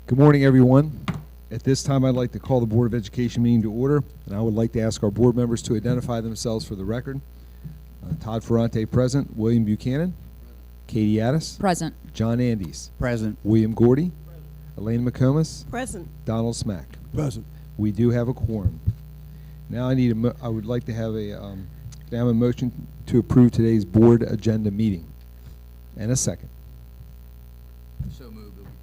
Good morning, everyone. At this time, I'd like to call the Board of Education meeting to order, and I would like to ask our board members to identify themselves for the record. Todd Ferrante, present. William Buchanan. Katie Addis. Present. John Andes. Present. William Gordy. Elena McComas. Present. Donald Smack. Present. We do have a quorum. Now I would like to have a motion to approve today's board agenda meeting. And a second. So moved, Buchanan.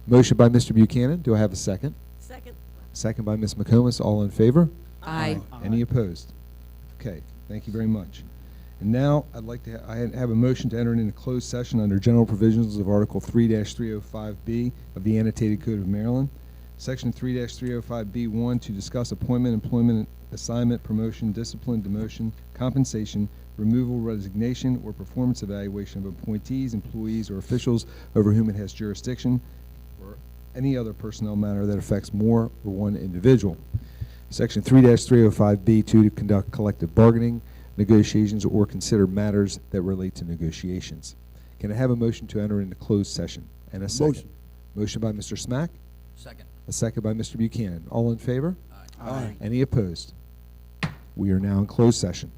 Motion by Mr. Buchanan. Do I have a second? Second. Second by Ms. McComas. All in favor? Aye. Any opposed? Okay, thank you very much. And now I'd like to I have a motion to enter into closed session under general provisions of Article 3-305B of the Annotated Code of Maryland, Section 3-305B1, to discuss appointment, employment, assignment, promotion, discipline, demotion, compensation, removal, resignation, or performance evaluation of appointees, employees, or officials over whom it has jurisdiction, or any other personnel matter that affects more or one individual. Section 3-305B2, to conduct collective bargaining, negotiations, or consider matters that relate to negotiations. Can I have a motion to enter into closed session? And a second. Motion. Motion by Mr. Smack. Second. A second by Mr. Buchanan. All in favor? Aye. Any opposed? We are now in closed session.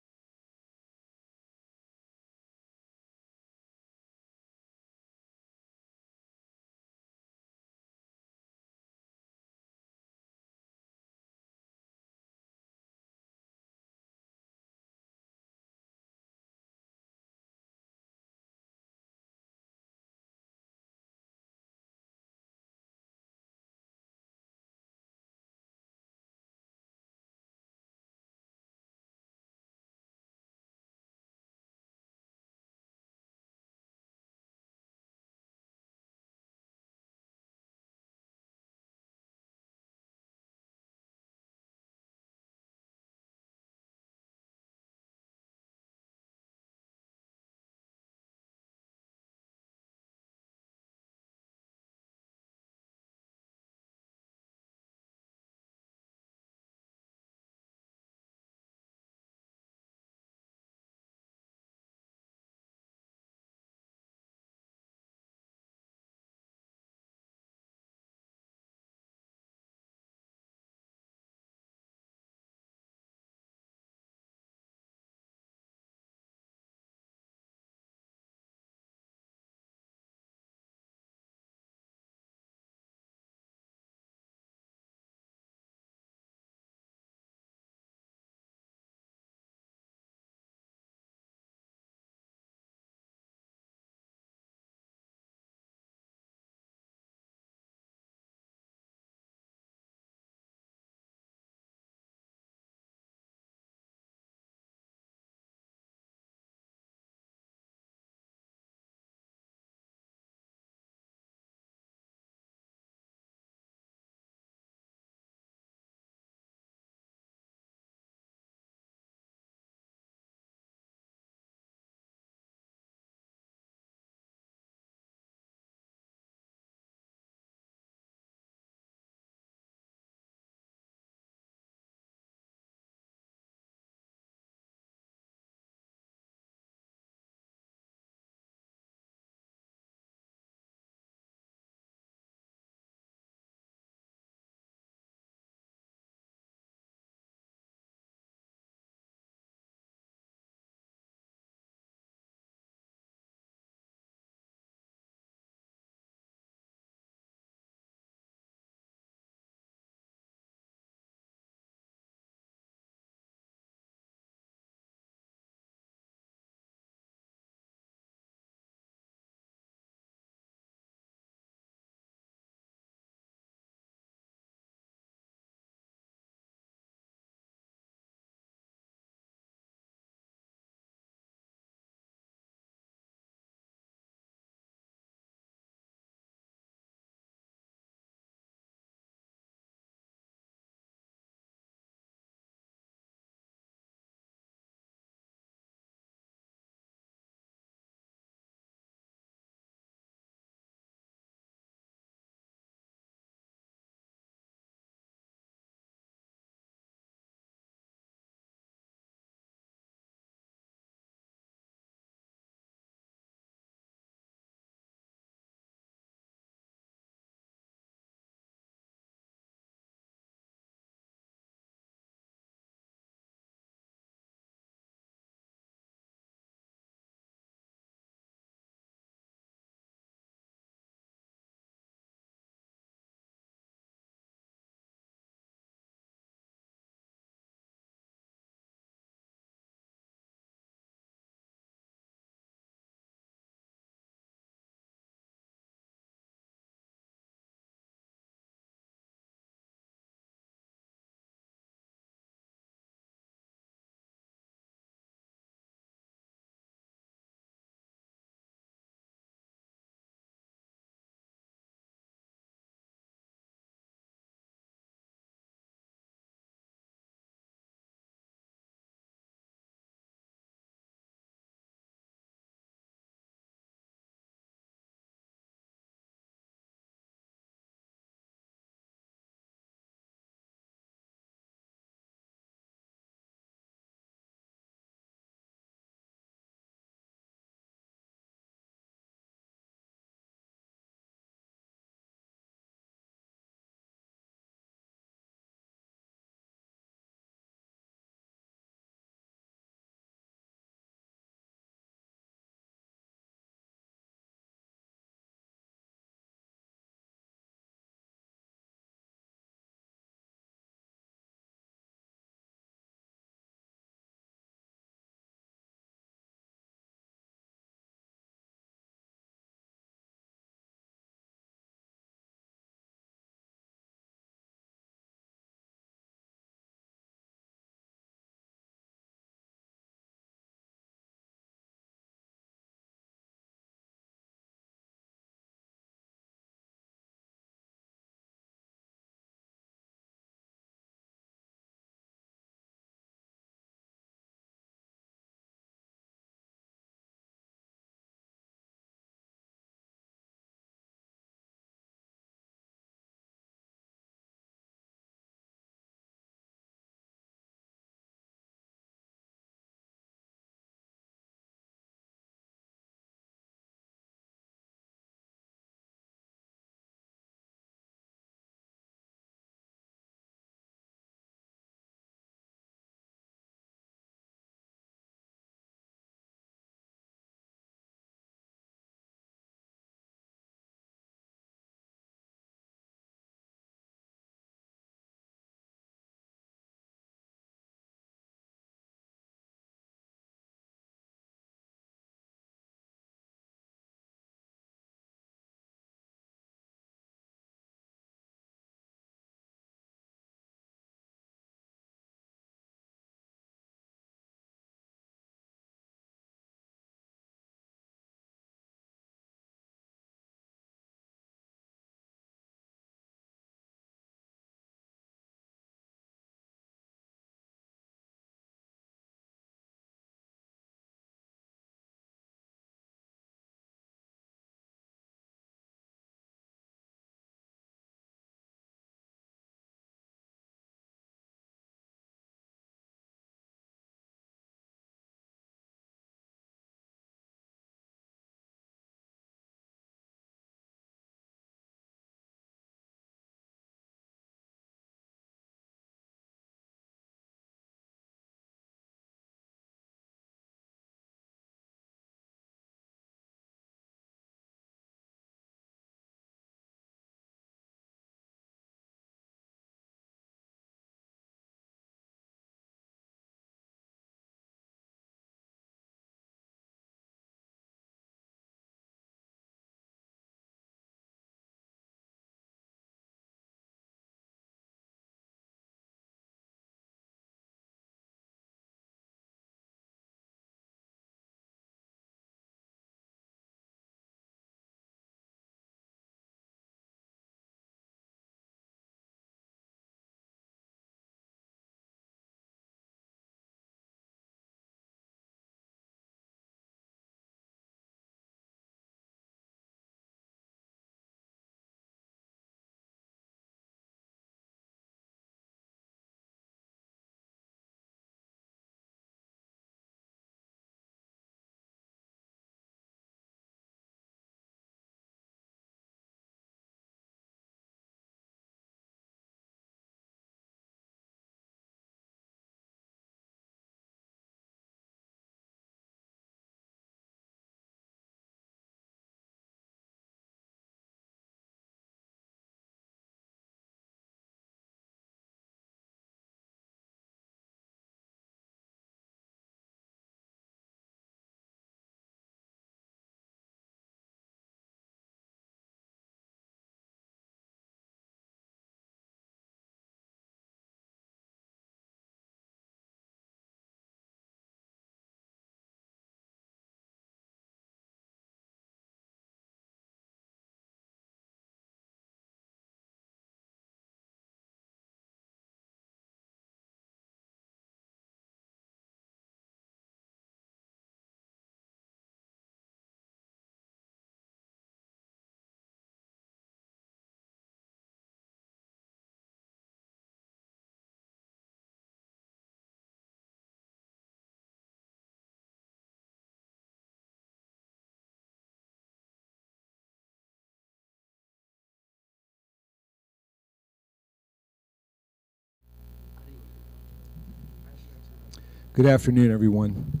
Good afternoon, everyone.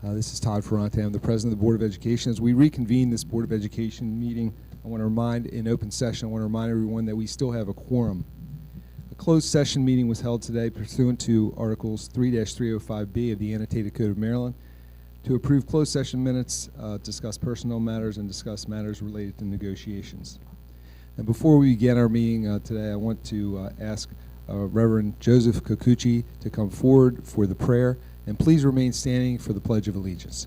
This is Todd Ferrante. I'm the President of the Board of Education. As we reconvene this Board of Education meeting, I want to remind, in open session, I want to remind everyone that we still have a quorum. A closed session meeting was held today pursuant to Articles 3-305B of the Annotated Code of Maryland to approve closed session minutes, discuss personnel matters, and discuss matters related to negotiations. And before we begin our meeting today, I want to ask Reverend Joseph Kikuchi to come forward for the prayer, and please remain standing for the Pledge of Allegiance.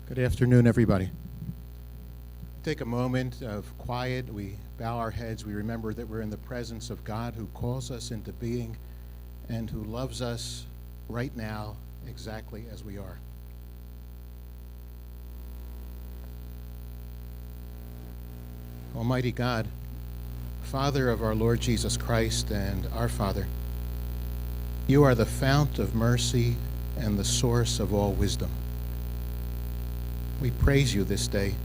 Good afternoon, everybody. Take a moment of quiet. We bow our heads. We remember that we're in the presence of God who calls us into being and who loves us right now exactly as we are. Almighty God, Father of our Lord Jesus Christ and our Father, you are the fount of mercy and the source of all wisdom. We praise you this day.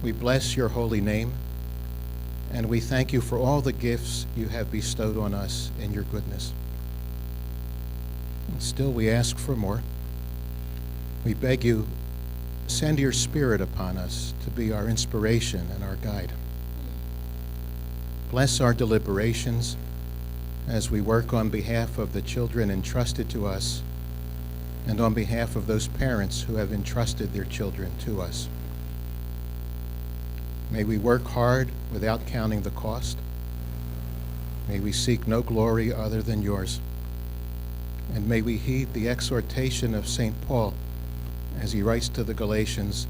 We bless your holy name, and we thank you for all the gifts you have bestowed on us in your goodness. And still we ask for more. We beg you, send your Spirit upon us to be our inspiration and our guide. Bless our deliberations as we work on behalf of the children entrusted to us and on behalf of those parents who have entrusted their children to us. May we work hard without counting the cost. May we seek no glory other than yours. And may we heed the exhortation of St. Paul as he writes to the Galatians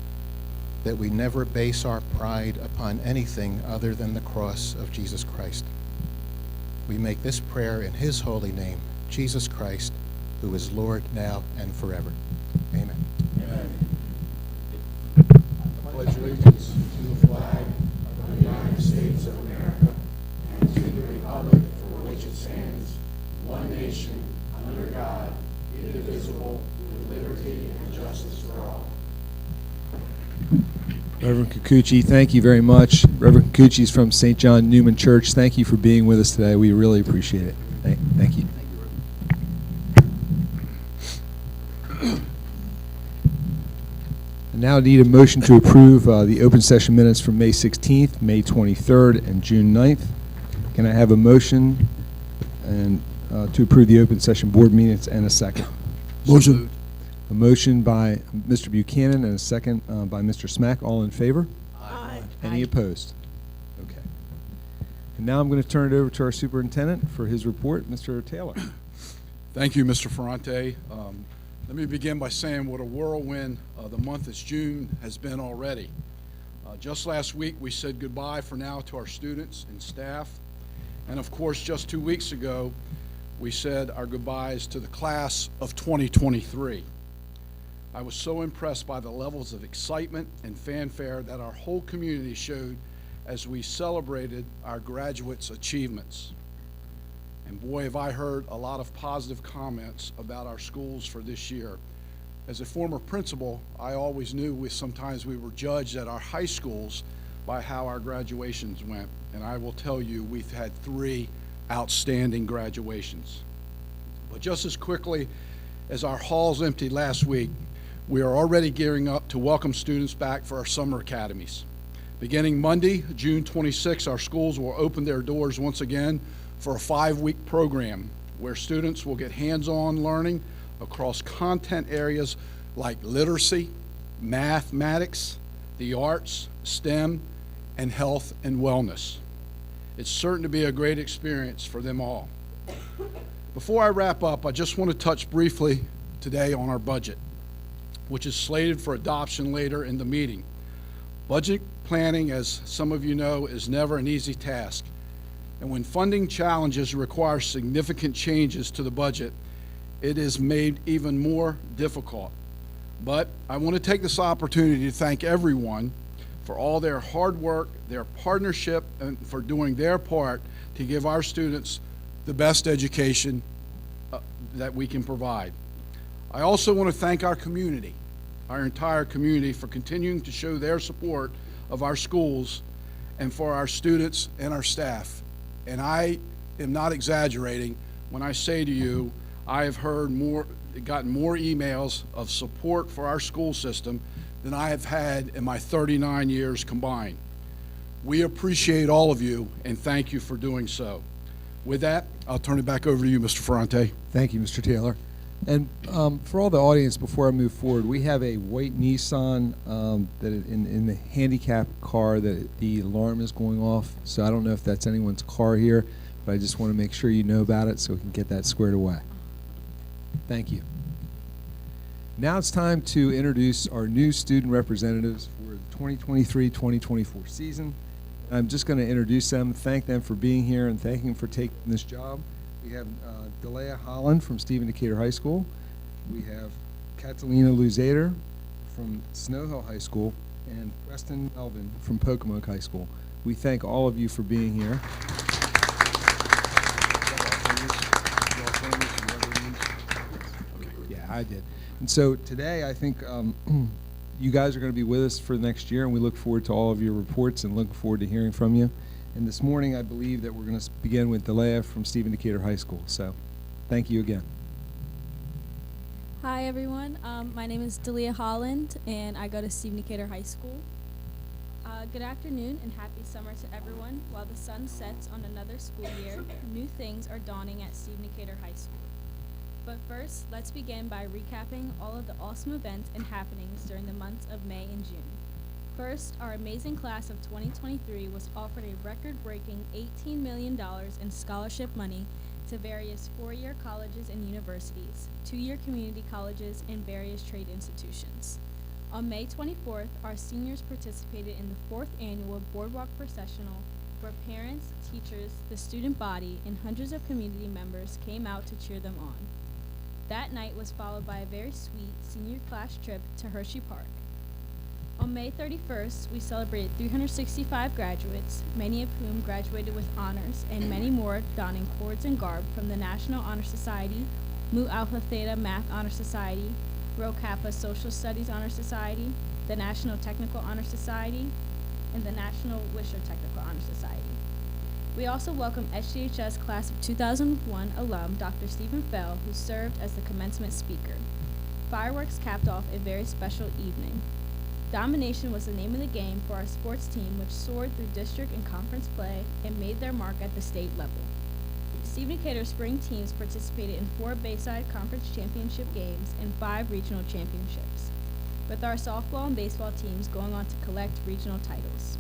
that we never base our pride upon anything other than the cross of Jesus Christ. We make this prayer in his holy name, Jesus Christ, who is Lord now and forever. Amen. Amen. I pledge allegiance to the flag of the United States of America and to the republic for which it stands, one nation, under God, indivisible, with liberty and justice for all. Reverend Kikuchi, thank you very much. Reverend Kikuchi is from St. John Newman Church. Thank you for being with us today. We really appreciate it. Thank you. Thank you, Rick. I now need a motion to approve the open session minutes from May 16th, May 23rd, and June 9th. Can I have a motion and to approve the open session board minutes and a second? So moved. A motion by Mr. Buchanan and a second by Mr. Smack. All in favor? Aye. Any opposed? Okay. And now I'm going to turn it over to our superintendent for his report, Mr. Taylor. Thank you, Mr. Ferrante. Let me begin by saying what a whirlwind the month of June has been already. Just last week, we said goodbye for now to our students and staff. And of course, just 2 weeks ago, we said our goodbyes to the class of 2023. I was so impressed by the levels of excitement and fanfare that our whole community showed as we celebrated our graduates' achievements. And boy, have I heard a lot of positive comments about our schools for this year. As a former principal, I always knew sometimes we were judged at our high schools by how our graduations went. And I will tell you, we've had 3 outstanding graduations. But just as quickly as our halls emptied last week, we are already gearing up to welcome students back for our summer academies. Beginning Monday, June 26, our schools will open their doors once again for a 5-week program where students will get hands-on learning across content areas like literacy, mathematics, the arts, STEM, and health and wellness. It's certain to be a great experience for them all. Before I wrap up, I just want to touch briefly today on our budget, which is slated for adoption later in the meeting. Budget planning, as some of you know, is never an easy task. And when funding challenges require significant changes to the budget, it is made even more difficult. But I want to take this opportunity to thank everyone for all their hard work, their partnership, and for doing their part to give our students the best education that we can provide. I also want to thank our community our entire community for continuing to show their support of our schools and for our students and our staff. And I am not exaggerating when I say to you, I have gotten more emails of support for our school system than I have had in my 39 years combined. We appreciate all of you and thank you for doing so. With that, I'll turn it back over to you, Mr. Ferrante. Thank you, Mr. Taylor. And for all the audience, before I move forward, we have a white Nissan that in the handicap car that the alarm is going off. So I don't know if that's anyone's car here, but I just want to make sure you know about it so we can get that squared away. Thank you. Now it's time to introduce our new student representatives for the 2023-2024 season. I'm just going to introduce them, thank them for being here, and thank them for taking this job. We have Delea Holland from Stephen Decatur High School. We have Catalina Luzader from Snow Hill High School, and Preston Melvin from Pocomoke High School. We thank all of you for being here. Yeah, I did. And so today, I think you guys are going to be with us for the next year, and we look forward to all of your reports and look forward to hearing from you. And this morning, I believe that we're going to begin with Delea from Stephen Decatur High School. So thank you again. Hi, everyone. My name is Delea Holland, and I go to Stephen Decatur High School. Good afternoon and happy summer to everyone. While the sun sets on another school year, new things are dawning at Stephen Decatur High School. But first, let's begin by recapping all of the awesome events and happenings during the months of May and June. First, our amazing class of 2023 was offered a record-breaking $18 million in scholarship money to various four-year colleges and universities, two-year community colleges, and various trade institutions. On May 24th, our seniors participated in the 4th annual Boardwalk Processional, where parents, teachers, the student body, and hundreds of community members came out to cheer them on. That night was followed by a very sweet senior class trip to Hershey Park. On May 31st, we celebrated 365 graduates, many of whom graduated with honors, and many more donning cords and garb from the National Honor Society, Mu Alpha Theta Math Honor Society, Rho Kappa Social Studies Honor Society, the National Technical Honor Society, and the National Worcester Technical Honor Society. We also welcome SGHS Class of 2001 alum Dr. Stephen Fell, who served as the commencement speaker. Fireworks capped off a very special evening. Domination was the name of the game for our sports team, which soared through district and conference play and made their mark at the state level. Stephen Decatur spring teams participated in 4 Bayside Conference Championship games and 5 regional championships, with our softball and baseball teams going on to collect regional titles.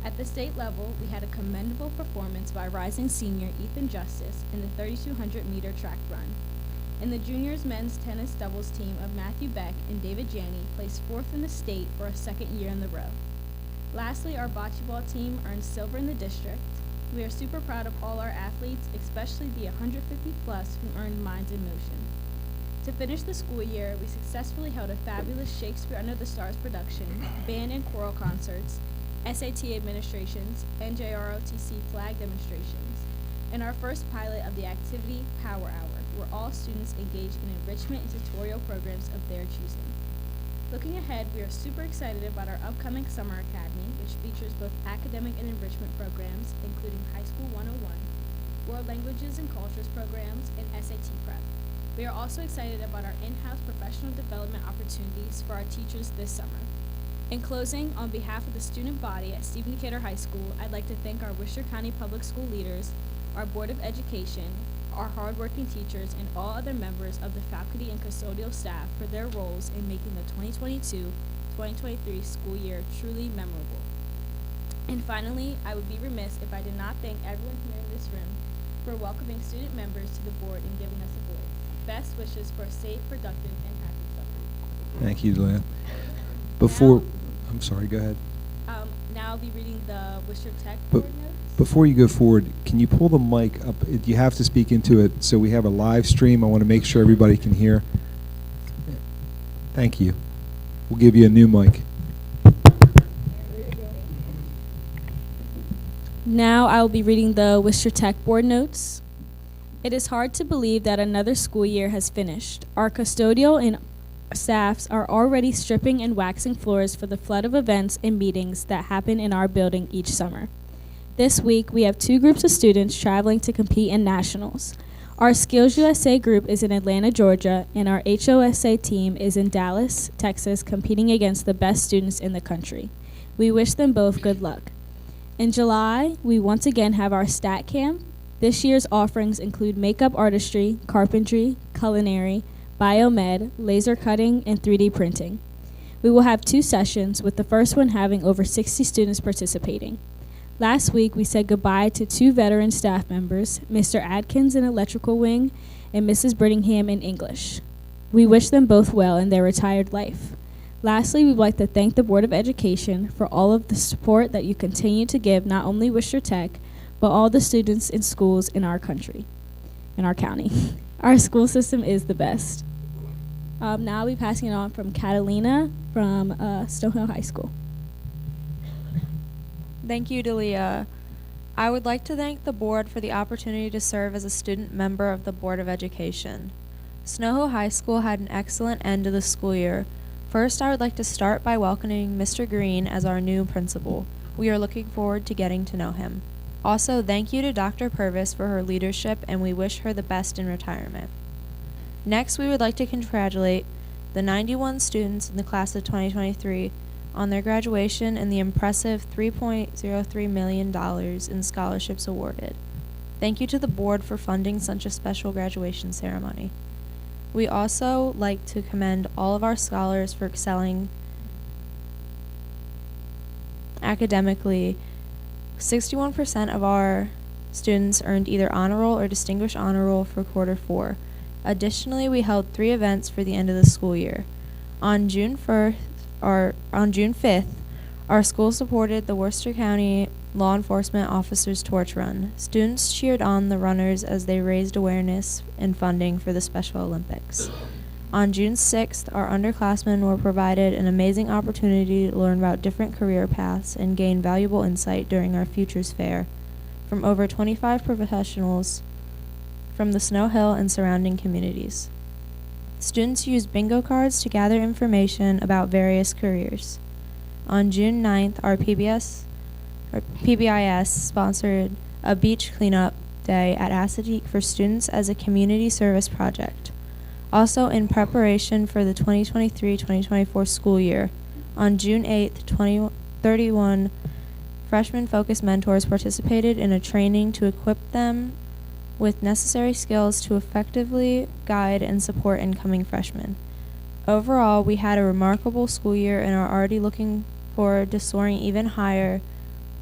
At the state level, we had a commendable performance by rising senior Ethan Justice in the 3,200-meter track run. And the juniors men's tennis doubles team of Matthew Beck and David Janney placed 4th in the state for a second year in the row. Lastly, our bocce ball team earned silver in the district. We are super proud of all our athletes, especially the 150 plus who earned Minds in Motion. To finish the school year, we successfully held a fabulous Shakespeare Under the Stars production, band and choral concerts, SAT administrations, NJROTC flag demonstrations, and our first pilot of the activity Power Hour, where all students engage in enrichment and tutorial programs of their choosing. Looking ahead, we are super excited about our upcoming Summer Academy, which features both academic and enrichment programs, including High School 101, World Languages and Cultures programs, and SAT prep. We are also excited about our in-house professional development opportunities for our teachers this summer. In closing, on behalf of the student body at Stephen Decatur High School, I'd like to thank our Worcester County Public School leaders, our Board of Education, our hardworking teachers, and all other members of the faculty and custodial staff for their roles in making the 2022-2023 school year truly memorable. And finally, I would be remiss if I did not thank everyone here in this room for welcoming student members to the board and giving us a voice. Best wishes for a safe, productive, and happy summer. Thank you, Delea. Before, I'm sorry, go ahead. Now I'll be reading the Worcester Tech But board notes. before you go forward, can you pull the mic up? You have to speak into it, so we have a live stream. I want to make sure everybody can hear. Thank you. We'll give you a new mic. Now I will be reading the Worcester Tech board notes. It is hard to believe that another school year has finished. Our custodial and staffs are already stripping and waxing floors for the flood of events and meetings that happen in our building each summer. This week, we have 2 groups of students traveling to compete in nationals. Our Skills USA group is in Atlanta, Georgia, and our HOSA team is in Dallas, Texas, competing against the best students in the country. We wish them both good luck. In July, we once again have our STAT camp. This year's offerings include makeup artistry, carpentry, culinary, biomed, laser cutting, and 3D printing. We will have 2 sessions, with the first one having over 60 students participating. Last week, we said goodbye to 2 veteran staff members, Mr. Adkins in Electrical Wing and Mrs. Brittingham in English. We wish them both well in their retired life. Lastly, we'd like to thank the Board of Education for all of the support that you continue to give not only Worcester Tech, but all the students in schools in our country, in our county. Our school system is the best. Now I'll be passing it on from Catalina from Snow Hill High School. Thank you, Dalia. I would like to thank the board for the opportunity to serve as a student member of the Board of Education. Snow Hill High School had an excellent end to the school year. First, I would like to start by welcoming Mr. Green as our new principal. We are looking forward to getting to know him. Also, thank you to Dr. Purvis for her leadership, and we wish her the best in retirement. Next, we would like to congratulate the 91 students in the class of 2023 on their graduation and the impressive $3.03 million in scholarships awarded. Thank you to the board for funding such a special graduation ceremony. We also like to commend all of our scholars for excelling academically. 61% of our students earned either honor roll or distinguished honor roll for quarter 4. Additionally, we held 3 events for the end of the school year. On June 5th, our school supported the Worcester County Law Enforcement Officers Torch Run. Students cheered on the runners as they raised awareness and funding for the Special Olympics. On June 6th, our underclassmen were provided an amazing opportunity to learn about different career paths and gain valuable insight during our Futures Fair from over 25 professionals from the Snow Hill and surrounding communities. Students used bingo cards to gather information about various careers. On June 9th, our PBIS sponsored a beach cleanup day at Assateague for students as a community service project. Also, in preparation for the 2023-2024 school year, on June 8th, 31 freshman-focused mentors participated in a training to equip them with necessary skills to effectively guide and support incoming freshmen. Overall, we had a remarkable school year and are already looking forward to soaring even higher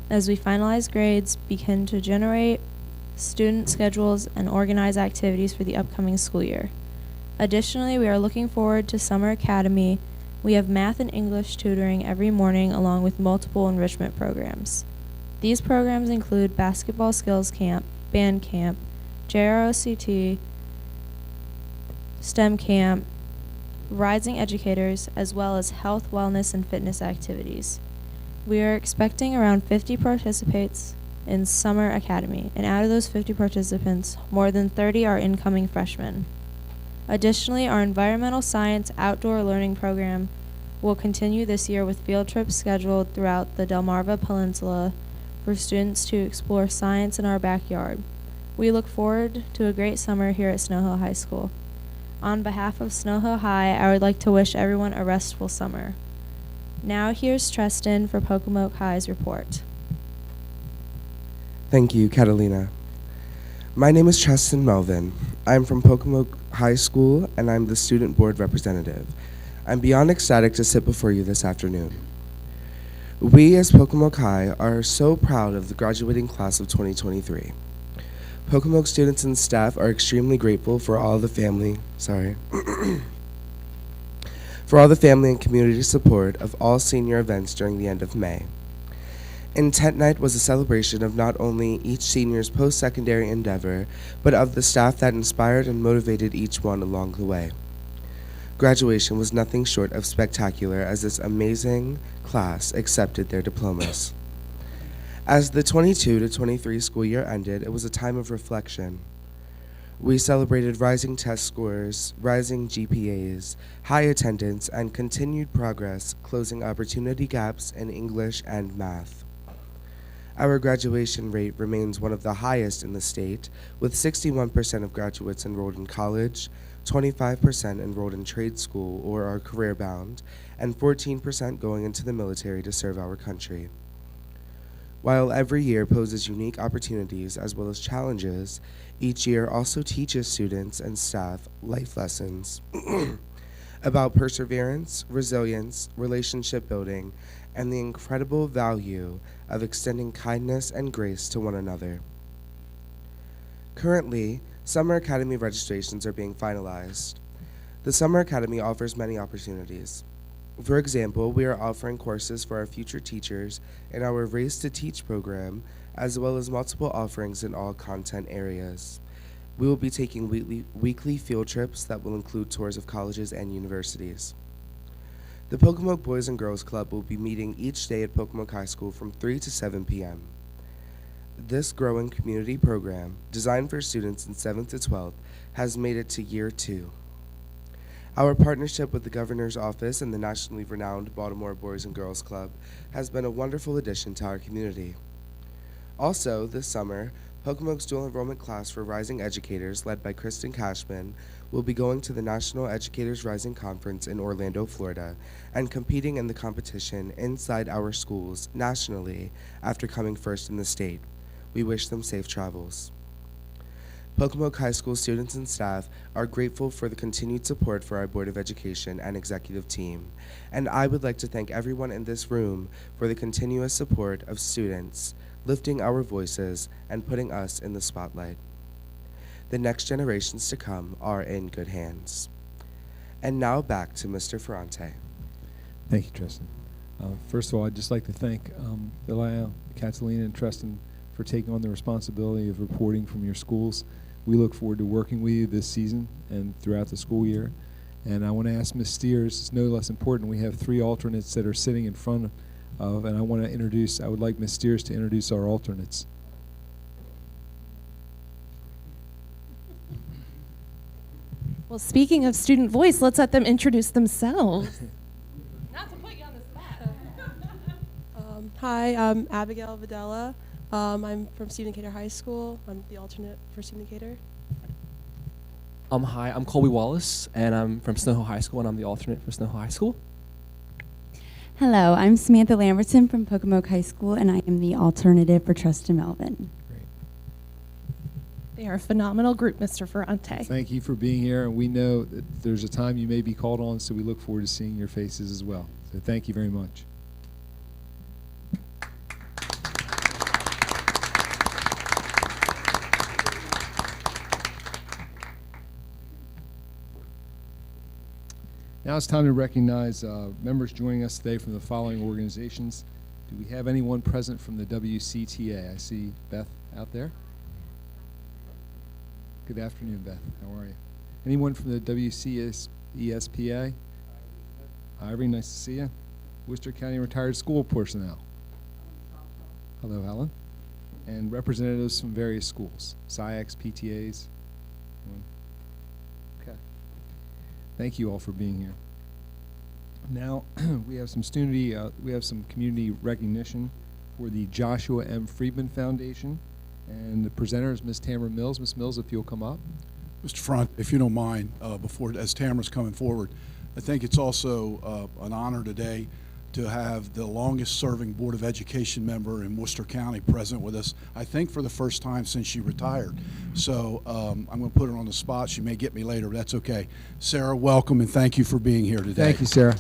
as we finalize grades, begin to generate student schedules, and organize activities for the upcoming school year. Additionally, we are looking forward to Summer Academy. We have math and English tutoring every morning along with multiple enrichment programs. These programs include basketball skills camp, band camp, JROCT, STEM camp, rising educators, as well as health, wellness, and fitness activities. We are expecting around 50 participants in Summer Academy, and out of those 50 participants, more than 30 are incoming freshmen. Additionally, our environmental science outdoor learning program will continue this year with field trips scheduled throughout the Delmarva Peninsula for students to explore science in our backyard. We look forward to a great summer here at Snow Hill High School. On behalf of Snow Hill High, I would like to wish everyone a restful summer. Now here's Treston for Pocomoke High's report. Thank you, Catalina. My name is Treston Melvin. I'm from Pocomoke High School, and I'm the student board representative. I'm beyond ecstatic to sit before you this afternoon. We, as Pocomoke High, are so proud of the graduating class of 2023. Pocomoke students and staff are extremely grateful for all the family, for all the family and community support of all senior events during the end of May. Intent Night was a celebration of not only each senior's post-secondary endeavor, but of the staff that inspired and motivated each one along the way. Graduation was nothing short of spectacular as this amazing class accepted their diplomas. As the 22 to 23 school year ended, it was a time of reflection. We celebrated rising test scores, rising GPAs, high attendance, and continued progress closing opportunity gaps in English and math. Our graduation rate remains one of the highest in the state, with 61% of graduates enrolled in college, 25% enrolled in trade school or are career-bound, and 14% going into the military to serve our country. While every year poses unique opportunities as well as challenges, each year also teaches students and staff life lessons about perseverance, resilience, relationship building, and the incredible value of extending kindness and grace to one another. Currently, Summer Academy registrations are being finalized. The Summer Academy offers many opportunities. For example, we are offering courses for our future teachers in our Race to Teach program, as well as multiple offerings in all content areas. We will be taking weekly field trips that will include tours of colleges and universities. The Pocomoke Boys and Girls Club will be meeting each day at Pocomoke High School from 3 to 7 p.m. This growing community program, designed for students in 7th to 12th, has made it to year 2. Our partnership with the Governor's Office and the nationally renowned Baltimore Boys and Girls Club has been a wonderful addition to our community. Also, this summer, Pocomoke's dual enrollment class for rising educators, led by Kristen Cashman, will be going to the National Educators Rising Conference in Orlando, Florida, and competing in the competition inside our schools nationally after coming first in the state. We wish them safe travels. Pocomoke High School students and staff are grateful for the continued support for our Board of Education and executive team, and I would like to thank everyone in this room for the continuous support of students, lifting our voices and putting us in the spotlight. The next generations to come are in good hands. And now back to Mr. Ferrante. Thank you, Tristan. First of all, I'd just like to thank Elia, Catalina, and Tristan for taking on the responsibility of reporting from your schools. We look forward to working with you this season and throughout the school year. And I want to ask Ms. Steers, it's no less important, we have 3 alternates that are sitting in front of, and I would like Ms. Steers to introduce our alternates. Well, speaking of student voice, let's let them introduce themselves. Not to put you on the spot. Hi, I'm Abigail Videla. I'm from Stephen Decatur High School. I'm the alternate for Stephen Decatur. Hi, I'm Colby Wallace, and I'm from Snow Hill High School, and I'm the alternate for Snow Hill High School. Hello, I'm Samantha Lambertson from Pocomoke High School, and I am the alternative for Trustin Melvin. They are a phenomenal group, Mr. Ferrante. Thank you for being here, and we know that there's a time you may be called on, so we look forward to seeing your faces as well. So thank you very much. Now it's time to recognize members joining us today from the following organizations. Do we have anyone present from the WCTA? I see Beth out there. Good afternoon, Beth. How are you? Anyone from the WCESPA? Ivory, nice to see you. Worcester County Retired School Personnel. Hello, Helen. And representatives from various schools, SciEx, PTAs. Okay. Thank you all for being here. Now we have some community recognition for the Joshua M. Friedman Foundation. And the presenter is Ms. Tamara Mills. Ms. Mills, if you'll come up. Mr. Front, if you don't mind, as Tamara's coming forward, I think it's also an honor today to have the longest-serving Board of Education member in Worcester County present with us, I think for the first time since she retired. So I'm going to put her on the spot. She may get me later, but that's okay. Sarah, welcome, and thank you for being here today. Thank you, Sarah.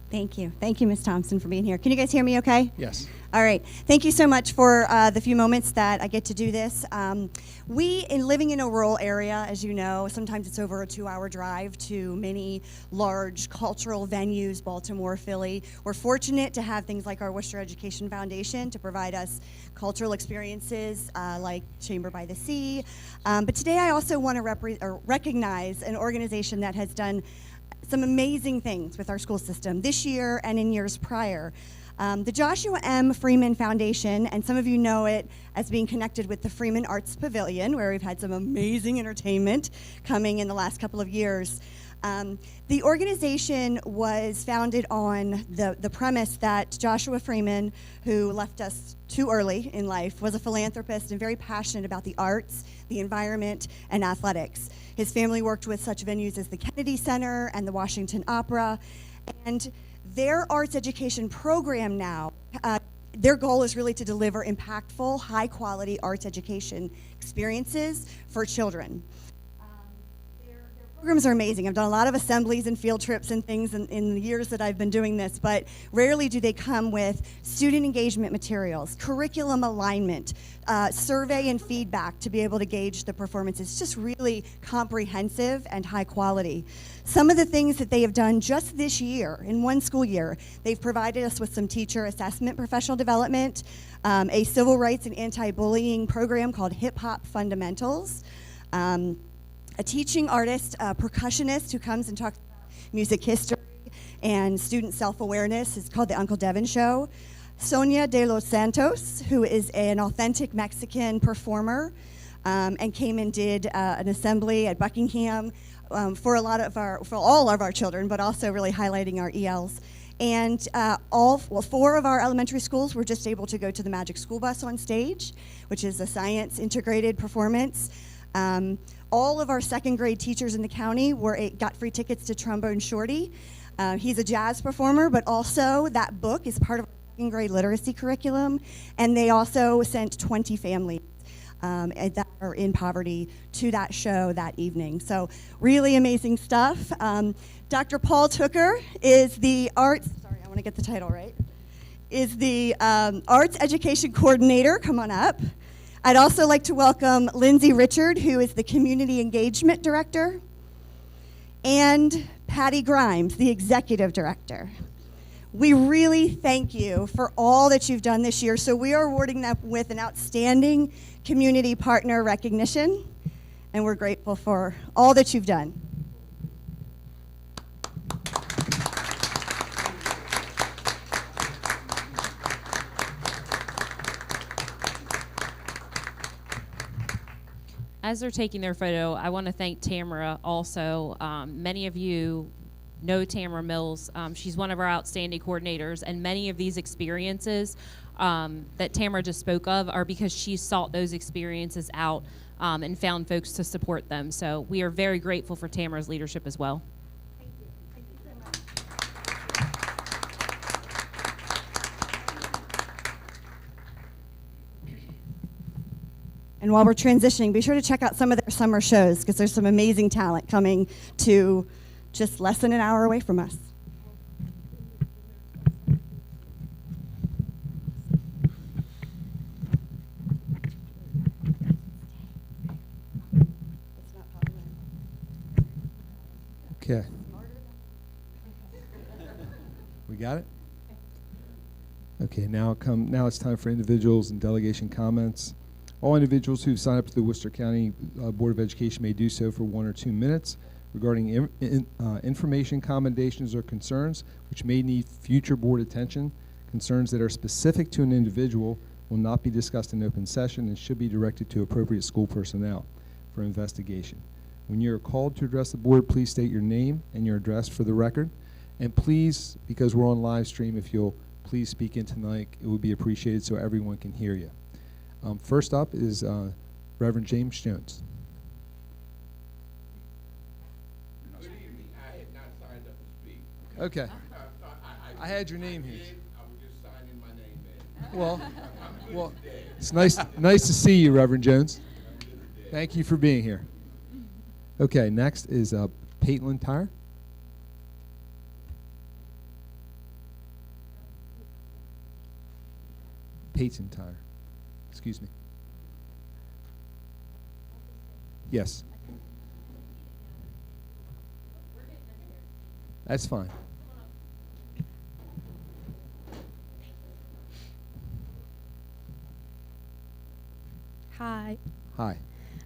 Thank you. Thank you, Ms. Thompson, for being here. Can you guys hear me okay? Yes. All right. Thank you so much for the few moments that I get to do this. Living in a rural area, as you know, sometimes it's over a 2-hour drive to many large cultural venues, Baltimore, Philly. We're fortunate to have things like our Worcester Education Foundation to provide us cultural experiences like Chamber by the Sea. But today I also want to recognize an organization that has done some amazing things with our school system this year and in years prior. The Joshua M. Freeman Foundation, and some of you know it as being connected with the Freeman Arts Pavilion, where we've had some amazing entertainment coming in the last couple of years. The organization was founded on the premise that Joshua Freeman, who left us too early in life, was a philanthropist and very passionate about the arts, the environment, and athletics. His family worked with such venues as the Kennedy Center and the Washington Opera, and their arts education program now, their goal is really to deliver impactful, high-quality arts education experiences for children. Their programs are amazing. I've done a lot of assemblies and field trips and things in the years that I've been doing this, but rarely do they come with student engagement materials, curriculum alignment, survey and feedback to be able to gauge the performance. It's just really comprehensive and high quality. Some of the things that they have done just this year, in one school year, they've provided us with some teacher assessment professional development, a civil rights and anti-bullying program called Hip Hop Fundamentals, a teaching artist, a percussionist who comes and talks about music history and student self-awareness. It's called The Uncle Devin Show. Sonia de los Santos, who is an authentic Mexican performer, and came and did an assembly at Buckingham for all of our children, but also really highlighting our ELs. And 4 of our elementary schools were just able to go to the Magic School Bus on stage, which is a science integrated performance. All of our second grade teachers in the county got free tickets to Trombone Shorty. He's a jazz performer, but also that book is part of our second grade literacy curriculum. And they also sent 20 families that are in poverty to that show that evening. So really amazing stuff. Dr. Paul Tooker is the arts education coordinator. Come on up. I'd also like to welcome Lindsay Richard, who is the community engagement director, and Patty Grimes, the executive director. We really thank you for all that you've done this year. So we are awarding them with an outstanding community partner recognition, and we're grateful for all that you've done. As they're taking their photo, I want to thank Tamara also. Many of you know Tamara Mills. She's one of our outstanding coordinators, and many of these experiences that Tamara just spoke of are because she sought those experiences out and found folks to support them. So we are very grateful for Tamara's leadership as well. Thank you. Thank you so much. And while we're transitioning, be sure to check out some of their summer shows, because there's some amazing talent coming to just less than an hour away from us. Okay. We got it? Okay, now it's time for individuals and delegation comments. All individuals who've signed up to the Worcester County Board of Education may do so for 1 or 2 minutes regarding information, commendations, or concerns which may need future board attention. Concerns that are specific to an individual will not be discussed in open session and should be directed to appropriate school personnel for investigation. When you are called to address the board, please state your name and your address for the record. And please, because we're on live stream, if you'll please speak into the mic, it would be appreciated so everyone can hear you. First up is Reverend James Jones. Good evening. I had not signed up to speak. Okay. I had your name here. I was just signing my name in. Well, it's nice to see you, Reverend Jones. Thank you for being here. Okay, next is Paitlin Tyre. Peyton Tyre. Excuse me. Yes. That's fine. Hi. Hi.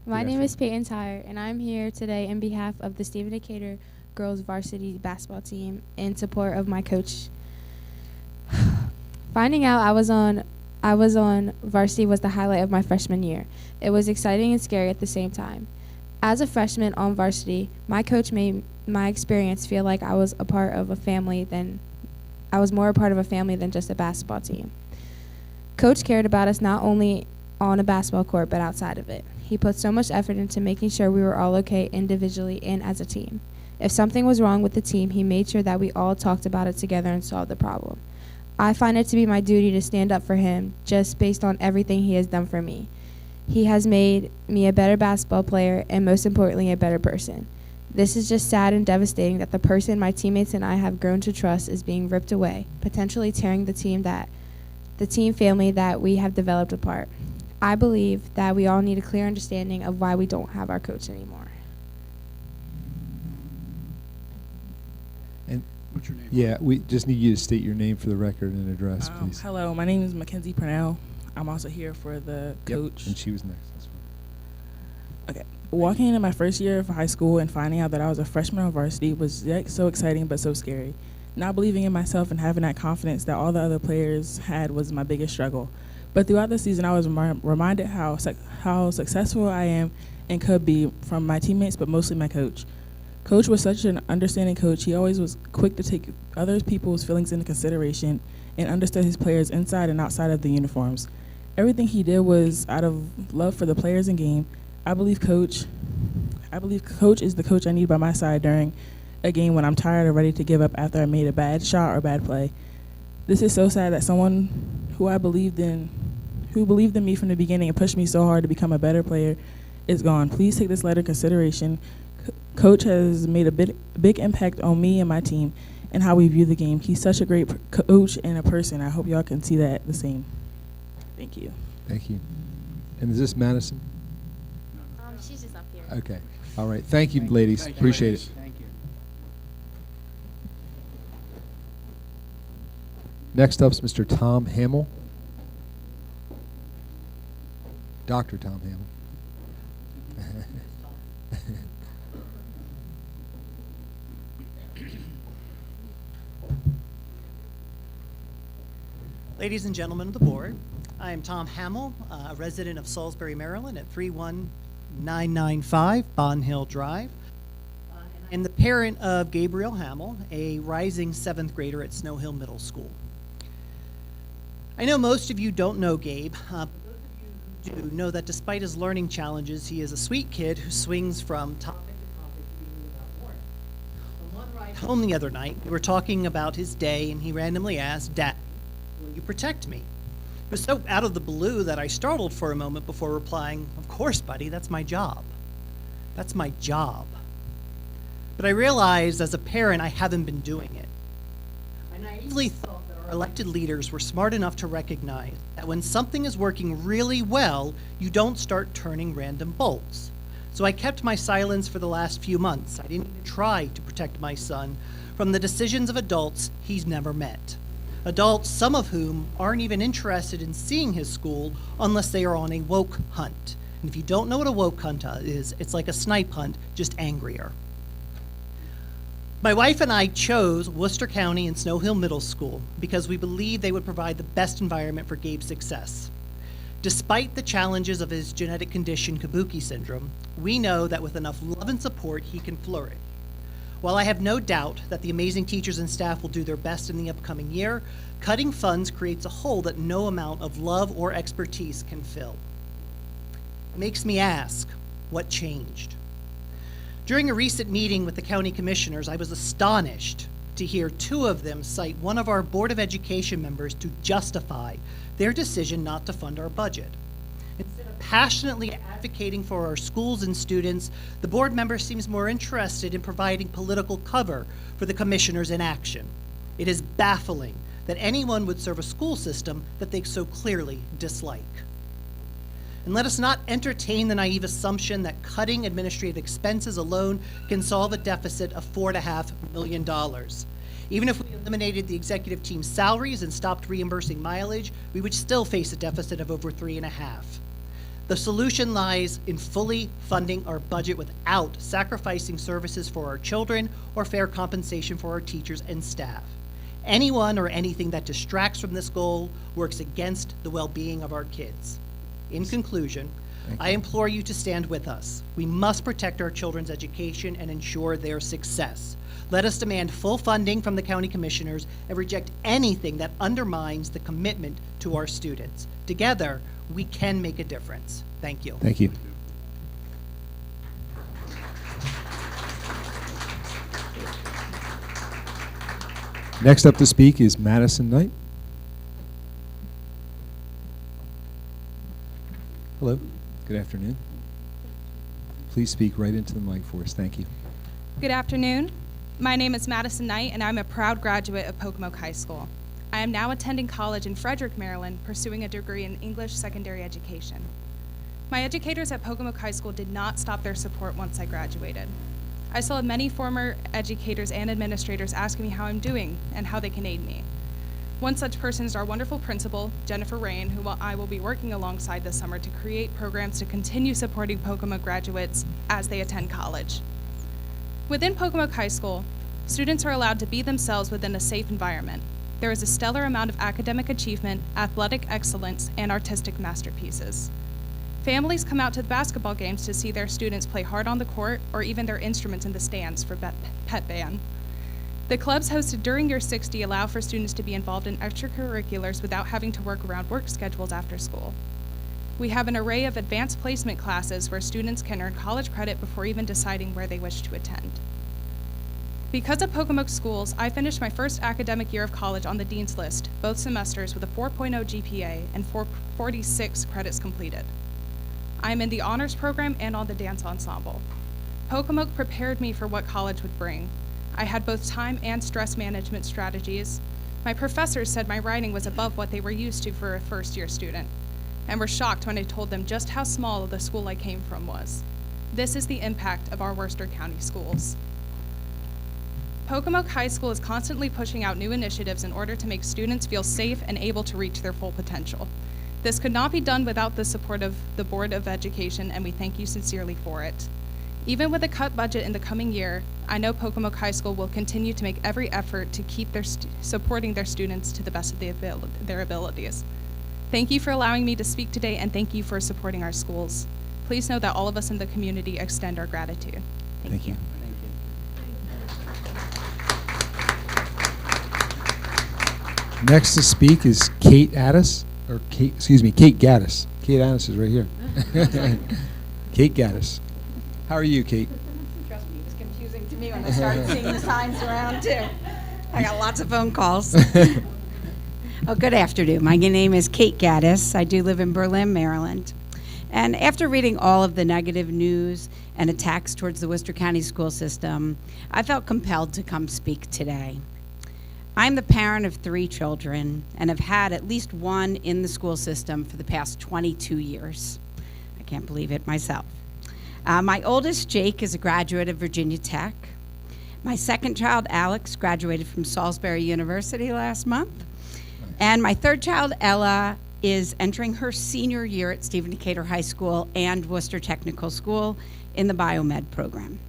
My Good name is afternoon. Peyton Tyre, and I'm here today in behalf of the Stephen Decatur girls varsity basketball team in support of my coach. Finding out I was on varsity was the highlight of my freshman year. It was exciting and scary at the same time. As a freshman on varsity, my coach made my experience feel like I was more a part of a family than just a basketball team. Coach cared about us not only on a basketball court but outside of it. He put so much effort into making sure we were all okay individually and as a team. If something was wrong with the team, he made sure that we all talked about it together and solved the problem. I find it to be my duty to stand up for him just based on everything he has done for me. He has made me a better basketball player and most importantly a better person. This is just sad and devastating that the person my teammates and I have grown to trust is being ripped away, potentially tearing the team family that we have developed apart. I believe that we all need a clear understanding of why we don't have our coach anymore. And What's your name? yeah, we just need you to state your name for the record and address, please. Hello, my name is Mackenzie Purnell. I'm also here for the coach. And she was next. That's fine. Okay. Walking into my first year of high school and finding out that I was a freshman on varsity was so exciting but so scary. Not believing in myself and having that confidence that all the other players had was my biggest struggle. But throughout the season, I was reminded how successful I am and could be from my teammates, but mostly my coach. Coach was such an understanding coach. He always was quick to take other people's feelings into consideration and understood his players inside and outside of the uniforms. Everything he did was out of love for the players and game. I believe coach is the coach I need by my side during a game when I'm tired or ready to give up after I made a bad shot or bad play. This is so sad that someone who believed in me from the beginning and pushed me so hard to become a better player is gone. Please take this letter into consideration. Coach has made a big impact on me and my team and how we view the game. He's such a great coach and a person. I hope y'all can see that the same. Thank you. Thank you. And is this Madison? She's just up here. Okay. All right. Thank you, ladies. Thank you, Appreciate ladies. it. Thank you. Next up is Mr. Tom Hamill. Dr. Tom Hamill. Ladies and gentlemen of the board, I am Tom Hamill, a resident of Salisbury, Maryland at 31995 Bon Hill Drive. And the parent of Gabriel Hamill, a rising 7th grader at Snow Hill Middle School. I know most of you don't know Gabe, but those of you who do know that despite his learning challenges, he is a sweet kid who swings from topic to topic, speaking without warning. On one ride home the other night, we were talking about his day, and he randomly asked, "Dad, will you protect me?" It was so out of the blue that I startled for a moment before replying, "Of course, buddy, that's my job. That's my job." But I realized as a parent I haven't been doing it. I naively thought that our elected leaders were smart enough to recognize that when something is working really well, you don't start turning random bolts. So I kept my silence for the last few months. I didn't even try to protect my son from the decisions of adults he's never met. Adults, some of whom aren't even interested in seeing his school unless they are on a woke hunt. And if you don't know what a woke hunt is, it's like a snipe hunt, just angrier. My wife and I chose Worcester County and Snow Hill Middle School because we believed they would provide the best environment for Gabe's success. Despite the challenges of his genetic condition, Kabuki syndrome, we know that with enough love and support, he can flourish. While I have no doubt that the amazing teachers and staff will do their best in the upcoming year, cutting funds creates a hole that no amount of love or expertise can fill. It makes me ask, what changed? During a recent meeting with the county commissioners, I was astonished to hear two of them cite one of our Board of Education members to justify their decision not to fund our budget. Instead of passionately advocating for our schools and students, the board member seems more interested in providing political cover for the commissioners' inaction. It is baffling that anyone would serve a school system that they so clearly dislike. And let us not entertain the naive assumption that cutting administrative expenses alone can solve a deficit of $4.5 million. Even if we eliminated the executive team's salaries and stopped reimbursing mileage, we would still face a deficit of over $3.5 million. The solution lies in fully funding our budget without sacrificing services for our children or fair compensation for our teachers and staff. Anyone or anything that distracts from this goal works against the well-being of our kids. In conclusion, I implore you to stand with us. We must protect our children's education and ensure their success. Let us demand full funding from the county commissioners and reject anything that undermines the commitment to our students. Together, we can make a difference. Thank you. Thank you. Next up to speak is Madison Knight. Hello. Good afternoon. Please speak right into the mic for us. Thank you. Good afternoon. My name is Madison Knight, and I'm a proud graduate of Pocomoke High School. I am now attending college in Frederick, Maryland, pursuing a degree in English secondary education. My educators at Pocomoke High School did not stop their support once I graduated. I still have many former educators and administrators asking me how I'm doing and how they can aid me. One such person is our wonderful principal, Jennifer Rain, who I will be working alongside this summer to create programs to continue supporting Pocomoke graduates as they attend college. Within Pocomoke High School, students are allowed to be themselves within a safe environment. There is a stellar amount of academic achievement, athletic excellence, and artistic masterpieces. Families come out to the basketball games to see their students play hard on the court or even their instruments in the stands for pet band. The clubs hosted during Year 60 allow for students to be involved in extracurriculars without having to work around work schedules after school. We have an array of advanced placement classes where students can earn college credit before even deciding where they wish to attend. Because of Pocomoke schools, I finished my first academic year of college on the Dean's List, both semesters with a 4.0 GPA and 46 credits completed. I am in the honors program and on the dance ensemble. Pocomoke prepared me for what college would bring. I had both time and stress management strategies. My professors said my writing was above what they were used to for a first-year student, and were shocked when I told them just how small the school I came from was. This is the impact of our Worcester County schools. Pocomoke High School is constantly pushing out new initiatives in order to make students feel safe and able to reach their full potential. This could not be done without the support of the Board of Education, and we thank you sincerely for it. Even with a cut budget in the coming year, I know Pocomoke High School will continue to make every effort to keep supporting their students to the best of their abilities. Thank you for allowing me to speak today, and thank you for supporting our schools. Please know that all of us in the community extend our gratitude. Thank you. Next to speak is Kate Gaddis. Kate Gaddis. Kate Gaddis is right here. Kate Gaddis. How are you, Kate? Trust me, it was confusing to me when I started seeing the signs around, too. I got lots of phone calls. Oh, good afternoon. My name is Kate Gaddis. I do live in Berlin, Maryland. And after reading all of the negative news and attacks towards the Worcester County school system, I felt compelled to come speak today. I'm the parent of 3 children and have had at least one in the school system for the past 22 years. I can't believe it myself. My oldest, Jake, is a graduate of Virginia Tech. My second child, Alex, graduated from Salisbury University last month. And my third child, Ella, is entering her senior year at Stephen Decatur High School and Worcester Technical School in the biomed program.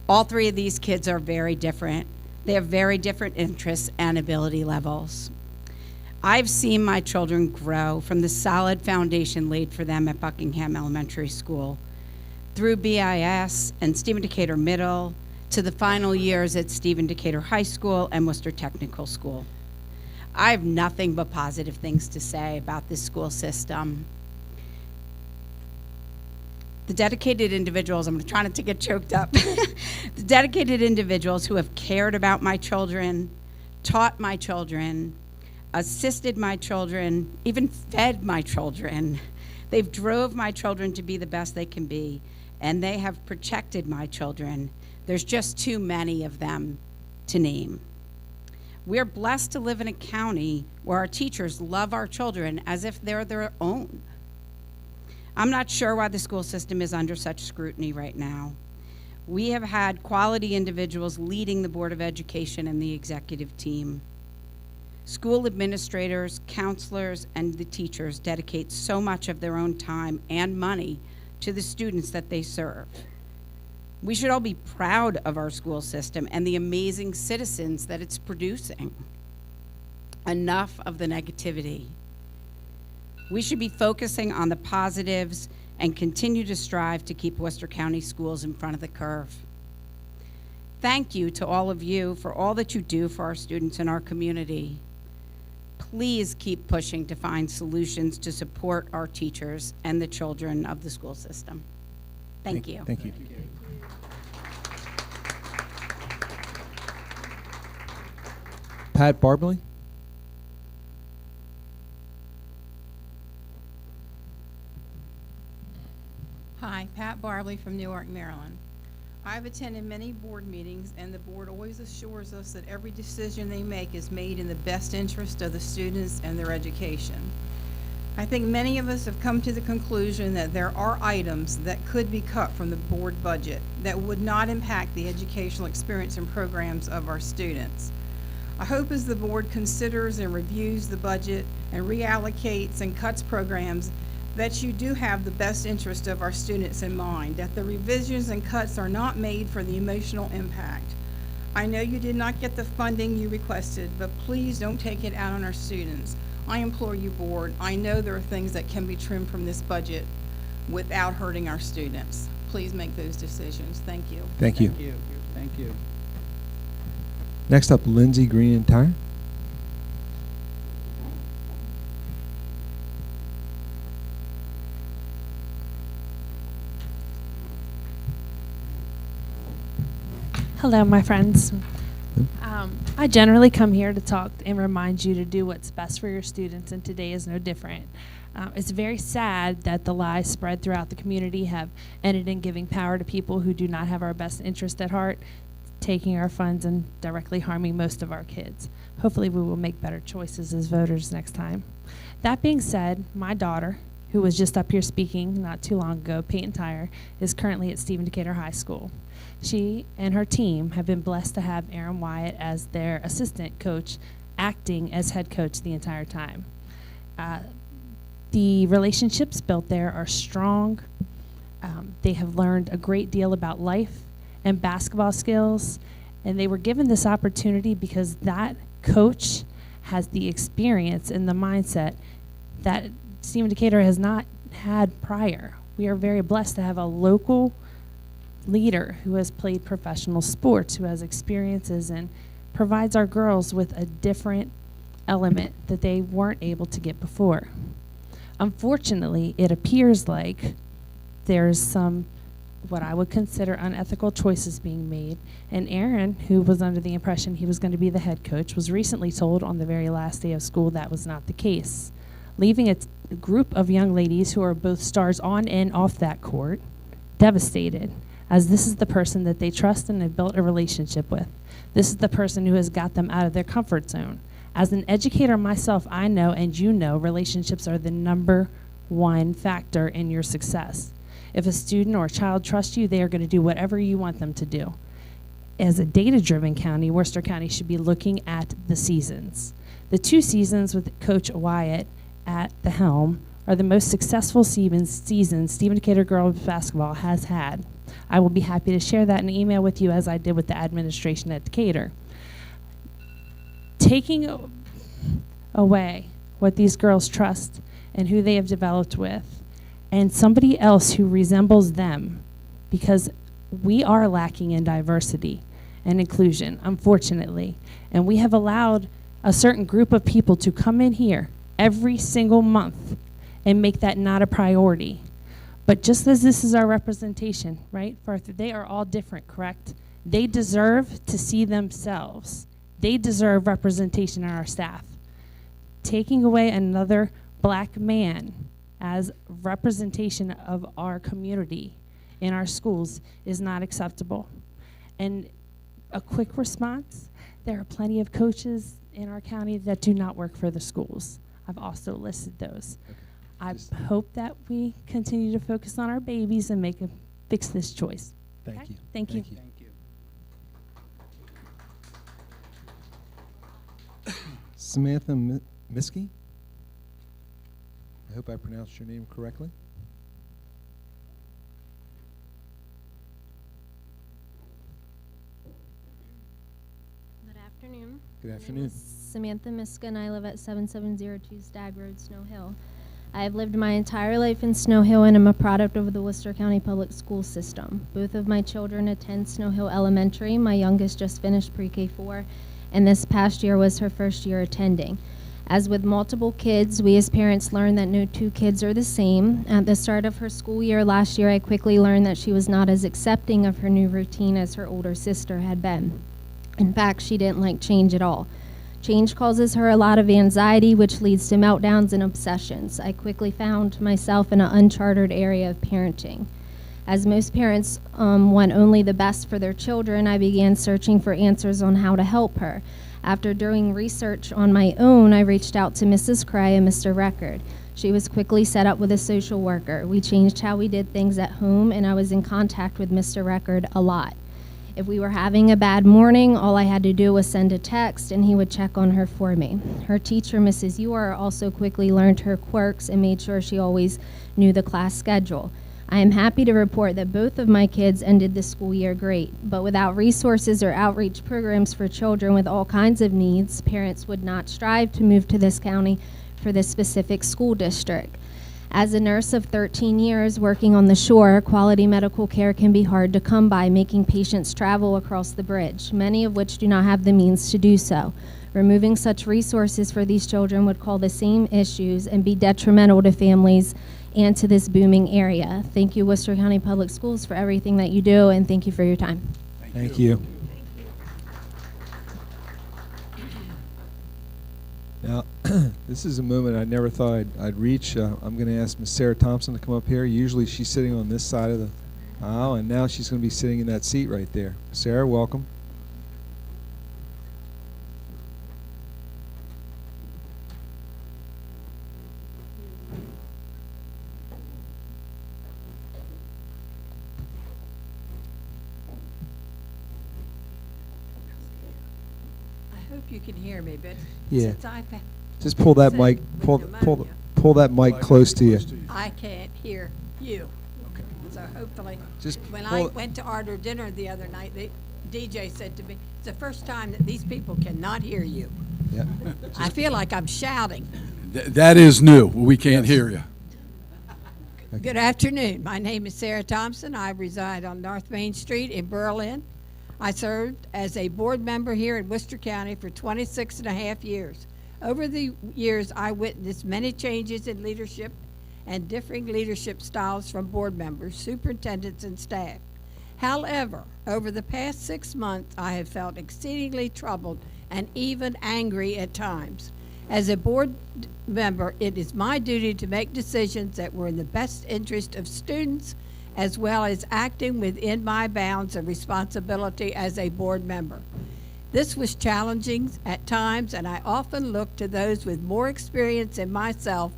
All 3 of these kids are very different. They have very different interests and ability levels. I've seen my children grow from the solid foundation laid for them at Buckingham Elementary School through BIS and Stephen Decatur Middle to the final years at Stephen Decatur High School and Worcester Technical School. I have nothing but positive things to say about this school system. The dedicated individuals, I'm trying not to get choked up, the dedicated individuals who have cared about my children, taught my children, assisted my children, even fed my children. They've drove my children to be the best they can be, and they have protected my children. There's just too many of them to name. We're blessed to live in a county where our teachers love our children as if they're their own. I'm not sure why the school system is under such scrutiny right now. We have had quality individuals leading the Board of Education and the executive team. School administrators, counselors, and the teachers dedicate so much of their own time and money to the students that they serve. We should all be proud of our school system and the amazing citizens that it's producing. Enough of the negativity. We should be focusing on the positives and continue to strive to keep Worcester County schools in front of the curve. Thank you to all of you for all that you do for our students in our community. Please keep pushing to find solutions to support our teachers and the children of the school system. Thank you. Thank you. Pat Barbley. Hi, Pat Barbley from Newark, Maryland. I've attended many board meetings, and the board always assures us that every decision they make is made in the best interest of the students and their education. I think many of us have come to the conclusion that there are items that could be cut from the board budget that would not impact the educational experience and programs of our students. I hope as the board considers and reviews the budget and reallocates and cuts programs that you do have the best interest of our students in mind, that the revisions and cuts are not made for the emotional impact. I know you did not get the funding you requested, but please don't take it out on our students. I implore you, board, I know there are things that can be trimmed from this budget without hurting our students. Please make those decisions. Thank you. Thank you. Thank you. Thank you. Next up, Lindsay Green and Tire. Hello, my friends. I generally come here to talk and remind you to do what's best for your students, and today is no different. It's very sad that the lies spread throughout the community have ended in giving power to people who do not have our best interest at heart, taking our funds and directly harming most of our kids. Hopefully we will make better choices as voters next time. That being said, my daughter, who was just up here speaking not too long ago, Peyton Tyre, is currently at Stephen Decatur High School. She and her team have been blessed to have Aaron Wyatt as their assistant coach, acting as head coach the entire time. The relationships built there are strong. They have learned a great deal about life and basketball skills, and they were given this opportunity because that coach has the experience and the mindset that Stephen Decatur has not had prior. We are very blessed to have a local leader who has played professional sports, who has experiences and provides our girls with a different element that they weren't able to get before. Unfortunately, it appears like there's some what I would consider unethical choices being made, and Aaron, who was under the impression he was going to be the head coach, was recently told on the very last day of school that was not the case, leaving a group of young ladies who are both stars on and off that court devastated, as this is the person that they trust and have built a relationship with. This is the person who has got them out of their comfort zone. As an educator myself, I know, and you know, relationships are the #1 factor in your success. If a student or a child trusts you, they are going to do whatever you want them to do. As a data-driven county, Worcester County should be looking at the seasons. The 2 seasons with Coach Wyatt at the helm are the most successful seasons Stephen Decatur girls basketball has had. I will be happy to share that in an email with you, as I did with the administration at Decatur. Taking away what these girls trust and who they have developed with, and somebody else who resembles them, because we are lacking in diversity and inclusion, unfortunately, and we have allowed a certain group of people to come in here every single month and make that not a priority. But just as this is our representation, right? They are all different, correct? They deserve to see themselves. They deserve representation on our staff. Taking away another black man as representation of our community in our schools is not acceptable. And a quick response, there are plenty of coaches in our county that do not work for the schools. I've also listed those. I hope that we continue to focus on our babies and fix this choice. Thank Okay? you. Thank you. Thank you. Samantha Miskey. I hope I pronounced your name correctly. Good afternoon. Good My name afternoon. is Samantha Miska, and I live at 7702 Stag Road, Snow Hill. I have lived my entire life in Snow Hill and am a product of the Worcester County Public School System. Both of my children attend Snow Hill Elementary. My youngest just finished pre-K4, and this past year was her first year attending. As with multiple kids, we as parents learn that no two kids are the same. At the start of her school year last year, I quickly learned that she was not as accepting of her new routine as her older sister had been. In fact, she didn't like change at all. Change causes her a lot of anxiety, which leads to meltdowns and obsessions. I quickly found myself in an uncharted area of parenting. As most parents want only the best for their children, I began searching for answers on how to help her. After doing research on my own, I reached out to Mrs. Cray and Mr. Record. She was quickly set up with a social worker. We changed how we did things at home, and I was in contact with Mr. Record a lot. If we were having a bad morning, all I had to do was send a text, and he would check on her for me. Her teacher, Mrs. Ewer, also quickly learned her quirks and made sure she always knew the class schedule. I am happy to report that both of my kids ended the school year great, but without resources or outreach programs for children with all kinds of needs, parents would not strive to move to this county for this specific school district. As a nurse of 13 years working on the shore, quality medical care can be hard to come by, making patients travel across the bridge, many of which do not have the means to do so. Removing such resources for these children would cause the same issues and be detrimental to families and to this booming area. Thank you, Worcester County Public Schools, for everything that you do, and thank you for your time. Thank you. Now, this is a moment I never thought I'd reach. I'm going to ask Miss Sarah Thompson to come up here. Usually she's sitting on this side of the aisle, and now she's going to be sitting in that seat right there. Sarah, welcome. I hope you can hear me, but Yeah. since I've Just pull that sick mic, with pull that mic close to you. I can't hear you. So hopefully, Just when pull I it- went to order dinner the other night, the DJ said to me, "It's the first time that these people cannot hear you." Yeah. I feel like I'm shouting. That is new. We can't hear you. Good afternoon. My name is Sarah Thompson. I reside on North Main Street in Berlin. I served as a board member here in Worcester County for 26 and a half years. Over the years, I witnessed many changes in leadership and differing leadership styles from board members, superintendents, and staff. However, over the past 6 months, I have felt exceedingly troubled and even angry at times. As a board member, it is my duty to make decisions that were in the best interest of students, as well as acting within my bounds of responsibility as a board member. This was challenging at times, and I often looked to those with more experience than myself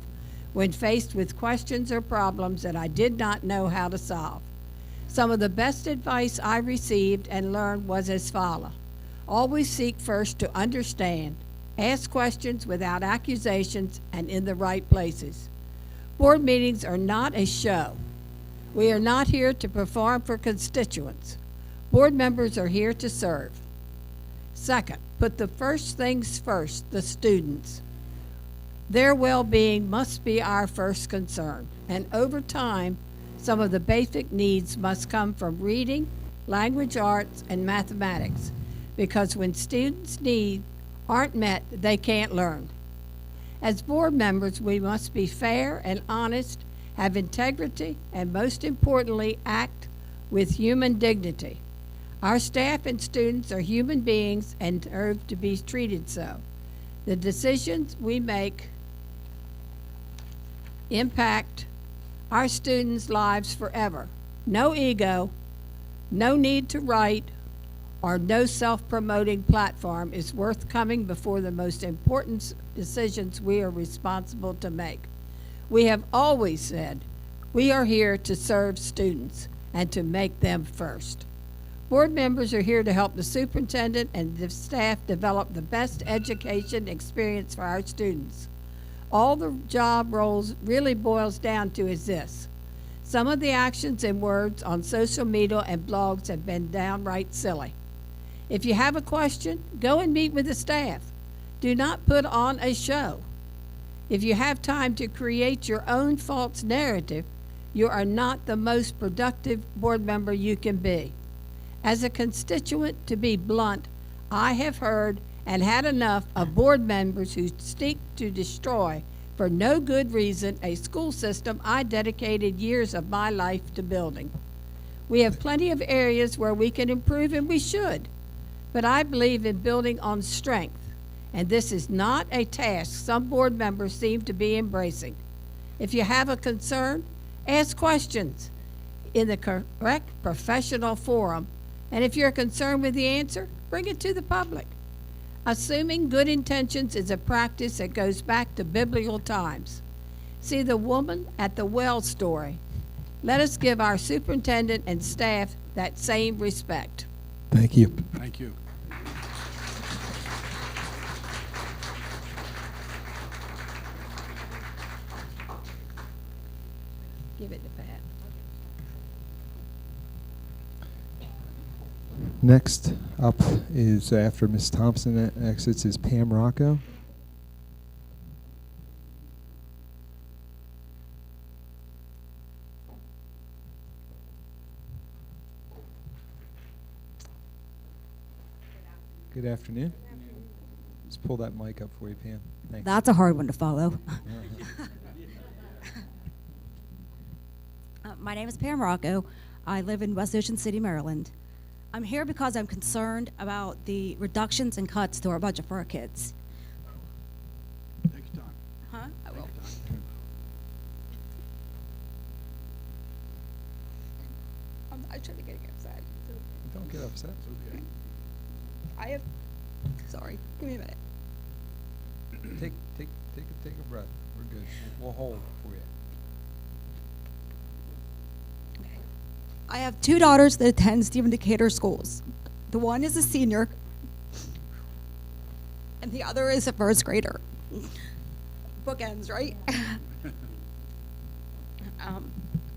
when faced with questions or problems that I did not know how to solve. Some of the best advice I received and learned was as follows. Always seek first to understand. Ask questions without accusations and in the right places. Board meetings are not a show. We are not here to perform for constituents. Board members are here to serve. Second, put the first things first, the students. Their well-being must be our first concern, and over time, some of the basic needs must come from reading, language arts, and mathematics, because when students' needs aren't met, they can't learn. As board members, we must be fair and honest, have integrity, and most importantly, act with human dignity. Our staff and students are human beings and deserve to be treated so. The decisions we make impact our students' lives forever. No ego, no need to write, or no self-promoting platform is worth coming before the most important decisions we are responsible to make. We have always said we are here to serve students and to make them first. Board members are here to help the superintendent and the staff develop the best education experience for our students. All the job roles really boils down to is this. Some of the actions and words on social media and blogs have been downright silly. If you have a question, go and meet with the staff. Do not put on a show. If you have time to create your own false narrative, you are not the most productive board member you can be. As a constituent, to be blunt, I have heard and had enough of board members who seek to destroy, for no good reason, a school system I dedicated years of my life to building. We have plenty of areas where we can improve, and we should, but I believe in building on strength, and this is not a task some board members seem to be embracing. If you have a concern, ask questions in the correct professional forum, and if you're concerned with the answer, bring it to the public. Assuming good intentions is a practice that goes back to biblical times. See the woman at the well story. Let us give our superintendent and staff that same respect. Thank you. Thank you. Give it to Pat. Next up is, after Ms. Thompson exits, is Pam Rocco. Good afternoon. Just pull that mic up for you, Pam. Thanks. That's a hard one to follow. My name is Pam Rocco. I live in West Ocean City, Maryland. I'm here because I'm concerned about the reductions and cuts to our budget for our kids. Take your time. Huh? I will. I'm not trying to get upset. Don't get upset. It's okay. I have. Sorry. Give me a minute. Take a breath. We're good. We'll hold for you. I have two daughters that attend Stephen Decatur schools. The one is a senior, and the other is a first grader. Bookends, right?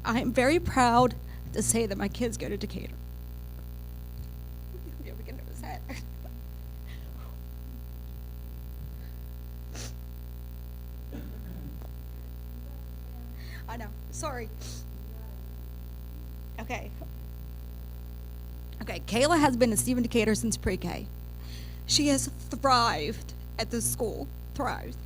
I am very proud to say that my kids go to Decatur. Yeah, we can notice that. I know. Sorry. Okay, Kayla has been at Stephen Decatur since pre-K. She has thrived at this school, thrived.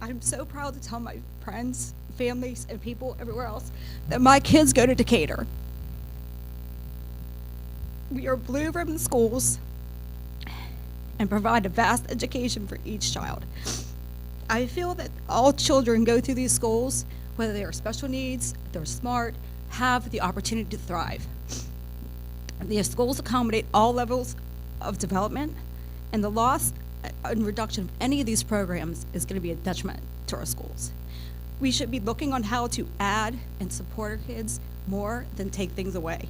I'm so proud to tell my friends, families, and people everywhere else that my kids go to Decatur. We are blue ribbon schools and provide a vast education for each child. I feel that all children go through these schools, whether they are special needs, they're smart, have the opportunity to thrive. The schools accommodate all levels of development, and the loss and reduction of any of these programs is going to be a detriment to our schools. We should be looking on how to add and support our kids more than take things away.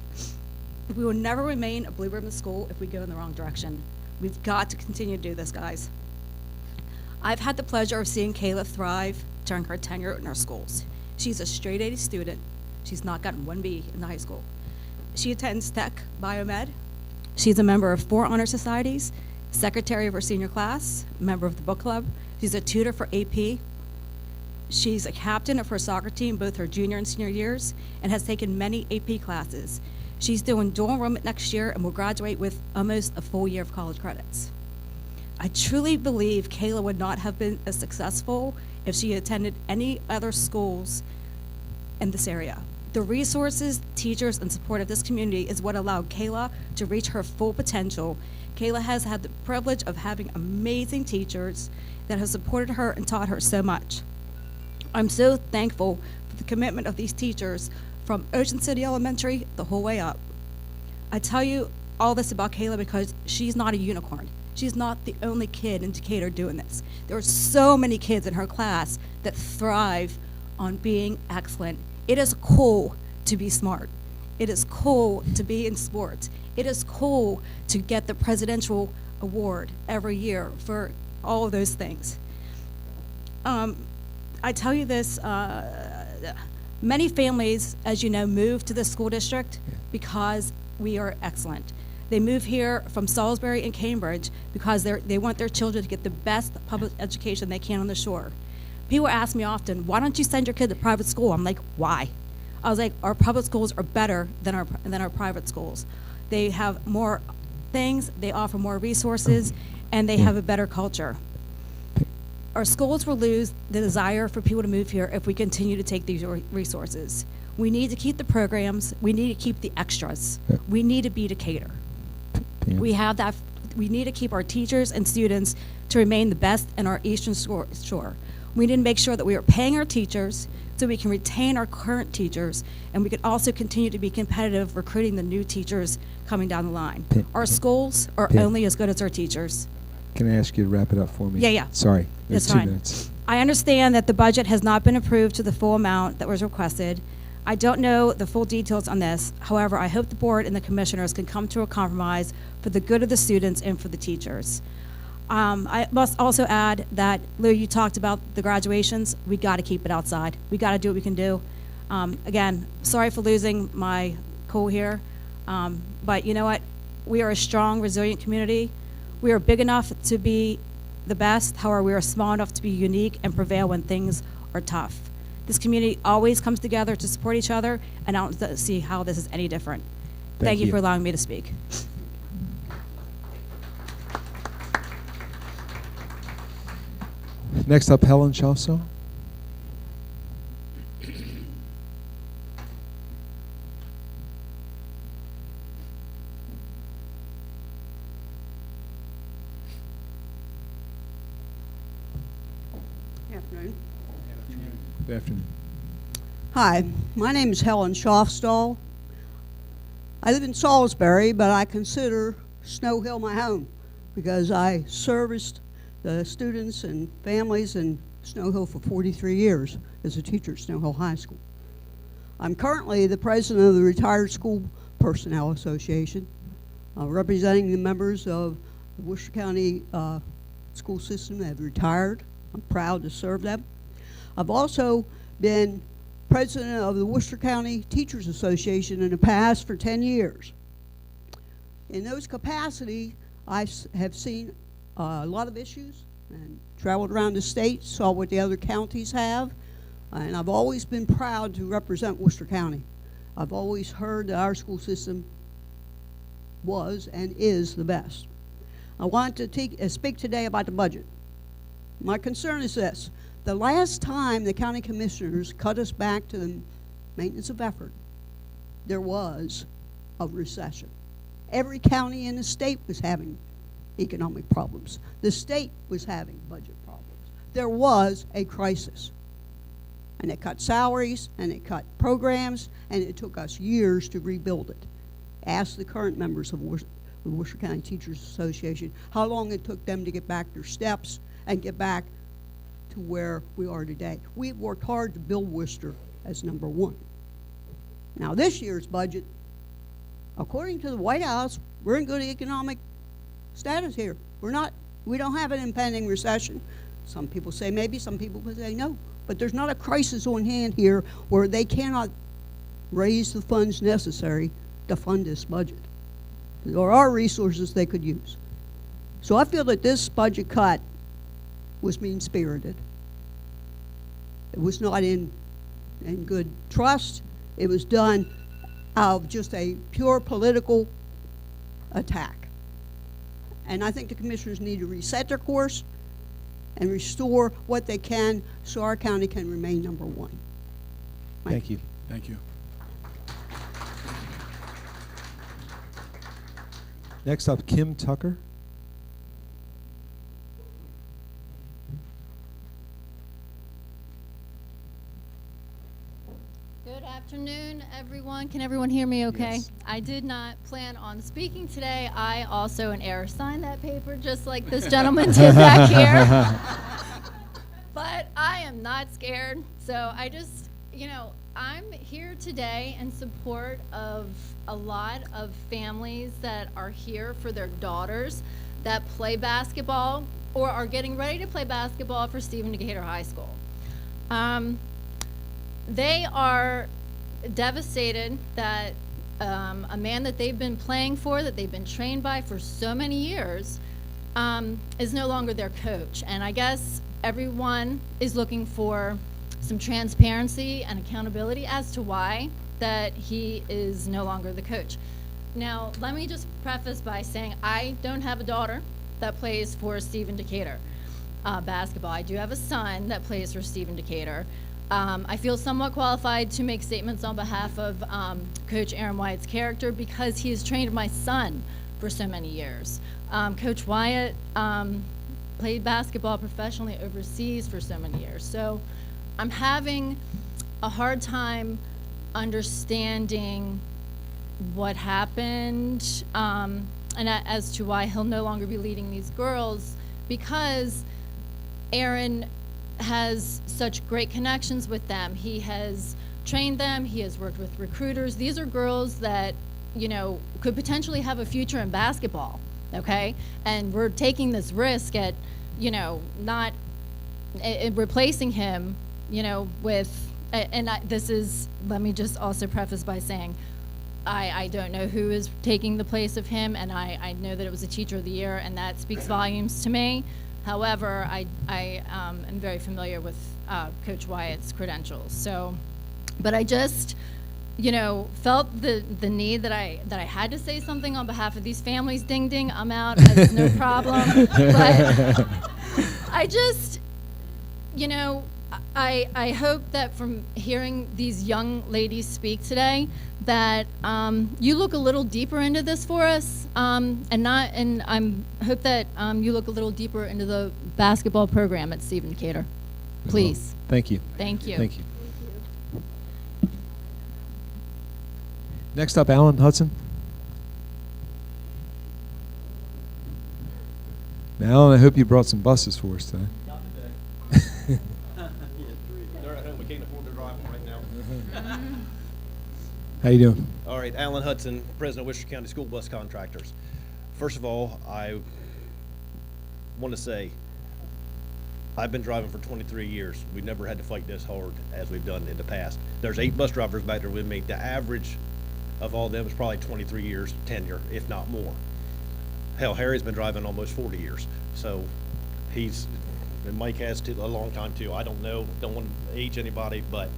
We will never remain a blue ribbon school if we go in the wrong direction. We've got to continue to do this, guys. I've had the pleasure of seeing Kayla thrive during her tenure in our schools. She's a straight A student. She's not gotten one B in the high school. She attends Tech Biomed. She's a member of 4 honor societies, secretary of her senior class, member of the book club. She's a tutor for AP. She's a captain of her soccer team both her junior and senior years, and has taken many AP classes. She's doing dual enrollment next year and will graduate with almost a full year of college credits. I truly believe Kayla would not have been as successful if she attended any other schools in this area. The resources, teachers, and support of this community is what allowed Kayla to reach her full potential. Kayla has had the privilege of having amazing teachers that have supported her and taught her so much. I'm so thankful for the commitment of these teachers from Ocean City Elementary the whole way up. I tell you all this about Kayla because she's not a unicorn. She's not the only kid in Decatur doing this. There are so many kids in her class that thrive on being excellent. It is cool to be smart. It is cool to be in sports. It is cool to get the presidential award every year for all of those things. I tell you this, many families, as you know, move to the school district because we are excellent. They move here from Salisbury and Cambridge because they want their children to get the best public education they can on the shore. People ask me often, why don't you send your kid to private school? I'm like, why? I was like, our public schools are better than our private schools. They have more things, they offer more resources, and they have a better culture. Our schools will lose the desire for people to move here if we continue to take these resources. We need to keep the programs, we need to keep the extras. We need to be Decatur. We have that. We need to keep our teachers and students to remain the best in our Eastern Shore. We need to make sure that we are paying our teachers so we can retain our current teachers, and we can also continue to be competitive recruiting the new teachers coming down the line. Our schools are only as good as our teachers. Can I ask you to wrap it up for me? Yeah. Sorry, there's That's 2 fine. minutes. I understand that the budget has not been approved to the full amount that was requested. I don't know the full details on this. However, I hope the board and the commissioners can come to a compromise for the good of the students and for the teachers. I must also add that, Lou, you talked about the graduations. We got to keep it outside. We got to do what we can do. Again, sorry for losing my cool here, but you know what? We are a strong, resilient community. We are big enough to be the best. However, we are small enough to be unique and prevail when things are tough. This community always comes together to support each other, and I don't see how this is any different. Thank you for allowing me to speak. Next up, Helen Chalso. Good afternoon. Good afternoon. Hi, my name is Helen Schofstall. I live in Salisbury, but I consider Snow Hill my home because I serviced the students and families in Snow Hill for 43 years as a teacher at Snow Hill High School. I'm currently the president of the Retired School Personnel Association, representing the members of the Worcester County school system that have retired. I'm proud to serve them. I've also been president of the Worcester County Teachers Association in the past for 10 years. In those capacities, I have seen a lot of issues and traveled around the state, saw what the other counties have, and I've always been proud to represent Worcester County. I've always heard that our school system was and is the best. I want to speak today about the budget. My concern is this. The last time the county commissioners cut us back to the maintenance of effort, there was a recession. Every county in the state was having economic problems. The state was having budget problems. There was a crisis. And it cut salaries, and it cut programs, and it took us years to rebuild it. Ask the current members of the Worcester County Teachers Association how long it took them to get back their steps and get back to where we are today. We've worked hard to build Worcester as number one. Now this year's budget, according to the White House, we're in good economic status here. We don't have an impending recession. Some people say maybe, some people say no. But there's not a crisis on hand here where they cannot raise the funds necessary to fund this budget. There are resources they could use. So I feel that this budget cut was mean-spirited. It was not in good trust. It was done out of just a pure political attack. And I think the commissioners need to reset their course and restore what they can so our county can remain number one. Thank you. Thank you. Next up, Kim Tucker. Good afternoon, everyone. Can everyone hear me okay? Yes. I did not plan on speaking today. I also, an error, signed that paper just like this gentleman did back here. But I am not scared. So I just, I'm here today in support of a lot of families that are here for their daughters that play basketball or are getting ready to play basketball for Stephen Decatur High School. They are devastated that a man that they've been playing for, that they've been trained by for so many years, is no longer their coach. And I guess everyone is looking for some transparency and accountability as to why that he is no longer the coach. Now, let me just preface by saying I don't have a daughter that plays for Stephen Decatur basketball. I do have a son that plays for Stephen Decatur. I feel somewhat qualified to make statements on behalf of Coach Aaron Wyatt's character because he has trained my son for so many years. Coach Wyatt played basketball professionally overseas for so many years. So I'm having a hard time understanding what happened and as to why he'll no longer be leading these girls, because Aaron has such great connections with them. He has trained them, he has worked with recruiters. These are girls that, you know, could potentially have a future in basketball, okay? And we're taking this risk at, you know, not replacing him, you know, with, this is, let me just also preface by saying, I don't know who is taking the place of him, and I know that it was a Teacher of the Year, and that speaks volumes to me. However, I am very familiar with Coach Wyatt's credentials. So, but I just, you know, felt the need that I had to say something on behalf of these families. Ding ding, I'm out. That's no problem. But I just, you know, I hope that from hearing these young ladies speak today, that you look a little deeper into this for us, and I hope that you look a little deeper into the basketball program at Stephen Decatur. Please. Thank you. Thank you. Thank you. Next up, Alan Hudson. Now, Alan, I hope you brought some buses for us today. They're at home. We can't afford to drive them right now. How you doing? All right, Alan Hudson, President of Worcester County School Bus Contractors. First of all, I want to say I've been driving for 23 years. We've never had to fight this hard as we've done in the past. There's 8 bus drivers back there with me. The average of all of them is probably 23 years tenure, if not more. Hell, Harry's been driving almost 40 years. So and Mike has a long time too. I don't know, don't want to age anybody, but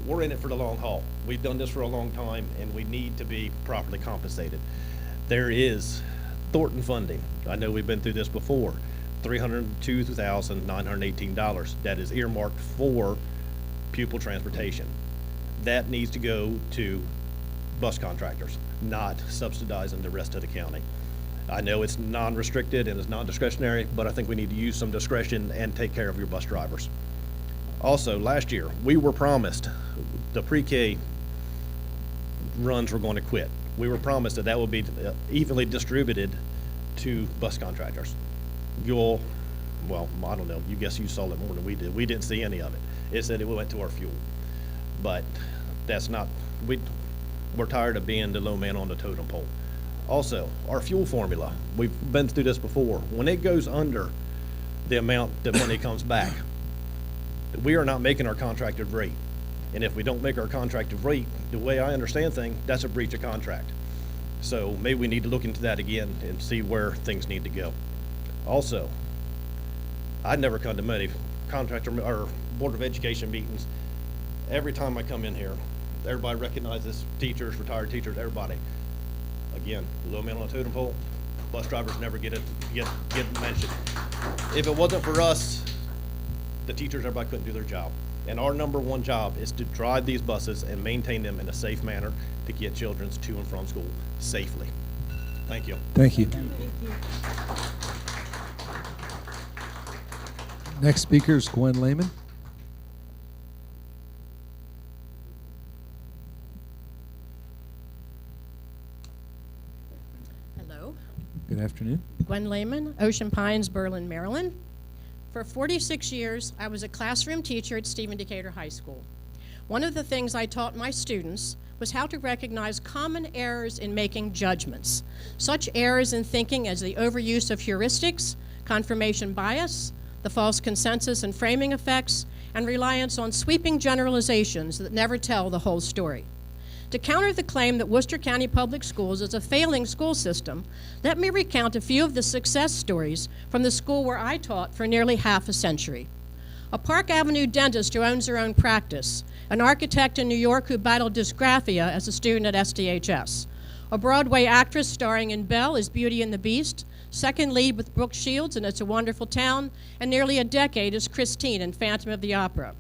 we're in it for the long haul. We've done this for a long time, and we need to be properly compensated. There is Thornton funding. I know we've been through this before. $302,918. That is earmarked for pupil transportation. That needs to go to bus contractors, not subsidizing the rest of the county. I know it's non-restricted and it's non-discretionary, but I think we need to use some discretion and take care of your bus drivers. Also, last year, we were promised the pre-K runs were going to quit. We were promised that that would be evenly distributed to bus contractors. Well, I don't know, you guess you saw it more than we did. We didn't see any of it. It said it went to our fuel. But that's not, we're tired of being the low man on the totem pole. Also, our fuel formula, we've been through this before. When it goes under the amount that money comes back, we are not making our contracted rate. And if we don't make our contracted rate, the way I understand things, that's a breach of contract. So maybe we need to look into that again and see where things need to go. Also, I'd never come to many contractor or Board of Education meetings. Every time I come in here, everybody recognizes teachers, retired teachers, everybody. Again, low man on the totem pole, bus drivers never get mentioned. If it wasn't for us, the teachers, everybody couldn't do their job. And our number one job is to drive these buses and maintain them in a safe manner to get children to and from school safely. Thank you. Thank you. Next speaker is Gwen Lehman. Hello. Good afternoon. Gwen Lehman, Ocean Pines, Berlin, Maryland. For 46 years, I was a classroom teacher at Stephen Decatur High School. One of the things I taught my students was how to recognize common errors in making judgments. Such errors in thinking as the overuse of heuristics, confirmation bias, the false consensus and framing effects, and reliance on sweeping generalizations that never tell the whole story. To counter the claim that Worcester County Public Schools is a failing school system, let me recount a few of the success stories from the school where I taught for nearly half a century. A Park Avenue dentist who owns her own practice, an architect in New York who battled dysgraphia as a student at SDHS, a Broadway actress starring in Belle as Beauty and the Beast, second lead with Brooke Shields in It's a Wonderful Town, and nearly a decade as Christine in Phantom of the Opera.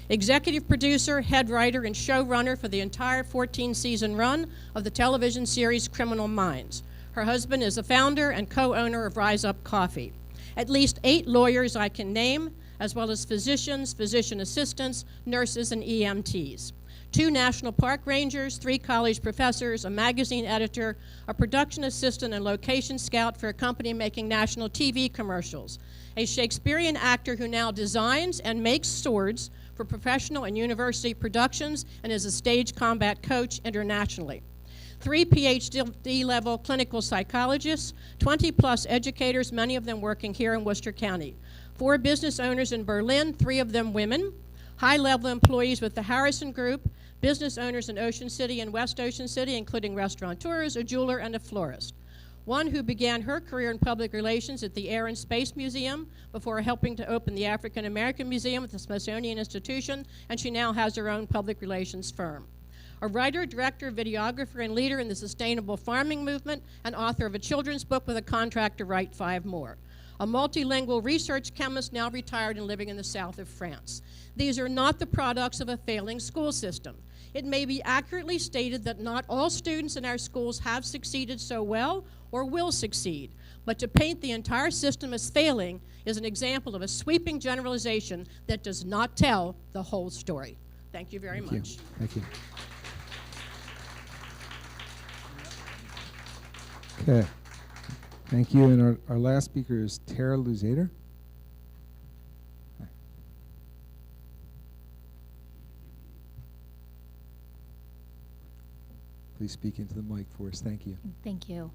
Executive producer, head writer, and showrunner for the entire 14-season run of the television series Criminal Minds. Her husband is a founder and co-owner of Rise Up Coffee. At least 8 lawyers I can name, as well as physicians, physician assistants, nurses, and EMTs. 2 national park rangers, 3 college professors, a magazine editor, a production assistant and location scout for a company making national TV commercials, a Shakespearean actor who now designs and makes swords for professional and university productions and is a stage combat coach internationally. 3 PhD-level clinical psychologists, 20-plus educators, many of them working here in Worcester County. 4 business owners in Berlin, 3 of them women. High-level employees with the Harrison Group, business owners in Ocean City and West Ocean City, including restaurateurs, a jeweler, and a florist. One who began her career in public relations at the Air and Space Museum before helping to open the African American Museum at the Smithsonian Institution, and she now has her own public relations firm. A writer, director, videographer, and leader in the sustainable farming movement, and author of a children's book with a contract to write 5 more. A multilingual research chemist now retired and living in the south of France. These are not the products of a failing school system. It may be accurately stated that not all students in our schools have succeeded so well or will succeed, but to paint the entire system as failing is an example of a sweeping generalization that does not tell the whole story. Thank you very much. Thank you. Okay. Thank you. And our last speaker is Tara Luzader. Please speak into the mic for us. Thank you. Thank you.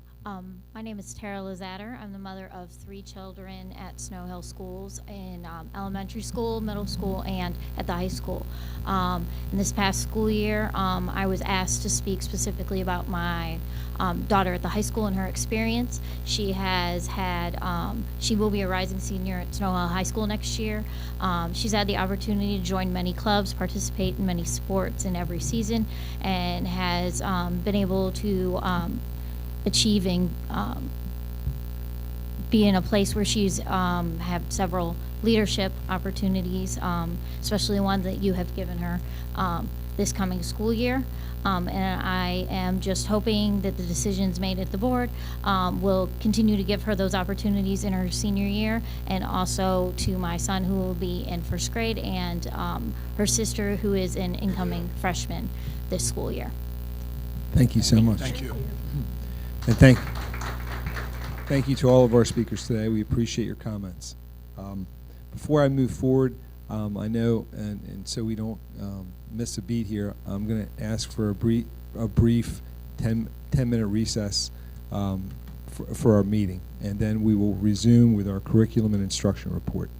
My name is Tara Lizatter. I'm the mother of 3 children at Snow Hill Schools in elementary school, middle school, and at the high school. In this past school year, I was asked to speak specifically about my daughter at the high school and her experience. She has had, she will be a rising senior at Snow Hill High School next year. She's had the opportunity to join many clubs, participate in many sports in every season, and has been able to achieving be in a place where she's had several leadership opportunities, especially one that you have given her this coming school year. And I am just hoping that the decisions made at the board will continue to give her those opportunities in her senior year, and also to my son who will be in 1st grade, and her sister who is an incoming freshman this school year. Thank you so much. Thank you. And thank you to all of our speakers today. We appreciate your comments. Before I move forward, I know, and so we don't miss a beat here, I'm going to ask for a brief 10-minute recess for our meeting, and then we will resume with our curriculum and instruction report.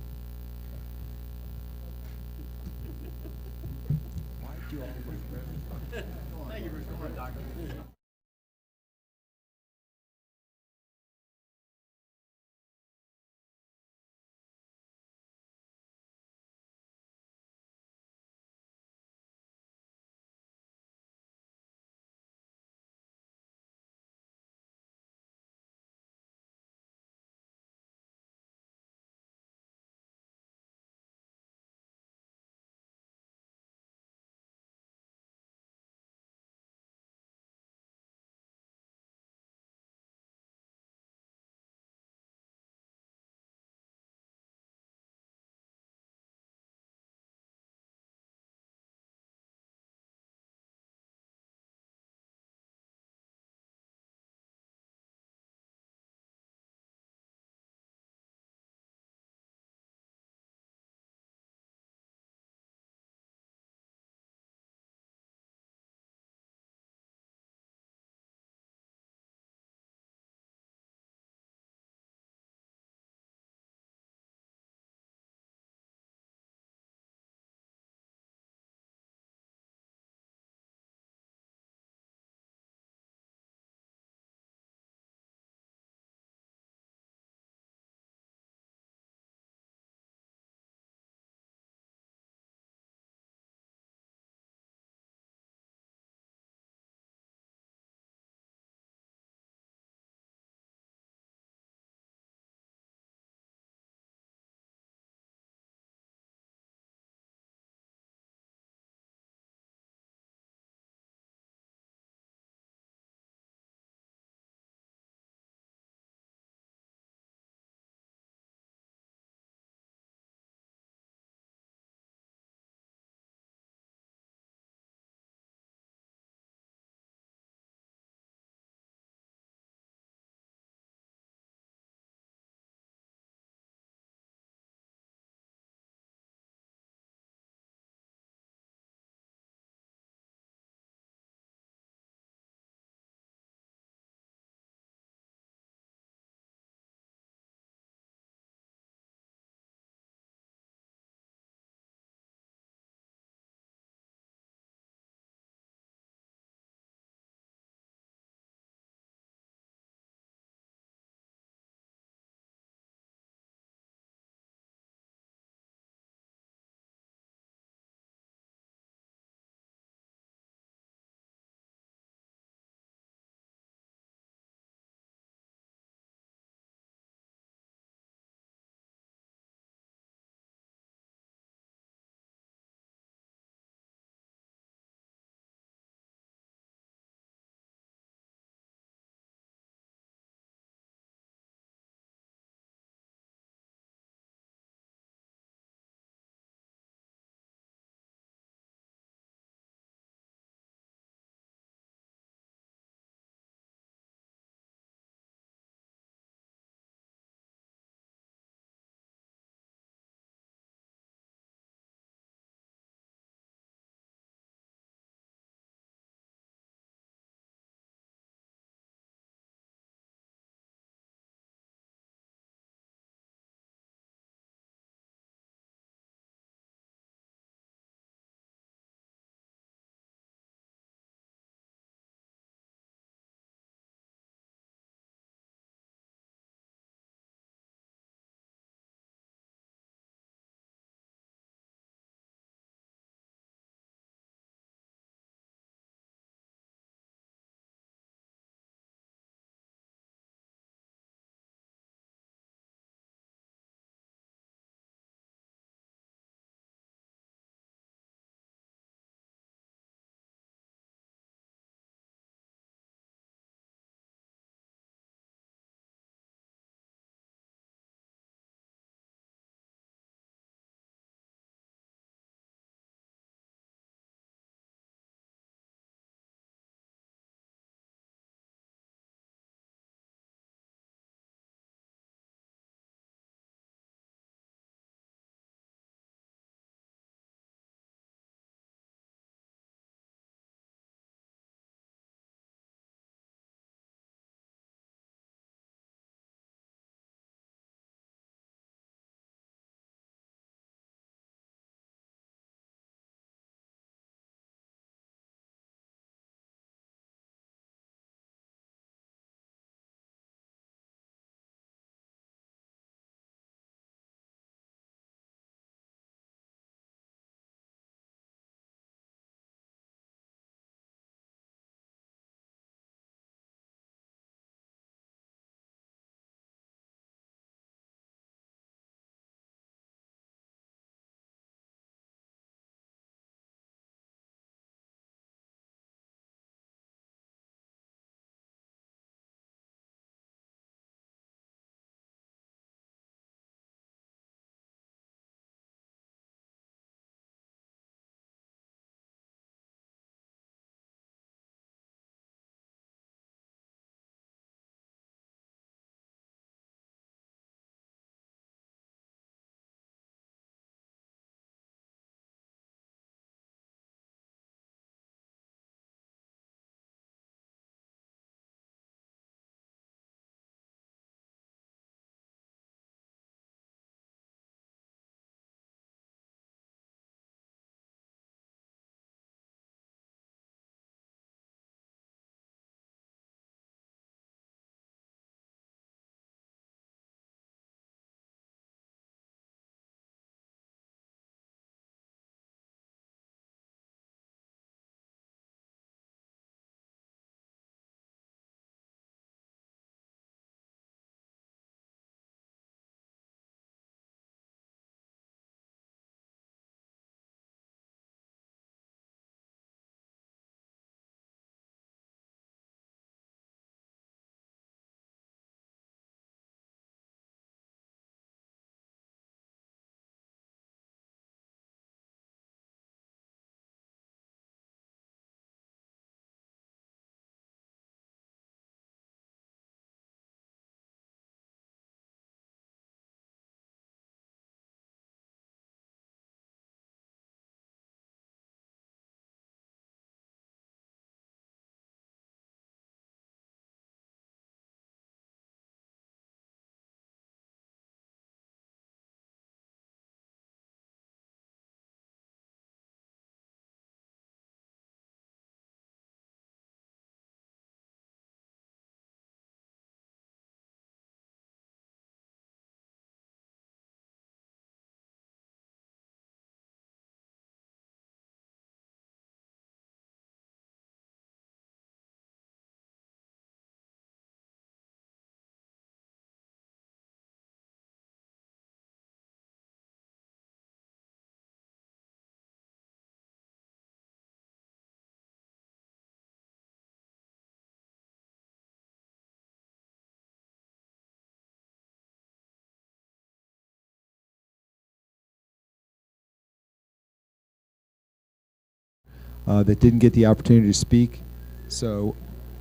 that didn't get the opportunity to speak. So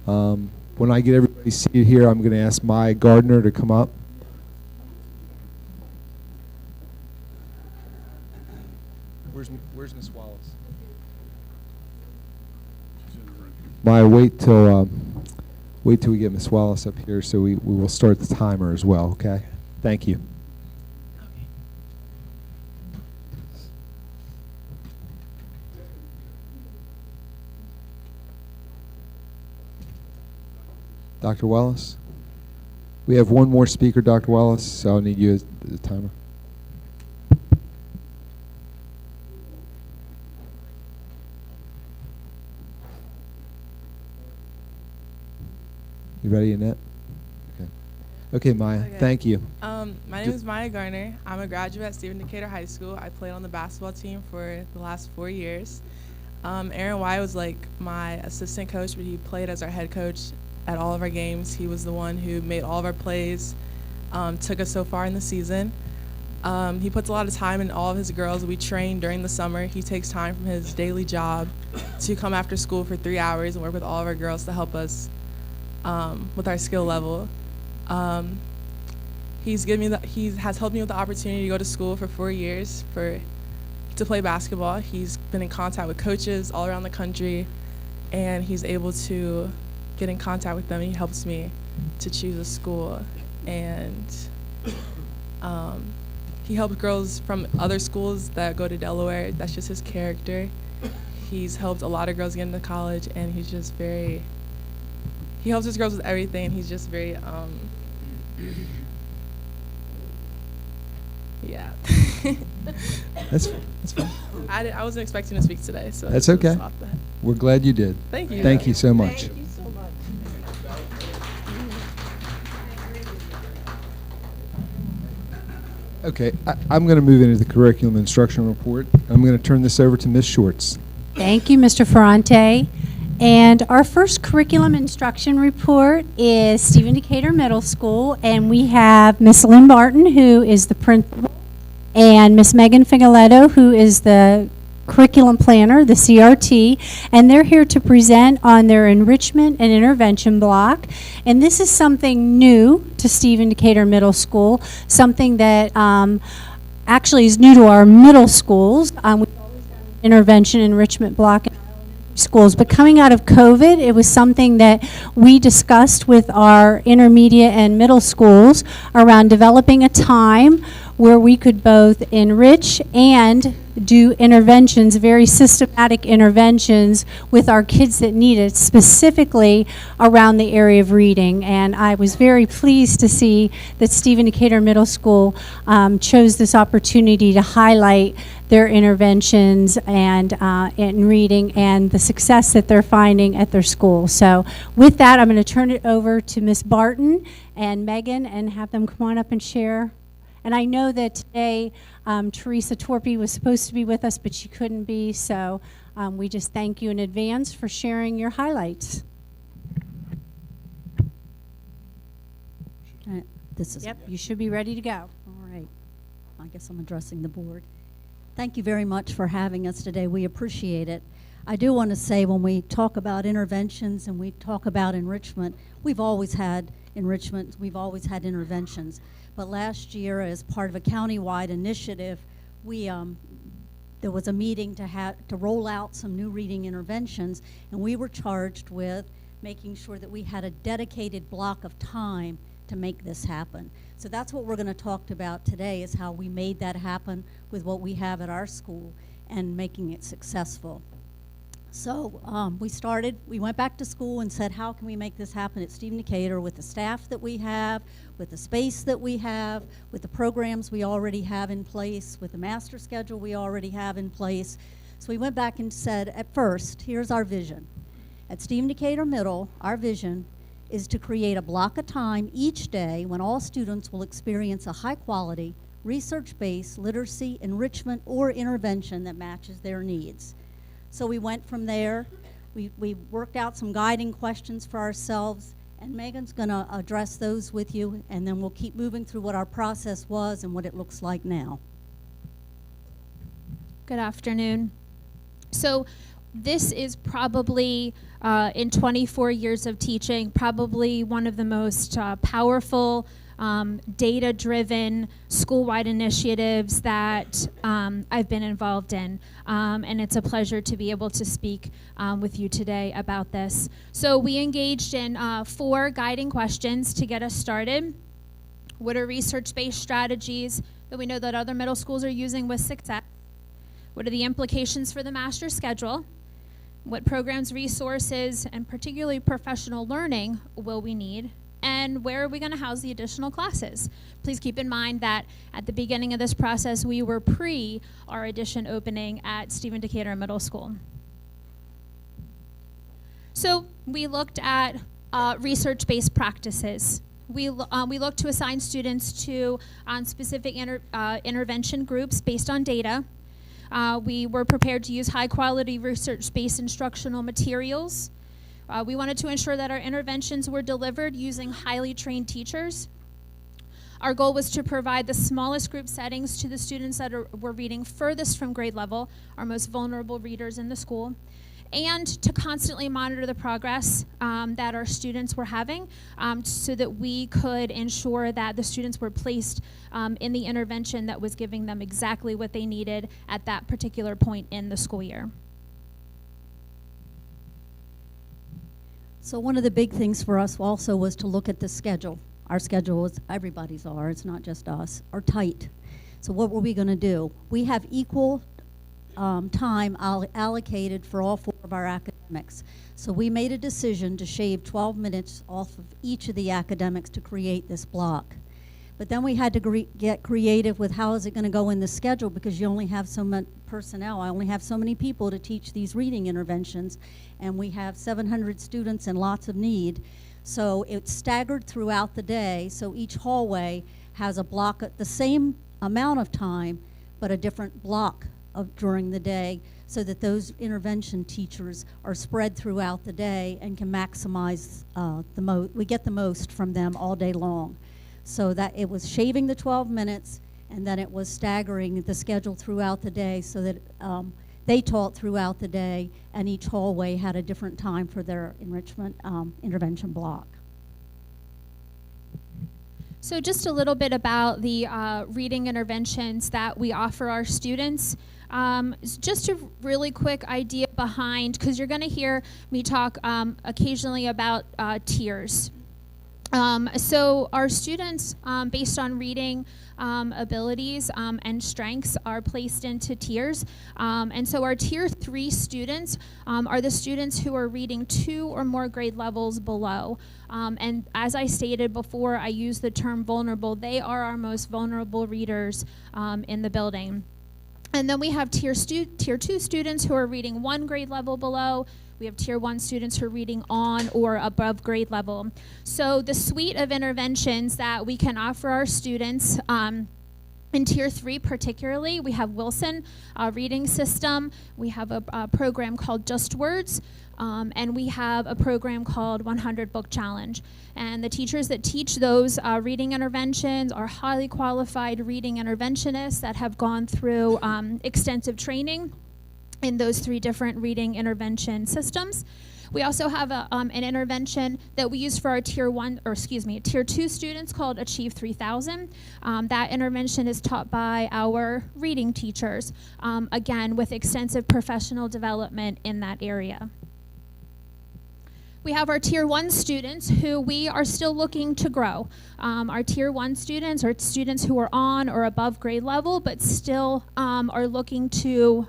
when I get everybody seated here, I'm going to ask Maya Gardner to come up. Where's Miss Wallace? Maya, wait till we get Miss Wallace up here, so we will start the timer as well. Okay. Thank you. Dr. Wallace? We have one more speaker, Dr. Wallace, so I'll need you as the timer. You ready, Annette? Okay. Okay, Maya. Okay. Thank you. My name is Maya Garner. I'm a graduate at Stephen Decatur High School. I played on the basketball team for the last 4 years. Aaron Y was like my assistant coach, but he played as our head coach at all of our games. He was the one who made all of our plays, took us so far in the season. He puts a lot of time in all of his girls. We train during the summer. He takes time from his daily job to come after school for 3 hours and work with all of our girls to help us with our skill level. He has helped me with the opportunity to go to school for 4 years to play basketball. He's been in contact with coaches all around the country, and he's able to get in contact with them. He helps me to choose a school, and he helps girls from other schools that go to Delaware. That's just his character. He's helped a lot of girls get into college, and he helps his girls with everything, and he's just very yeah. That's fine. I wasn't expecting to speak today, so That's it was okay. off the- We're glad you did. Thank you. Thank you so much. Thank you so much. Okay, I'm going to move into the curriculum instruction report. I'm going to turn this over to Ms. Shorts. Thank you, Mr. Ferrante. And our first curriculum instruction report is Stephen Decatur Middle School, and we have Miss Lynn Barton, who is the principal, and Miss Megan Figoletto, who is the curriculum planner, the CRT, and they're here to present on their enrichment and intervention block. And this is something new to Stephen Decatur Middle School, something that actually is new to our middle schools. We've always done an intervention enrichment block in schools, but coming out of COVID, it was something that we discussed with our intermediate and middle schools around developing a time where we could both enrich and do interventions, very systematic interventions with our kids that need it, specifically around the area of reading. And I was very pleased to see that Stephen Decatur Middle School chose this opportunity to highlight their interventions and in reading and the success that they're finding at their school. So with that, I'm going to turn it over to Ms. Barton and Megan and have them come on up and share. And I know that today Teresa Torpy was supposed to be with us, but she couldn't be. So we just thank you in advance for sharing your highlights. This is Yep, you should be ready to go. all right. I guess I'm addressing the board. Thank you very much for having us today. We appreciate it. I do want to say when we talk about interventions and we talk about enrichment, we've always had enrichment, we've always had interventions. But last year, as part of a county-wide initiative, there was a meeting to roll out some new reading interventions, and we were charged with making sure that we had a dedicated block of time to make this happen. So that's what we're going to talk about today, is how we made that happen with what we have at our school and making it successful. So we went back to school and said, how can we make this happen at Stephen Decatur with the staff that we have, with the space that we have, with the programs we already have in place, with the master schedule we already have in place. So we went back and said, at first, here's our vision. At Stephen Decatur Middle, our vision is to create a block of time each day when all students will experience a high-quality, research-based literacy, enrichment, or intervention that matches their needs. So we went from there. We worked out some guiding questions for ourselves, and Megan's going to address those with you, and then we'll keep moving through what our process was and what it looks like now. Good afternoon. So This is probably, in 24 years of teaching, probably one of the most powerful, data-driven school-wide initiatives that I've been involved in. And it's a pleasure to be able to speak with you today about this. So we engaged in 4 guiding questions to get us started. What are research-based strategies that we know that other middle schools are using with success? What are the implications for the master schedule? What programs, resources, and particularly professional learning will we need? And where are we going to house the additional classes? Please keep in mind that at the beginning of this process, we were pre our addition opening at Stephen Decatur Middle School. So we looked at research-based practices. We looked to assign students to specific intervention groups based on data. We were prepared to use high-quality research-based instructional materials. We wanted to ensure that our interventions were delivered using highly trained teachers. Our goal was to provide the smallest group settings to the students that were reading furthest from grade level, our most vulnerable readers in the school, and to constantly monitor the progress that our students were having so that we could ensure that the students were placed in the intervention that was giving them exactly what they needed at that particular point in the school year. So one of the big things for us also was to look at the schedule. Our schedule is, everybody's are, it's not just us, are tight. So what were we going to do? We have equal time allocated for all 4 of our academics. So we made a decision to shave 12 minutes off of each of the academics to create this block. But then we had to get creative with how is it going to go in the schedule, because you only have so much personnel. I only have so many people to teach these reading interventions, and we have 700 students and lots of need. So it's staggered throughout the day, so each hallway has a block at the same amount of time, but a different block during the day, so that those intervention teachers are spread throughout the day and can maximize we get the most from them all day long. So that it was shaving the 12 minutes, and then it was staggering the schedule throughout the day so that they taught throughout the day, and each hallway had a different time for their enrichment intervention block. So just a little bit about the reading interventions that we offer our students. Just a really quick idea behind, because you're going to hear me talk occasionally about tiers. So our students, based on reading abilities and strengths, are placed into tiers. And so our tier 3 students are the students who are reading 2 or more grade levels below. And as I stated before, I use the term vulnerable. They are our most vulnerable readers in the building. And then we have tier 2 students who are reading 1 grade level below. We have tier 1 students who are reading on or above grade level. So the suite of interventions that we can offer our students in tier 3 particularly, we have Wilson reading system. We have a program called Just Words. And we have a program called 100 Book Challenge. And the teachers that teach those reading interventions are highly qualified reading interventionists that have gone through extensive training in those 3 different reading intervention systems. We also have an intervention that we use for our tier 2 students called Achieve 3000. That intervention is taught by our reading teachers, again, with extensive professional development in that area. We have our tier 1 students who we are still looking to grow. Our tier 1 students are students who are on or above grade level, but still are looking to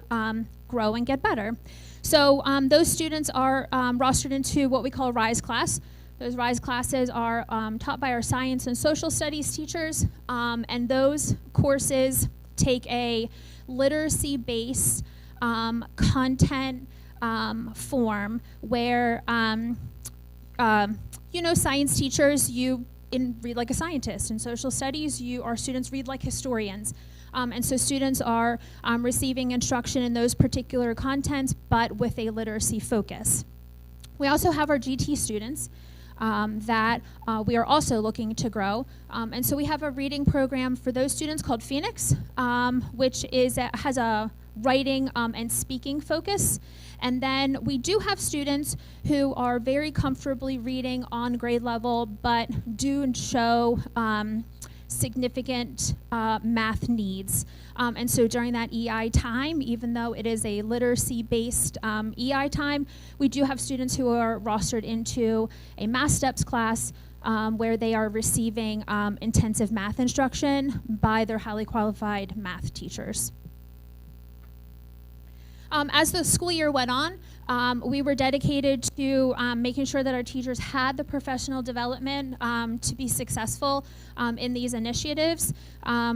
grow and get better. So those students are rostered into what we call a RISE class. Those RISE classes are taught by our science and social studies teachers, and those courses take a literacy-based content form where, science teachers, you read like a scientist. In social studies, our students read like historians. And so students are receiving instruction in those particular contents, but with a literacy focus. We also have our GT students that we are also looking to grow. And so we have a reading program for those students called Phoenix, which has a writing and speaking focus. And then we do have students who are very comfortably reading on grade level, but do show significant math needs. And so during that EI time, even though it is a literacy-based EI time, we do have students who are rostered into a Math Steps class where they are receiving intensive math instruction by their highly qualified math teachers. As the school year went on, we were dedicated to making sure that our teachers had the professional development to be successful in these initiatives.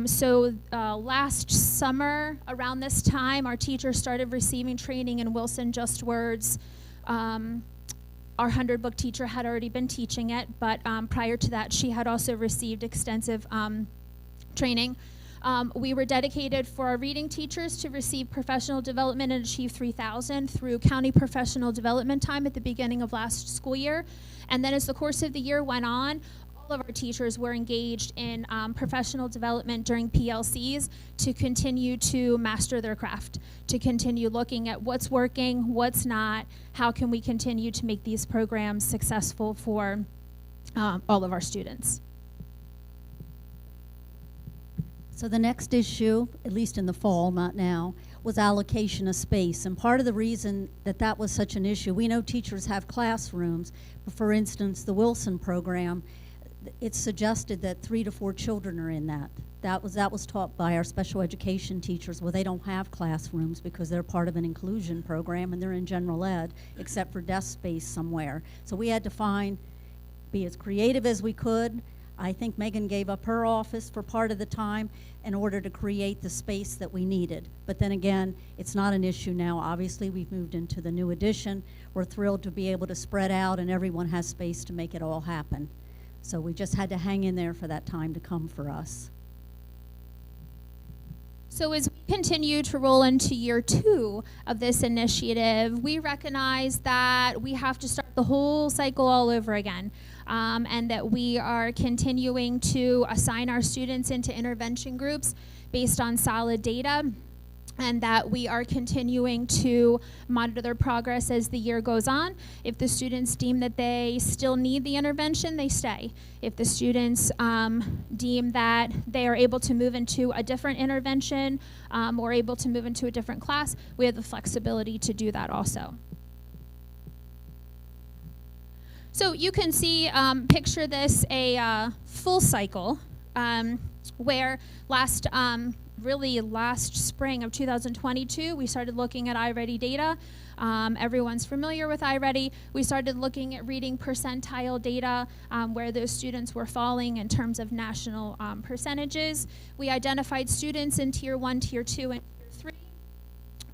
So last summer, around this time, our teachers started receiving training in Wilson Just Words. Our 100-book teacher had already been teaching it, but prior to that, she had also received extensive training. We were dedicated for our reading teachers to receive professional development and achieve 3,000 through county professional development time at the beginning of last school year. And then as the course of the year went on, all of our teachers were engaged in professional development during PLCs to continue to master their craft, to continue looking at what's working, what's not, how can we continue to make these programs successful for all of our students. So the next issue, at least in the fall, not now, was allocation of space. And part of the reason that that was such an issue, we know teachers have classrooms, but for instance, the Wilson program, it's suggested that 3 to 4 children are in that. That was taught by our special education teachers. Well, they don't have classrooms because they're part of an inclusion program and they're in general ed, except for desk space somewhere. So we had to be as creative as we could. I think Megan gave up her office for part of the time in order to create the space that we needed. But then again, it's not an issue now. Obviously, we've moved into the new addition. We're thrilled to be able to spread out and everyone has space to make it all happen. So we just had to hang in there for that time to come for us. So as we continue to roll into year 2 of this initiative, we recognize that we have to start the whole cycle all over again. And that we are continuing to assign our students into intervention groups based on solid data, and that we are continuing to monitor their progress as the year goes on. If the students deem that they still need the intervention, they stay. If the students deem that they are able to move into a different intervention or able to move into a different class, we have the flexibility to do that also. So you can see, picture this, a full cycle where last spring of 2022, we started looking at iReady data. Everyone's familiar with iReady. We started looking at reading percentile data where those students were falling in terms of national percentages. We identified students in Tier 1, Tier 2, and Tier 3.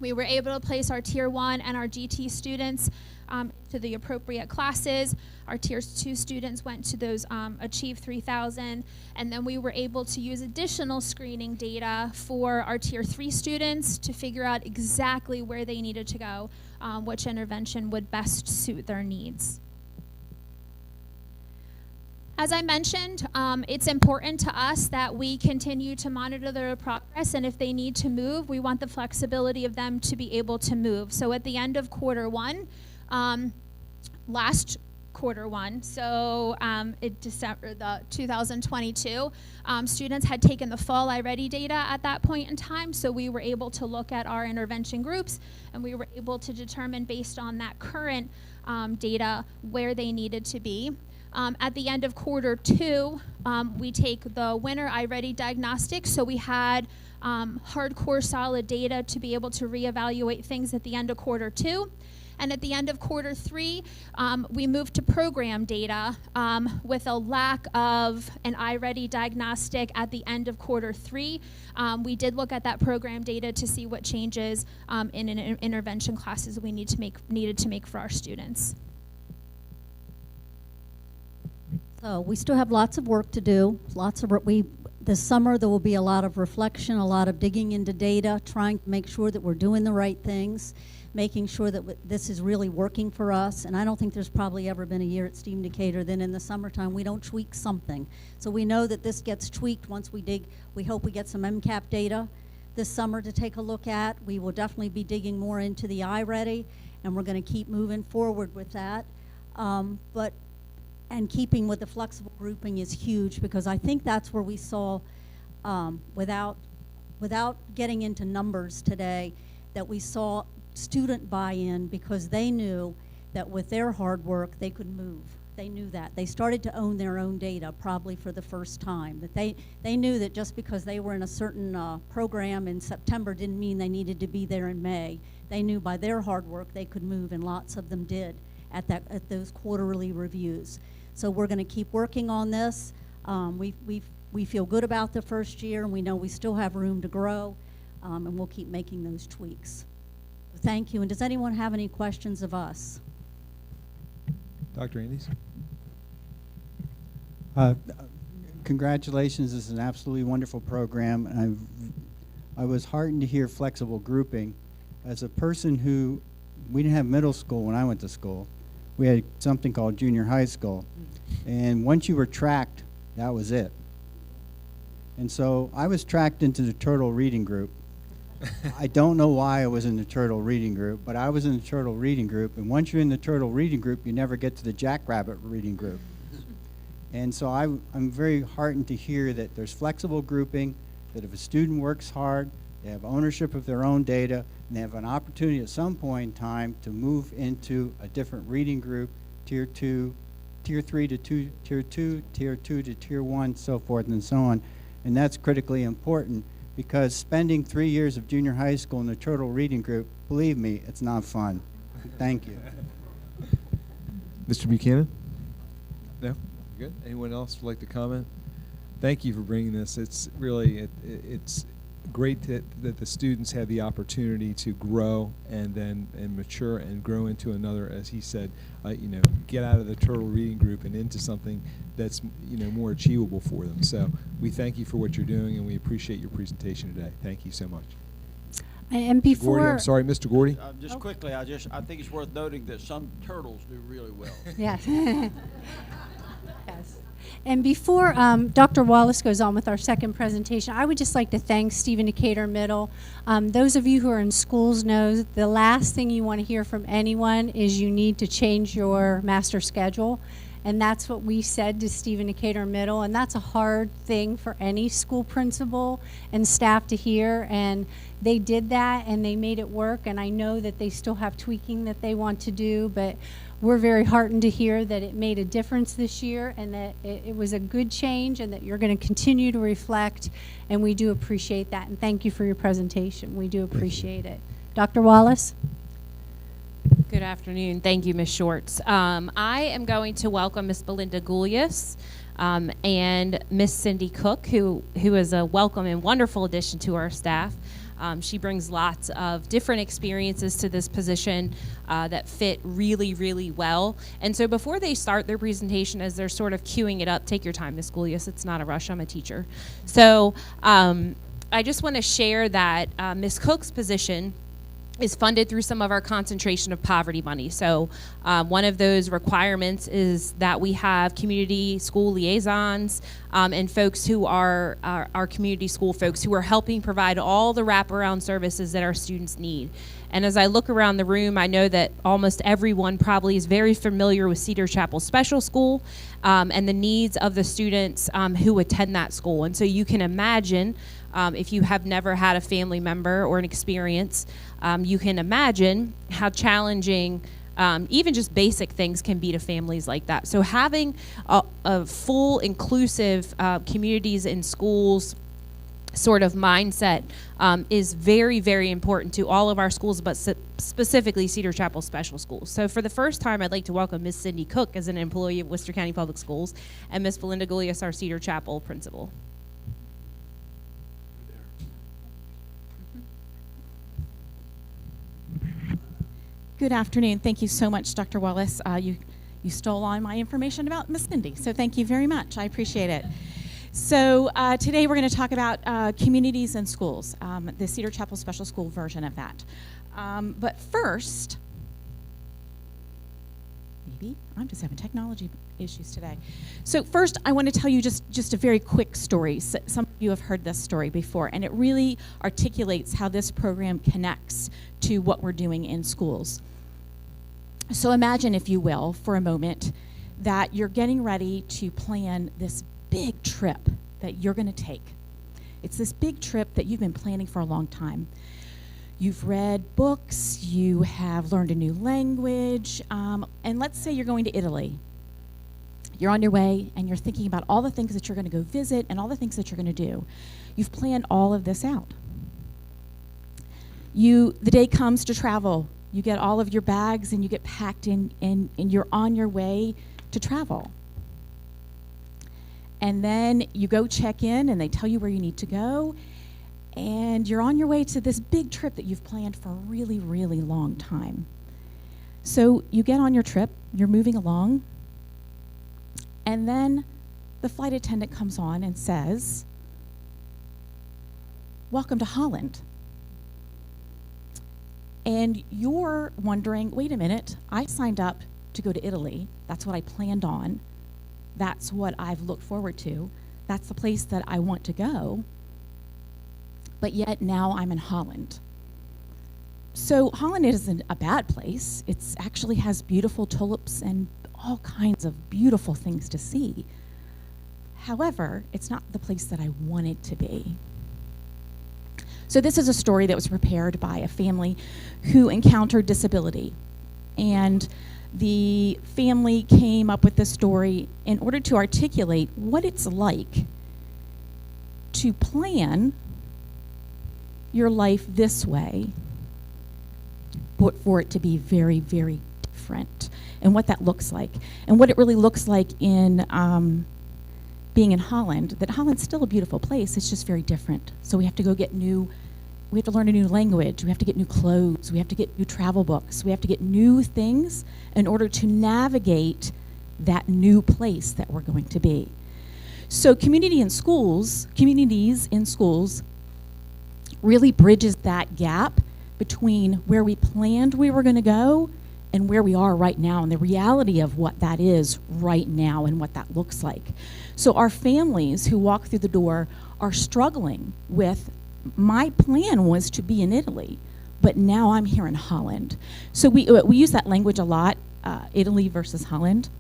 We were able to place our Tier 1 and our GT students to the appropriate classes. Our Tier 2 students went to those Achieve 3000, and then we were able to use additional screening data for our Tier 3 students to figure out exactly where they needed to go, which intervention would best suit their needs. As I mentioned, it's important to us that we continue to monitor their progress, and if they need to move, we want the flexibility of them to be able to move. So at the end of quarter 1, last quarter 1, so December 2022, students had taken the fall iReady data at that point in time, so we were able to look at our intervention groups, and we were able to determine based on that current data where they needed to be. At the end of quarter 2, we take the winter iReady diagnostic, so we had hardcore solid data to be able to reevaluate things at the end of quarter 2. And at the end of quarter 3, we moved to program data with a lack of an iReady diagnostic at the end of quarter 3. We did look at that program data to see what changes in intervention classes we needed to make for our students. So we still have lots of work to do. This summer there will be a lot of reflection, a lot of digging into data, trying to make sure that we're doing the right things, making sure that this is really working for us. And I don't think there's probably ever been a year at Stephen Decatur that in the summertime we don't tweak something. So we know that this gets tweaked once we dig. We hope we get some MCAP data this summer to take a look at. We will definitely be digging more into the iReady, and we're going to keep moving forward with that. And keeping with the flexible grouping is huge, because I think that's where we saw, without getting into numbers today, that we saw student buy-in because they knew that with their hard work they could move. They knew that. They started to own their own data probably for the first time. That they knew that just because they were in a certain program in September didn't mean they needed to be there in May. They knew by their hard work they could move, and lots of them did at those quarterly reviews. So we're going to keep working on this. We feel good about the first year, and we know we still have room to grow, and we'll keep making those tweaks. Thank you. And does anyone have any questions of us? Dr. Andes? Congratulations. This is an absolutely wonderful program. And I was heartened to hear flexible grouping. As a person who, we didn't have middle school when I went to school. We had something called junior high school. And once you were tracked, that was it. And so I was tracked into the turtle reading group. I don't know why I was in the turtle reading group, but I was in the turtle reading group. And once you're in the turtle reading group, you never get to the jackrabbit reading group. And so I'm very heartened to hear that there's flexible grouping, that if a student works hard, they have ownership of their own data, and they have an opportunity at some point in time to move into a different reading group, tier 2, tier 3 to tier 2, tier 2 to tier 1, so forth and so on. And that's critically important, because spending 3 years of junior high school in the turtle reading group, believe me, it's not fun. Thank you. Mr. Buchanan? No? Good. Anyone else would like to comment? Thank you for bringing this. It's really, it's great that the students have the opportunity to grow and mature and grow into another, as he said, get out of the turtle reading group and into something that's more achievable for them. So we thank you for what you're doing, and we appreciate your presentation today. Thank you so much. And before, Gordy, I'm sorry, Mr. Gordy. Just quickly, I think it's worth noting that some turtles do really well. yes. Yes. And before Dr. Wallace goes on with our second presentation, I would just like to thank Stephen Decatur Middle. Those of you who are in schools know the last thing you want to hear from anyone is you need to change your master schedule. And that's what we said to Stephen Decatur Middle, and that's a hard thing for any school principal and staff to hear. And they did that, and they made it work. And I know that they still have tweaking that they want to do, but we're very heartened to hear that it made a difference this year, and that it was a good change, and that you're going to continue to reflect. And we do appreciate that. And thank you for your presentation. We do appreciate it. Dr. Wallace? Good afternoon. Thank you, Ms. Shorts. I am going to welcome Ms. Belinda Goulias and Ms. Cindy Cook, who is a welcome and wonderful addition to our staff. She brings lots of different experiences to this position that fit really, really well. And so before they start their presentation, as they're sort of queuing it up, take your time, Ms. Goulias. It's not a rush. I'm a teacher. So I just want to share that Ms. Cook's position is funded through some of our concentration of poverty money. So one of those requirements is that we have community school liaisons and folks who are our community school folks who are helping provide all the wraparound services that our students need. And as I look around the room, I know that almost everyone probably is very familiar with Cedar Chapel Special School and the needs of the students who attend that school. And so you can imagine, if you have never had a family member or an experience, you can imagine how challenging even just basic things can be to families like that. So having a full, inclusive communities in schools sort of mindset is very, very important to all of our schools, but specifically Cedar Chapel Special Schools. So for the first time, I'd like to welcome Ms. Cindy Cook as an employee of Worcester County Public Schools, and Ms. Belinda Goulias, our Cedar Chapel principal. Good afternoon. Thank you so much, Dr. Wallace. You stole all my information about Miss Cindy, so thank you very much. I appreciate it. So today we're going to talk about communities and schools, the Cedar Chapel Special School version of that. But first, let me maybe I'm just having technology issues today. So first, I want to tell you just a very quick story. Some of you have heard this story before, and it really articulates how this program connects to what we're doing in schools. So imagine, if you will, for a moment, that you're getting ready to plan this big trip that you're going to take. It's this big trip that you've been planning for a long time. You've read books, you have learned a new language, and let's say you're going to Italy. You're on your way and you're thinking about all the things that you're going to go visit and all the things that you're going to do. You've planned all of this out. The day comes to travel. You get all of your bags and you get packed in, and you're on your way to travel. And then you go check in and they tell you where you need to go. And you're on your way to this big trip that you've planned for a really, really long time. So you get on your trip, you're moving along, and then the flight attendant comes on and says, "Welcome to Holland." And you're wondering, wait a minute, I signed up to go to Italy. That's what I planned on. That's what I've looked forward to. That's the place that I want to go. But yet now I'm in Holland. So Holland isn't a bad place. It actually has beautiful tulips and all kinds of beautiful things to see. However, it's not the place that I want it to be. So this is a story that was prepared by a family who encountered disability. And the family came up with this story in order to articulate what it's like to plan your life this way, but for it to be very, very different, and what that looks like, and what it really looks like in being in Holland. That Holland's still a beautiful place, it's just very different. So we have to go get we have to learn a new language, we have to get new clothes, we have to get new travel books, we have to get new things in order to navigate that new place that we're going to be. So communities in schools really bridges that gap between where we planned we were going to go and where we are right now, and the reality of what that is right now and what that looks like. So our families who walk through the door are struggling with, my plan was to be in Italy, but now I'm here in Holland. So we use that language a lot, Italy versus Holland.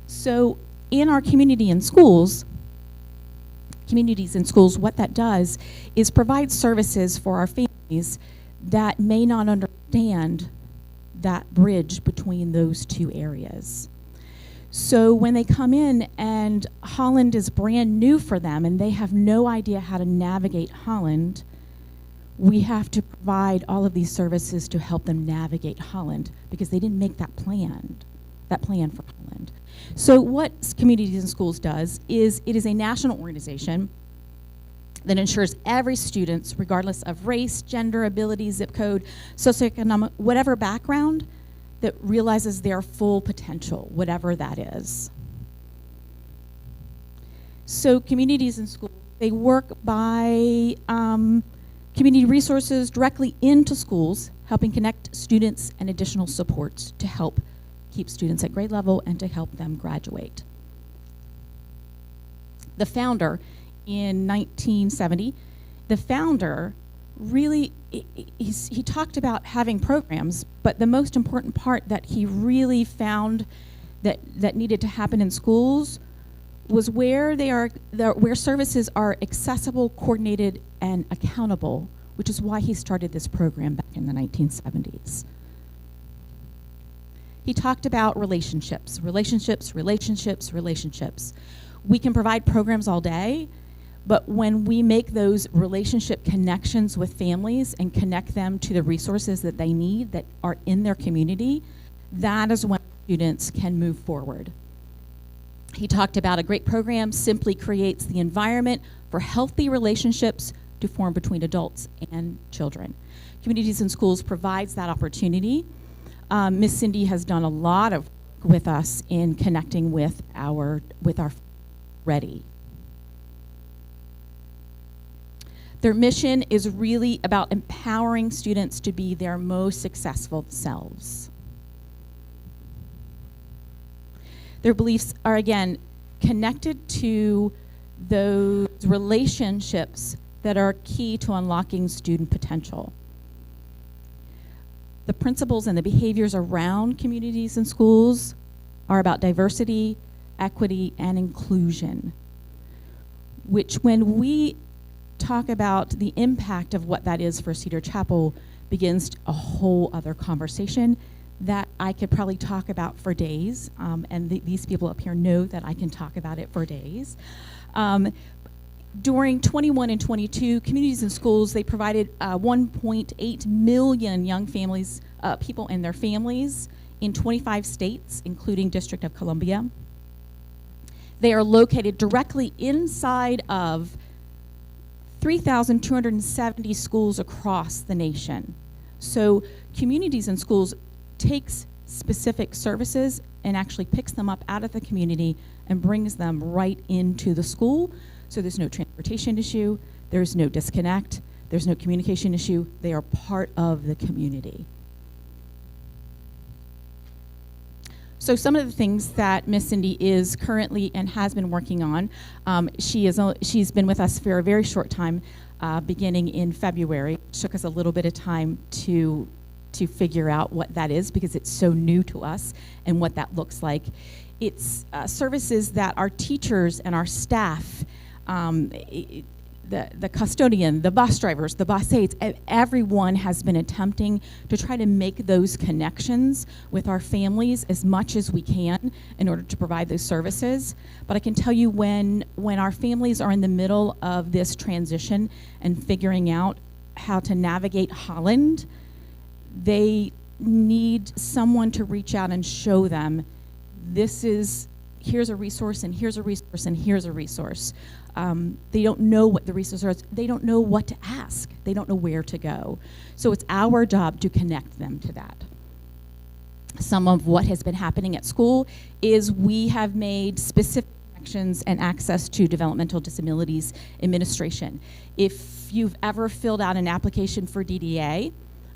So in our communities in schools, what that does is provide services for our families that may not understand that bridge between those two areas. So when they come in and Holland is brand new for them and they have no idea how to navigate Holland, we have to provide all of these services to help them navigate Holland because they didn't make that plan for Holland. So what Communities in Schools does is it is a national organization that ensures every student, regardless of race, gender, ability, zip code, socioeconomic, whatever background, that realizes their full potential, whatever that is. So Communities in Schools, they work by community resources directly into schools, helping connect students and additional supports to help keep students at grade level and to help them graduate. The founder, in 1970, the founder really, he talked about having programs, but the most important part that he really found that needed to happen in schools was where services are accessible, coordinated, and accountable, which is why he started this program back in the 1970s. He talked about relationships. We can provide programs all day, but when we make those relationship connections with families and connect them to the resources that they need that are in their community, that is when students can move forward. He talked about a great program simply creates the environment for healthy relationships to form between adults and children. Communities in Schools provides that opportunity. Miss Cindy has done a lot of work with us in connecting with our Ready. Their mission is really about empowering students to be their most successful selves. Their beliefs are, again, connected to those relationships that are key to unlocking student potential. The principles and the behaviors around communities and schools are about diversity, equity, and inclusion, which when we talk about the impact of what that is for Cedar Chapel begins a whole other conversation that I could probably talk about for days, and these people up here know that I can talk about it for days. During 21 and 22, communities and schools, they provided 1.8 million young families, people and their families in 25 states, including District of Columbia. They are located directly inside of 3,270 schools across the nation. So communities and schools takes specific services and actually picks them up out of the community and brings them right into the school. So there's no transportation issue, there's no disconnect, there's no communication issue. They are part of the community. So some of the things that Miss Cindy is currently and has been working on, she's been with us for a very short time, beginning in February. It took us a little bit of time to figure out what that is because it's so new to us and what that looks like. It's services that our teachers and our staff, the custodian, the bus drivers, the bus aides, everyone has been attempting to try to make those connections with our families as much as we can in order to provide those services. But I can tell you when our families are in the middle of this transition and figuring out how to navigate Holland, they need someone to reach out and show them here's a resource and here's a resource and here's a resource. They don't know what the resource is. They don't know what to ask. They don't know where to go. So it's our job to connect them to that. Some of what has been happening at school is we have made specific connections and access to developmental disabilities administration. If you've ever filled out an application for DDA,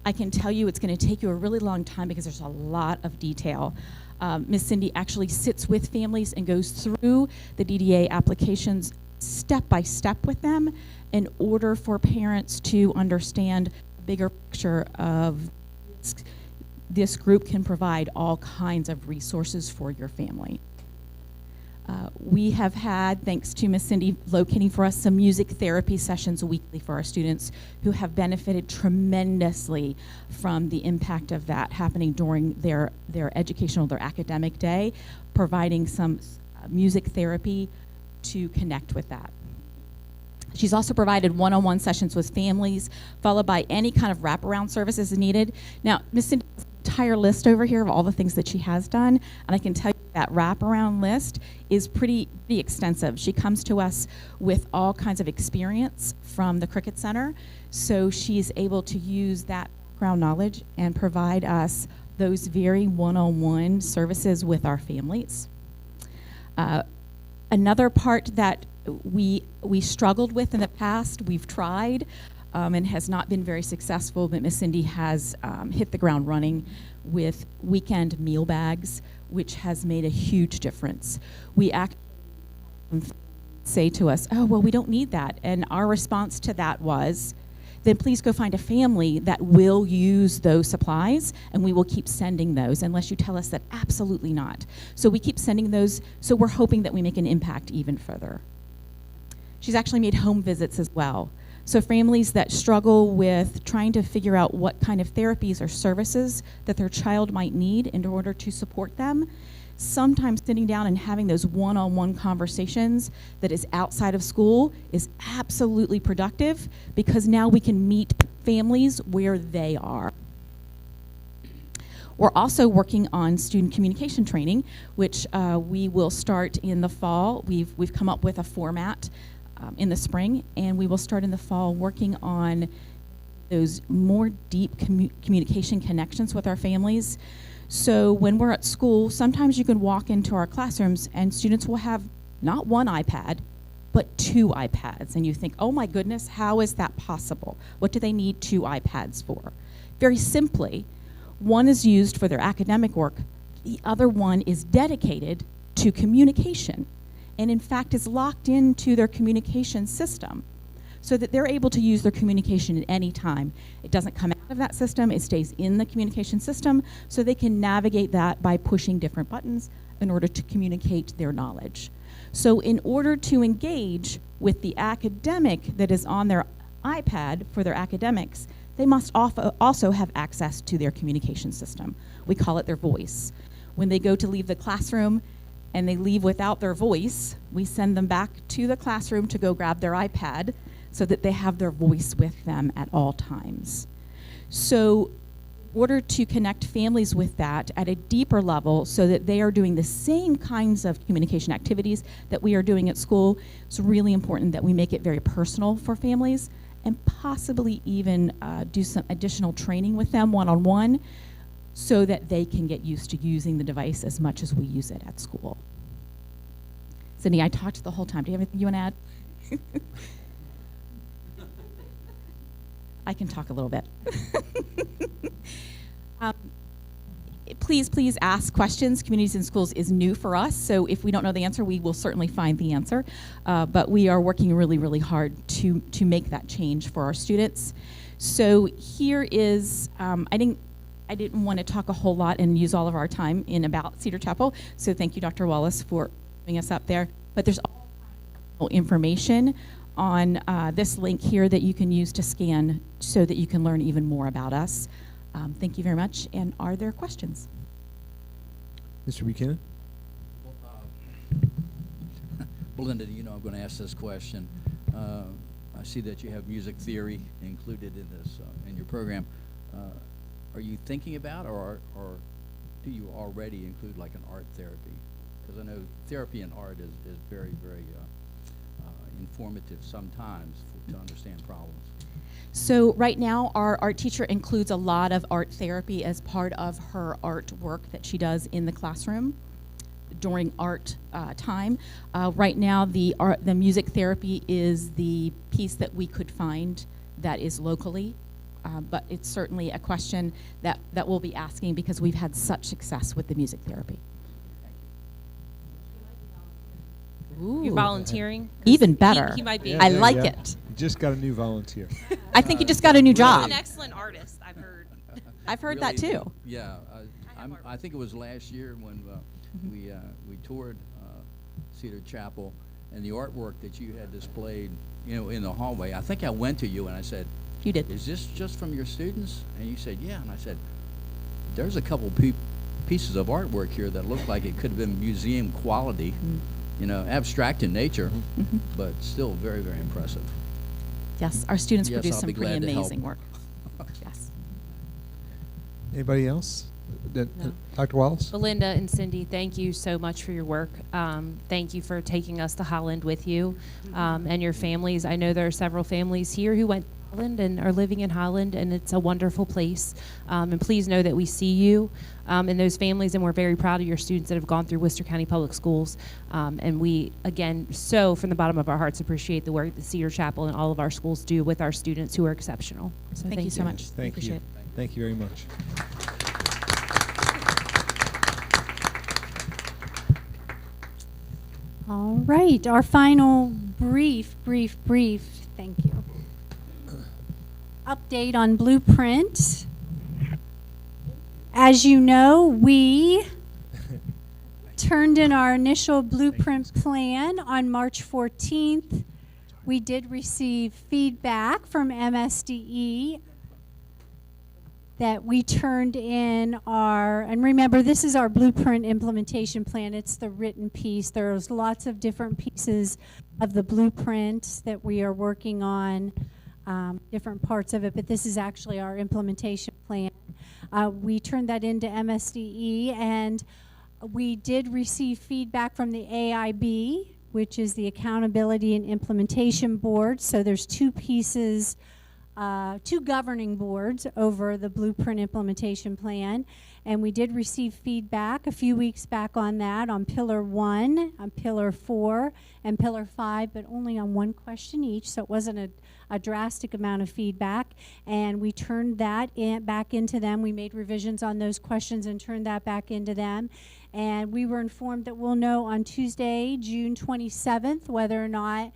I can tell you it's going to take you a really long time because there's a lot of detail. Ms. Cindy actually sits with families and goes through the DDA applications step by step with them in order for parents to understand the bigger picture of this group can provide all kinds of resources for your family. We have had, thanks to Ms. Cindy locating for us, some music therapy sessions weekly for our students who have benefited tremendously from the impact of that happening during their educational, their academic day, providing some music therapy to connect with that. She's also provided one-on-one sessions with families, followed by any kind of wraparound services needed. Now, Ms. Cindy has an entire list over here of all the things that she has done, and I can tell you that wraparound list is pretty extensive. She comes to us with all kinds of experience from the Cricket Center, so she's able to use that background knowledge and provide us those very one-on-one services with our families. Another part that we struggled with in the past, we've tried, and has not been very successful, but Miss Cindy has hit the ground running with weekend meal bags, which has made a huge difference. We actually say to us, oh, well, we don't need that. And our response to that was, then please go find a family that will use those supplies, and we will keep sending those unless you tell us that absolutely not. So we keep sending those, so we're hoping that we make an impact even further. She's actually made home visits as well. So families that struggle with trying to figure out what kind of therapies or services that their child might need in order to support them, sometimes sitting down and having those one-on-one conversations that is outside of school is absolutely productive because now we can meet families where they are. We're also working on student communication training, which we will start in the fall. We've come up with a format in the spring, and we will start in the fall working on those more deep communication connections with our families. So when we're at school, sometimes you can walk into our classrooms and students will have not one iPad, but 2 iPads. And you think, oh my goodness, how is that possible? What do they need 2 iPads for? Very simply, one is used for their academic work. The other one is dedicated to communication, and in fact is locked into their communication system, so that they're able to use their communication at any time. It doesn't come out of that system, it stays in the communication system, so they can navigate that by pushing different buttons in order to communicate their knowledge. So in order to engage with the academic that is on their iPad for their academics, they must also have access to their communication system. We call it their voice. When they go to leave the classroom and they leave without their voice, we send them back to the classroom to go grab their iPad so that they have their voice with them at all times. So in order to connect families with that at a deeper level so that they are doing the same kinds of communication activities that we are doing at school, it's really important that we make it very personal for families and possibly even do some additional training with them one-on-one so that they can get used to using the device as much as we use it at school. Cindy, I talked the whole time. Do you have anything you want to add? I can talk a little bit. Please ask questions. Communities in Schools is new for us, so if we don't know the answer, we will certainly find the answer. But we are working really, really hard to make that change for our students. So here is, I didn't want to talk a whole lot and use all of our time in about Cedar Chapel, so thank you, Dr. Wallace, for bringing us up there. But there's all information on this link here that you can use to scan so that you can learn even more about us. Thank you very much. And are there questions? Mr. Buchanan? Belinda, you know I'm going to ask this question. I see that you have music theory included in this in your program. Are you thinking about, or do you already include like an art therapy? Because I know therapy and art is very, very informative sometimes to understand problems. So right now, our art teacher includes a lot of art therapy as part of her art work that she does in the classroom during art time. Right now, the music therapy is the piece that we could find that is locally, but it's certainly a question that we'll be asking because we've had such success with the music therapy. Ooh. You're volunteering? Even better. He might be. I like it. You just got a new volunteer. I think you just got a new job. He's an excellent artist, I've heard. I've heard Really, that too. Yeah, I think it was last year when we toured Cedar Chapel, and the artwork that you had displayed, in the hallway. I think I went to you and I said, "You did. Is this just from your students?" And you said, "Yeah." And I said, "There's a couple pieces of artwork here that look like it could have been museum quality." Abstract in nature, but still very, very impressive. Yes, our students produce I'll some be glad pretty to help. amazing work. Yes. Anybody else? No. Dr. Wallace? Belinda and Cindy, thank you so much for your work. Thank you for taking us to Holland with you and your families. I know there are several families here who went to Holland and are living in Holland, and it's a wonderful place. And please know that we see you and those families, and we're very proud of your students that have gone through Worcester County Public Schools. And we, again, from the bottom of our hearts, appreciate the work that Cedar Chapel and all of our schools do with our students who are exceptional. So Thank you so much. Thank Appreciate you. it. Thank you very much. All right, our final brief, thank you. Update on Blueprint. As you know, we turned in our initial Blueprint plan on March 14th. We did receive feedback from MSDE that we turned in and remember, this is our Blueprint implementation plan. It's the written piece. There's lots of different pieces of the Blueprint that we are working on, different parts of it, but this is actually our implementation plan. We turned that into MSDE, and we did receive feedback from the AIB, which is the Accountability and Implementation Board. So there's two pieces, two governing boards over the Blueprint implementation plan. And we did receive feedback a few weeks back on that, on Pillar 1, on Pillar 4, and Pillar 5, but only on one question each, so it wasn't a drastic amount of feedback. And we turned that back into them. We made revisions on those questions and turned that back into them. And we were informed that we'll know on Tuesday, June 27th, whether or not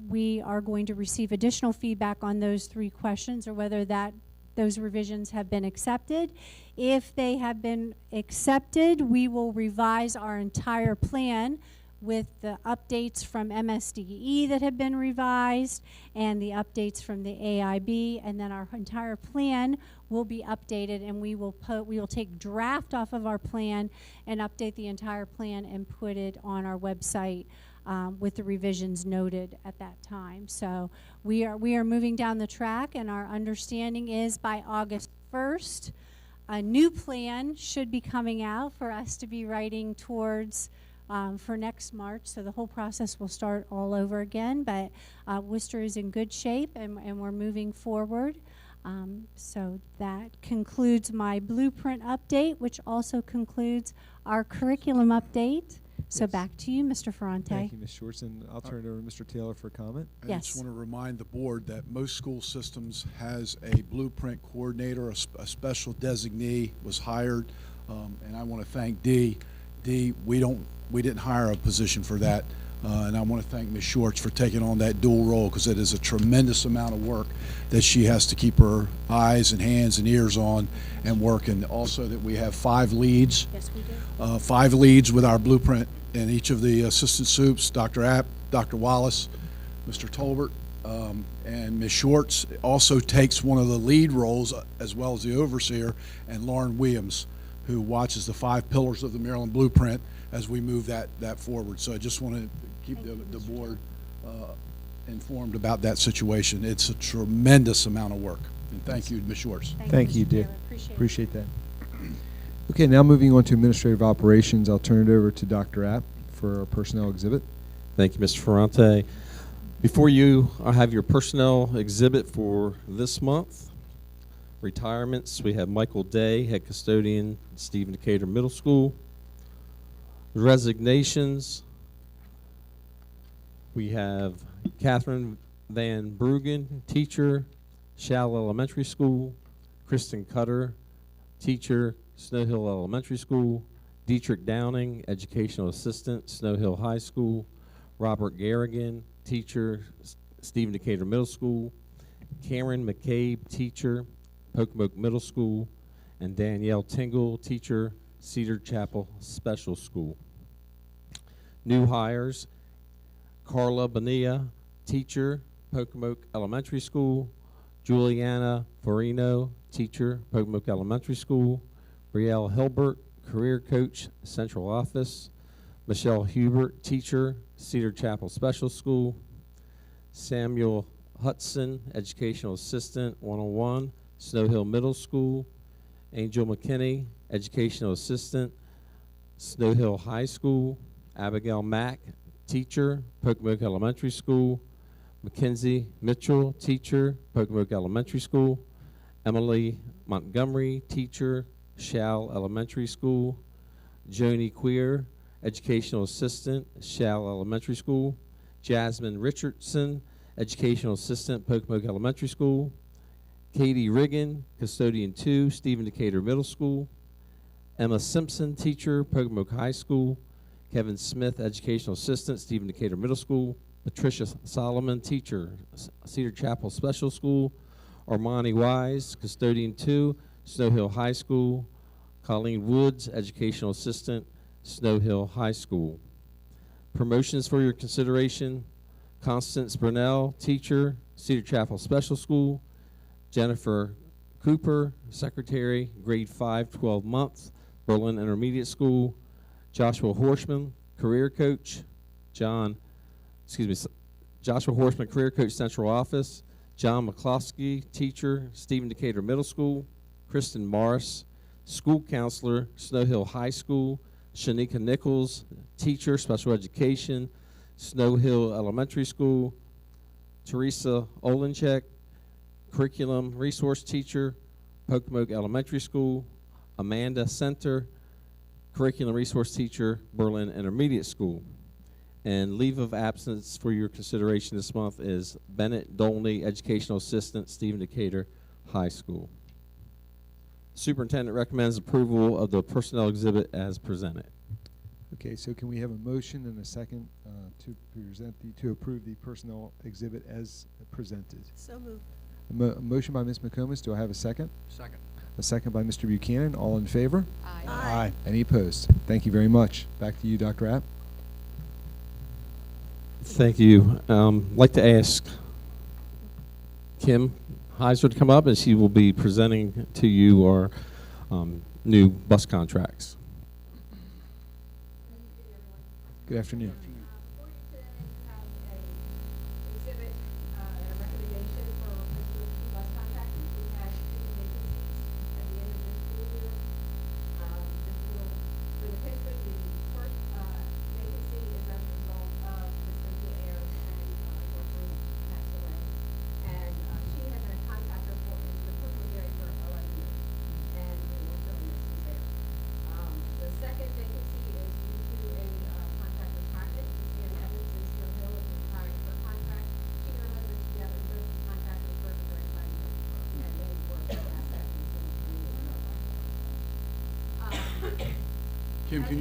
we are going to receive additional feedback on those 3 questions or whether those revisions have been accepted. If they have been accepted, we will revise our entire plan with the updates from MSDE that have been revised and the updates from the AIB, and then our entire plan will be updated, and we will take draft off of our plan and update the entire plan and put it on our website with the revisions noted at that time. So we are moving down the track, and our understanding is by August 1st, a new plan should be coming out for us to be writing towards for next March. So the whole process will start all over again, but Worcester is in good shape, and we're moving forward. So that concludes my blueprint update, which also concludes our curriculum update. So back to you, Mr. Ferrante. Thank you, Ms. Shorts, and I'll turn it over to Mr. Taylor for comment. I just want to remind the board that most school systems has a blueprint coordinator, a special designee was hired, and I want to thank Dee. Dee, we didn't hire a position for that, and I want to thank Ms. Shorts for taking on that dual role, because it is a tremendous amount of work that she has to keep her eyes and hands and ears on and work. And also that we have 5 leads. Yes, we do. 5 leads with our blueprint, and each of the assistant soups, Dr. App, Dr. Wallace, Mr. Tolbert, and Ms. Shorts also takes one of the lead roles, as well as the overseer, and Lauren Williams, who watches the 5 pillars of the Maryland blueprint as we move that forward. So I just want to keep the board informed about that situation. It's a tremendous amount of work. And thank you, Ms. Shorts. Thank you, Dick. Appreciate that. Okay, now moving on to administrative operations, I'll turn it over to Dr. App for our personnel exhibit. Thank you, Mr. Ferrante. Before you, I have your personnel exhibit for this month. Retirements, we have Michael Day, head custodian, Stephen Decatur Middle School. Resignations, we have Catherine Van Bruggen, teacher, Shall Elementary School. Kristen Cutter, teacher, Snow Hill Elementary School. Dietrich Downing, educational assistant, Snow Hill High School. Robert Garrigan, teacher, Stephen Decatur Middle School. Cameron McCabe, teacher, Pocomoke Middle School. And Danielle Tingle, teacher, Cedar Chapel Special School. New hires, Carla Bonilla, teacher, Pocomoke Elementary School. Juliana Farino, teacher, Pocomoke Elementary School. Brielle Hilbert, career coach, Central Office. Michelle Hubert, teacher, Cedar Chapel Special School. Samuel Hudson, educational assistant, 101, Snow Hill Middle School. Angel McKinney, educational assistant, Snow Hill High School. Abigail Mack, teacher, Pocomoke Elementary School. Mackenzie Mitchell, teacher, Pocomoke Elementary School. Emily Montgomery, teacher, Shall Elementary School. Joni Queer, educational assistant, Shall Elementary School. Jasmine Richardson, educational assistant, Pocomoke Elementary School. Katie Riggin, custodian 2, Stephen Decatur Middle School. Emma Simpson, teacher, Pocomoke High School. Kevin Smith, educational assistant, Stephen Decatur Middle School. Patricia Solomon, teacher, Cedar Chapel Special School. Armani Wise, custodian 2, Snow Hill High School. Colleen Woods, educational assistant, Snow Hill High School. Promotions for your consideration: Constance Brunell, teacher, Cedar Chapel Special School. Jennifer Cooper, secretary, grade 5, 12 months, Berlin Intermediate School. Joshua Horshman, career coach. Joshua Horshman, career coach, Central Office. John McCloskey, teacher, Stephen Decatur Middle School. Kristen Morris, school counselor, Snow Hill High School. Shanika Nichols, teacher, special education, Snow Hill Elementary School. Teresa Olenchek, curriculum resource teacher, Pocomoke Elementary School. Amanda Center, curriculum resource teacher, Berlin Intermediate School. And leave of absence for your consideration this month is Bennett Dolney, educational assistant, Stephen Decatur High School. Superintendent recommends approval of the personnel exhibit as presented. Okay, so can we have a motion and a second to approve the personnel exhibit as presented? So moved. A motion by Ms. McComas. Do I have a second? Second. A second by Mr. Buchanan. All in favor? Aye. Aye. Any opposed? Thank you very much. Back to you, Dr. App. Thank you. I'd like to ask Kim Heiser to come up, and she will be presenting to you our new bus contracts. Good afternoon.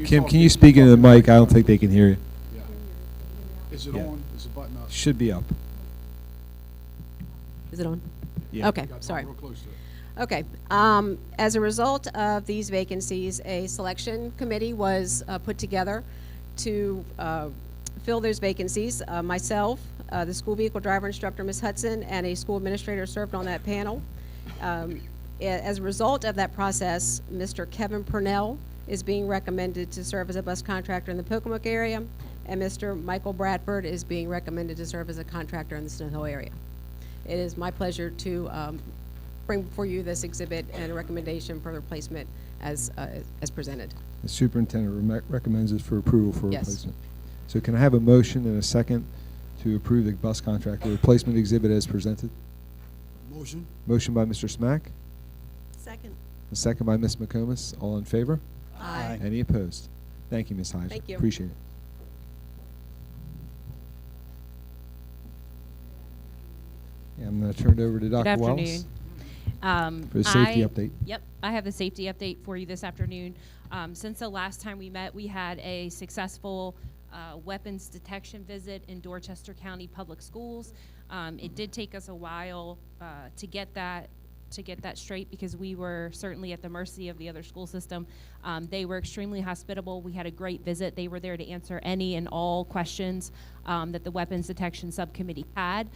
Kim, can you speak into the mic? I don't think they can hear you. Yeah. Is it Yeah. on? Is the button up? Should be up. Is it on? Yeah. Okay, You got sorry. real close to it. Okay. As a result of these vacancies, a selection committee was put together to fill those vacancies. Myself, the school vehicle driver instructor, Ms. Hudson, and a school administrator served on that panel. As a result of that process, Mr. Kevin Purnell is being recommended to serve as a bus contractor in the Pocomoke area, and Mr. Michael Bradford is being recommended to serve as a contractor in the Snow Hill area. It is my pleasure to bring before you this exhibit and a recommendation for replacement as presented. The superintendent recommends it for approval for Yes. replacement. So can I have a motion and a second to approve the bus contractor replacement exhibit as presented? Motion. Motion by Mr. Smack, Second. a second by Ms. McComas. All in favor? Aye. Any opposed? Thank you, Ms. Heiser. Thank you. Appreciate it. Yeah, I'm going to turn it over to Dr. Good Wallace. afternoon. For the safety update. Yep, I have the safety update for you this afternoon. Since the last time we met, we had a successful weapons detection visit in Dorchester County Public Schools. It did take us a while to get that straight because we were certainly at the mercy of the other school system. They were extremely hospitable. We had a great visit. They were there to answer any and all questions that the weapons detection subcommittee had.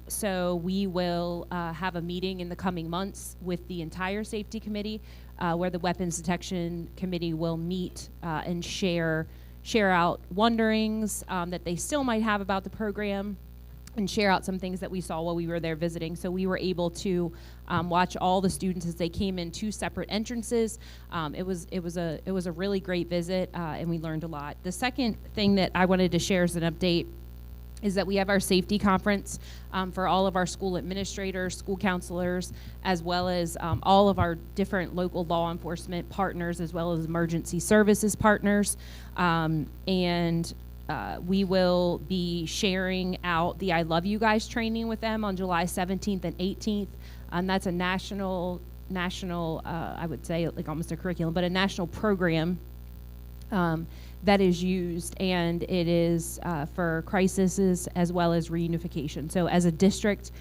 So we will have a meeting in the coming months with the entire safety committee where the weapons detection committee will meet and share out wonderings that they still might have about the program and share out some things that we saw while we were there visiting. So we were able to watch all the students as they came in 2 separate entrances. It was a really great visit, and we learned a lot. The second thing that I wanted to share as an update is that we have our safety conference for all of our school administrators, school counselors, as well as all of our different local law enforcement partners, as well as emergency services partners. We will be sharing out the I Love You Guys training with them on July 17th and 18th. That's a national, I would say like almost a curriculum, but a national program that is used, and it is for crises as well as reunification. So as a district,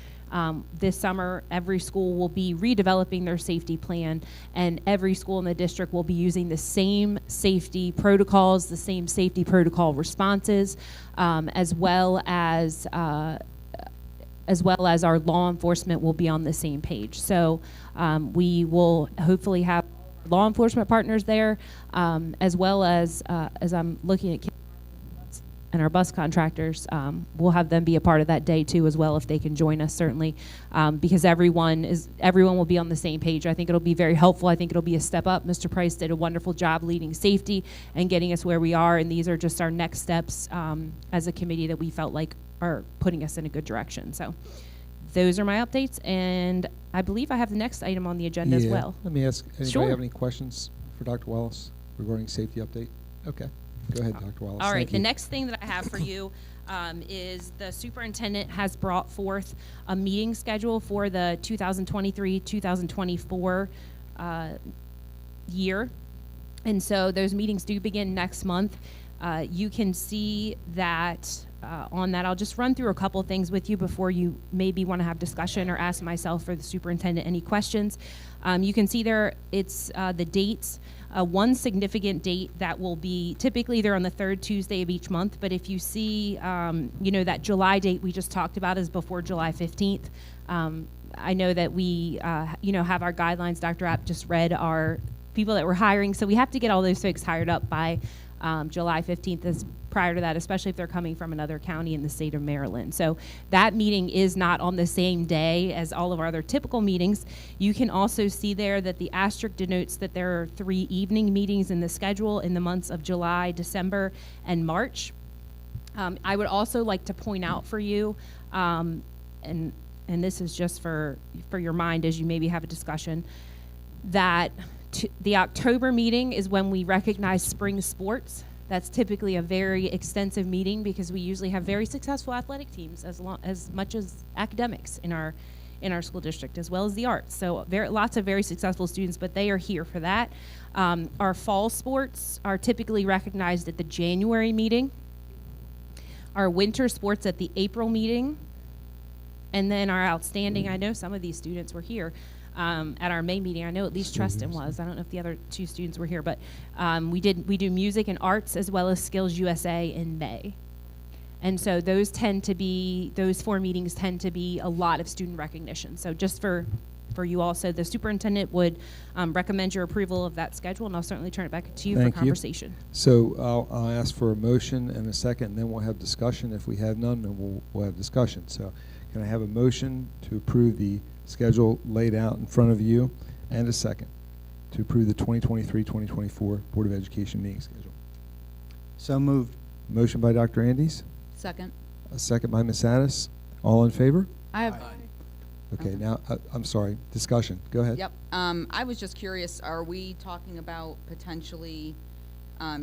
this summer, every school will be redeveloping their safety plan, and every school in the district will be using the same safety protocols, the same safety protocol responses, as well as our law enforcement will be on the same page. So we will hopefully have law enforcement partners there, as well as I'm looking at and our bus contractors. We'll have them be a part of that day too, as well, if they can join us, certainly, because everyone will be on the same page. I think it'll be very helpful. I think it'll be a step up. Mr. Price did a wonderful job leading safety and getting us where we are, and these are just our next steps as a committee that we felt like are putting us in a good direction. So those are my updates, and I believe I have the next item on the agenda as well. Let me ask, anybody Sure. have any questions for Dr. Wallace regarding safety update? Okay. Go ahead, Dr. Wallace. All right, Thank the you. next thing that I have for you is the superintendent has brought forth a meeting schedule for the 2023-2024 year. And so those meetings do begin next month. You can see that on that. I'll just run through a couple things with you before you maybe want to have discussion or ask myself or the superintendent any questions. You can see there it's the dates. One significant date that will be typically they're on the third Tuesday of each month, but if you see, that July date we just talked about is before July 15th. I know that we, have our guidelines. Dr. App just read our people that we're hiring, so we have to get all those folks hired up by July 15th as prior to that, especially if they're coming from another county in the state of Maryland. So that meeting is not on the same day as all of our other typical meetings. You can also see there that the asterisk denotes that there are 3 evening meetings in the schedule in the months of July, December, and March. I would also like to point out for you, and this is just for your mind as you maybe have a discussion, that the October meeting is when we recognize spring sports. That's typically a very extensive meeting because we usually have very successful athletic teams as much as academics in our school district, as well as the arts. So lots of very successful students, but they are here for that. Our fall sports are typically recognized at the January meeting. Our winter sports at the April meeting. And then our outstanding, I know some of these students were here at our May meeting. I know at least Tristan was. I don't know if the other 2 students were here, but we do music and arts as well as Skills USA in May. And so those 4 meetings tend to be a lot of student recognition. So just for you all, so the superintendent would recommend your approval of that schedule, and I'll certainly turn it back to you for conversation. So I'll ask for a motion and a second, and then we'll have discussion. If we have none, then we'll have discussion. So can I have a motion to approve the schedule laid out in front of you, and a second to approve the 2023-2024 Board of Education meeting schedule? So moved. Motion by Dr. Andes, Second. a second by Ms. Addis. All in favor? I have. Okay, now, I'm sorry, discussion. Go ahead. Yep. I was just curious, are we talking about potentially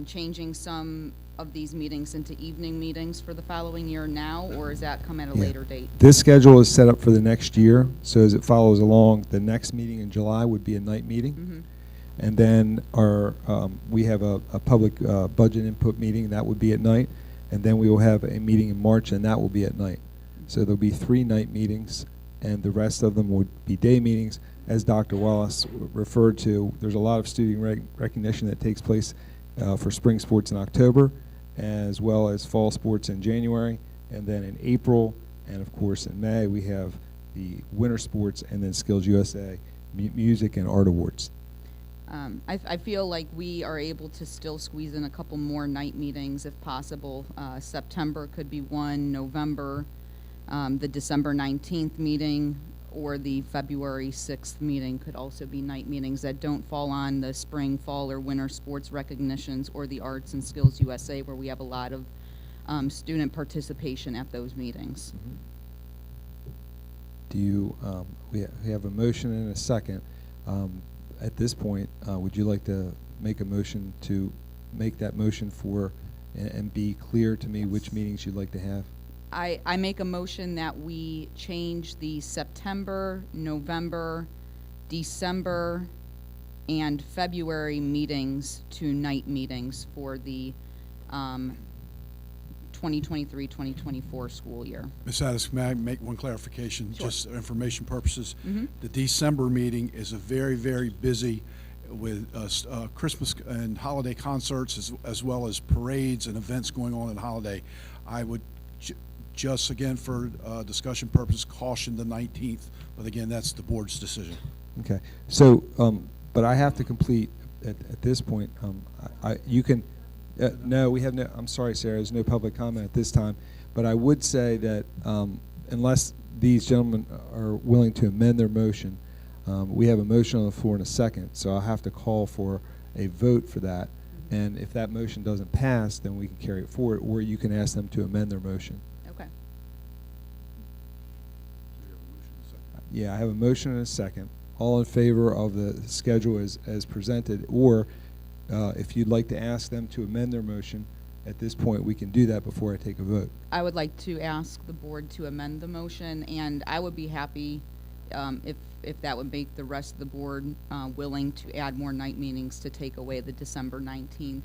changing some of these meetings into evening meetings for the following year now, or is that come at a later date? This schedule is set up for the next year, so as it follows along, the next meeting in July would be a night meeting. And then we have a public budget input meeting, that would be at night. And then we will have a meeting in March, and that will be at night. So there'll be 3 night meetings, and the rest of them would be day meetings. As Dr. Wallace referred to, there's a lot of student recognition that takes place for spring sports in October, as well as fall sports in January, and then in April, and of course in May, we have the winter sports, and then Skills USA, music and art awards. I feel like we are able to still squeeze in a couple more night meetings if possible. September could be one, November, the December 19th meeting, or the February 6th meeting could also be night meetings that don't fall on the spring, fall, or winter sports recognitions or the Arts and Skills USA, where we have a lot of student participation at those meetings. Do you, we have a motion and a second. At this point, would you like to make a motion to make that motion for and be clear to me which meetings you'd like to have? I make a motion that we change the September, November, December, and February meetings to night meetings for the 2023-2024 school year. Ms. Addis, may I make one clarification, Sure. just for information purposes? Mhm. The December meeting is a very, very busy with Christmas and holiday concerts as well as parades and events going on in holiday. I would just, again, for discussion purposes, caution the 19th, but again, that's the board's decision. Okay. So, but I have to complete at this point. You can. No, we have no. I'm sorry, Sarah. There's no public comment at this time. But I would say that unless these gentlemen are willing to amend their motion, we have a motion on the floor in a second. So I'll have to call for a vote for that. And if that motion doesn't pass, then we can carry it forward, or you can ask them to amend their motion. Okay. Yeah, I have a motion and a second. All in favor of the schedule as presented, or if you'd like to ask them to amend their motion, at this point we can do that before I take a vote. I would like to ask the board to amend the motion, and I would be happy if that would make the rest of the board willing to add more night meetings to take away the December 19th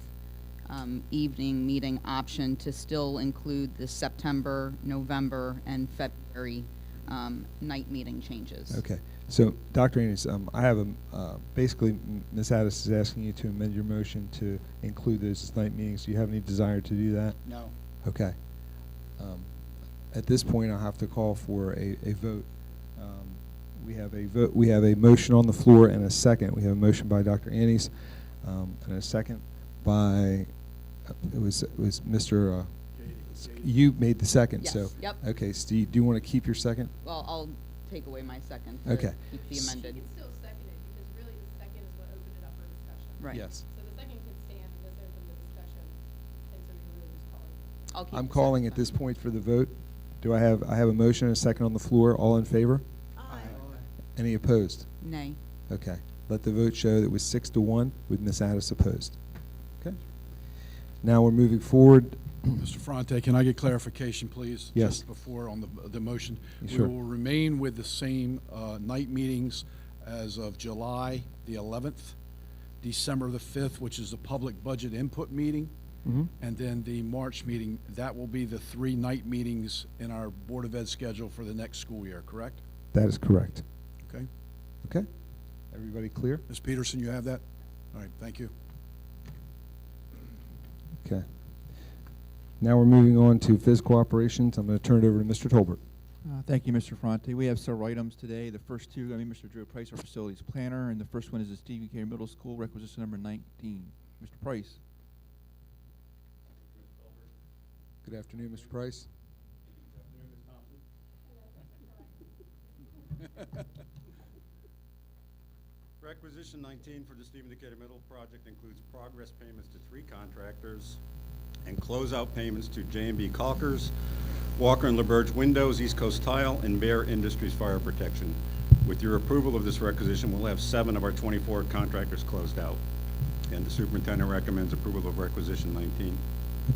evening meeting option to still include the September, November, and February night meeting changes. Okay. So, Dr. Annis, I have basically, Ms. Addis is asking you to amend your motion to include those as night meetings. Do you have any desire to do that? No. Okay. At this point, I'll have to call for a vote. We have a vote. We have a motion on the floor and a second. We have a motion by Dr. Annis and a second by it was Mr. You made the second. Yes. So Yep. okay, Steve, do you want to keep your second? Well, I'll take away my second to Okay. keep the amended. You can still second it because really the second is what opened it up for discussion. Right. Yes. So the second can stand and doesn't open the discussion, and so you're really just calling. I'll keep I'm the calling second at this point for the vote. Do I have a motion and a second on the floor? All in favor? Aye. Any opposed? Nay. Okay. Let the vote show that it was 6-1 with Ms. Addis opposed. Okay. Now we're moving forward. Mr. Ferrante, can I get clarification, please? Yes. Just before on the motion. Sure. We will remain with the same night meetings as of July the 11th, December the 5th, which is the public budget input meeting, and then the March meeting. That will be the 3 night meetings in our Board of Ed schedule for the next school year, correct? That is correct. Okay. Okay. Everybody clear? Ms. Peterson, you have that? All right, thank you. Okay. Now we're moving on to physical operations. I'm going to turn it over to Mr. Tolbert. Thank you, Mr. Ferrante. We have several items today. The first two are going to be Mr. Drew Price, our facilities planner, and the first one is the Stephen Decatur Middle School requisition number 19. Mr. Price. Good afternoon, Mr. Price. Requisition 19 for the Stephen Decatur Middle project includes progress payments to 3 contractors and closeout payments to J&B Caulkers, Walker and LaBerge Windows, East Coast Tile, and Bear Industries Fire Protection. With your approval of this requisition, we'll have 7 of our 24 contractors closed out. And the superintendent recommends approval of requisition 19.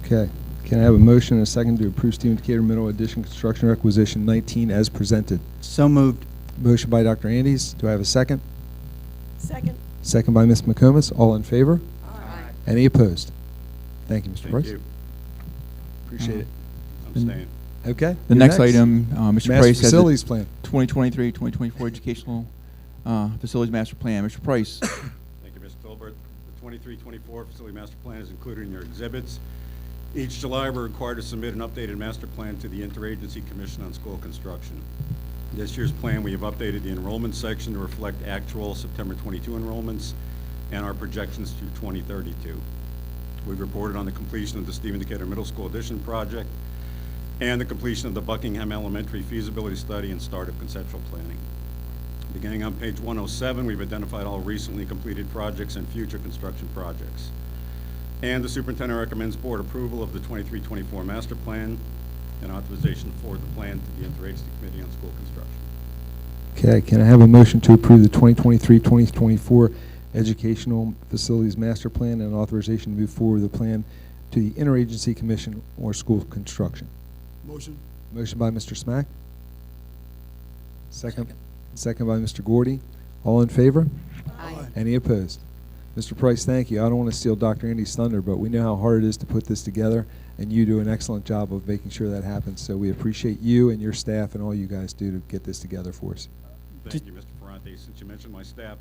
Okay. Can I have a motion and a second to approve Stephen Decatur Middle Addition Construction Requisition 19 as presented? So moved. Motion by Dr. Andes. Do I have a second? Second. Second by Ms. McComas. All in favor? Aye. Any opposed? Thank you, Mr. Thank Price. you. Appreciate it. I'm staying. Okay. The you're next item, Mr. Master Price has Facilities the Plan. 2023-2024 Educational Facilities Master Plan. Mr. Price. Thank you, Mr. Tolbert. The 23-24 Facility Master Plan is included in your exhibits. Each July, we're required to submit an updated master plan to the Interagency Commission on School Construction. This year's plan, we have updated the enrollment section to reflect actual September 22 enrollments and our projections through 2032. We've reported on the completion of the Stephen Decatur Middle School Addition project and the completion of the Buckingham Elementary feasibility study and start of conceptual planning. Beginning on page 107, we've identified all recently completed projects and future construction projects. And the superintendent recommends board approval of the 23-24 master plan and authorization for the plan to the Interagency Committee on School Construction. Okay. Can I have a motion to approve the 2023-2024 Educational Facilities Master Plan and authorization to move forward the plan to the Interagency Commission on School Construction? Motion. Motion by Mr. Smack. Second by Mr. Gordy. All in favor? Aye. Any opposed? Mr. Price, thank you. I don't want to steal Dr. Andy's thunder, but we know how hard it is to put this together, and you do an excellent job of making sure that happens. So we appreciate you and your staff and all you guys do to get this together for us. Thank you, Mr. Ferrante. Since you mentioned my staff,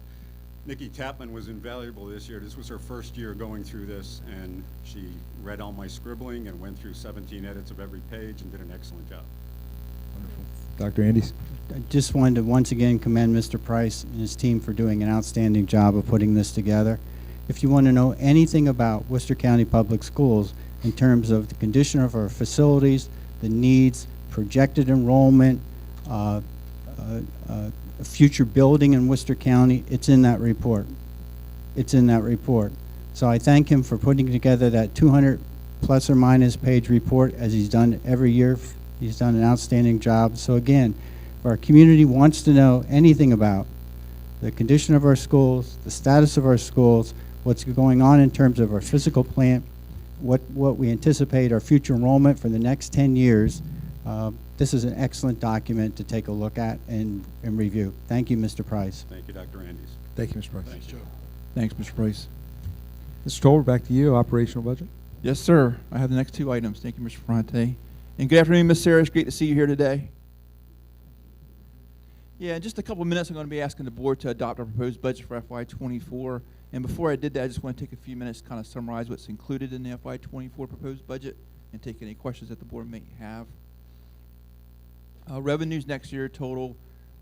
Nikki Tapman was invaluable this year. This was her first year going through this, and she read all my scribbling and went through 17 edits of every page and did an excellent job. Wonderful. Dr. Andes? I just wanted to once again commend Mr. Price and his team for doing an outstanding job of putting this together. If you want to know anything about Worcester County Public Schools in terms of the condition of our facilities, the needs, projected enrollment, future building in Worcester County, it's in that report. It's in that report. So I thank him for putting together that 200 plus or minus page report as he's done every year. He's done an outstanding job. So again, if our community wants to know anything about the condition of our schools, the status of our schools, what's going on in terms of our physical plant, what we anticipate our future enrollment for the next 10 years, This is an excellent document to take a look at and review. Thank you, Mr. Price. Thank you, Dr. Andes. Thank you, Mr. Price. Thanks, Joe. Thanks, Mr. Price. Mr. Tolbert, back to you. Operational budget. Yes, sir. I have the next two items. Thank you, Mr. Ferrante. And good afternoon, Ms. Sarah. It's great to see you here today. Yeah, in just a couple of minutes, I'm going to be asking the board to adopt our proposed budget for FY24. And before I did that, I just want to take a few minutes to kind of summarize what's included in the FY24 proposed budget and take any questions that the board may have. Revenues next year total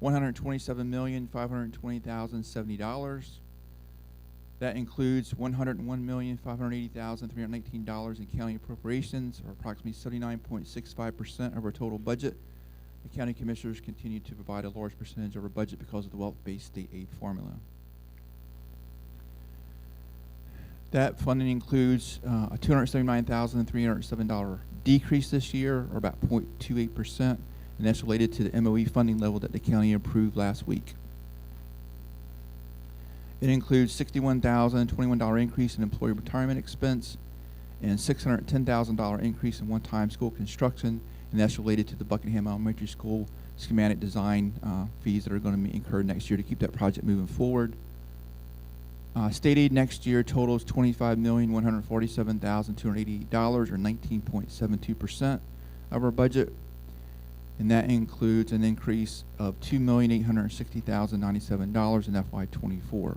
$127,520,070. That includes $101,580,319 in county appropriations, or approximately 79.65% of our total budget. The county commissioners continue to provide a large percentage of our budget because of the wealth-based state aid formula. That funding includes a $279,307 decrease this year, or about 0.28%, and that's related to the MOE funding level that the county approved last week. It includes $61,021 increase in employee retirement expense and $610,000 increase in one-time school construction, and that's related to the Buckingham Elementary School schematic design fees that are going to be incurred next year to keep that project moving forward. State aid next year totals $25,147,288, or 19.72% of our budget, and that includes an increase of $2,860,097 in FY24.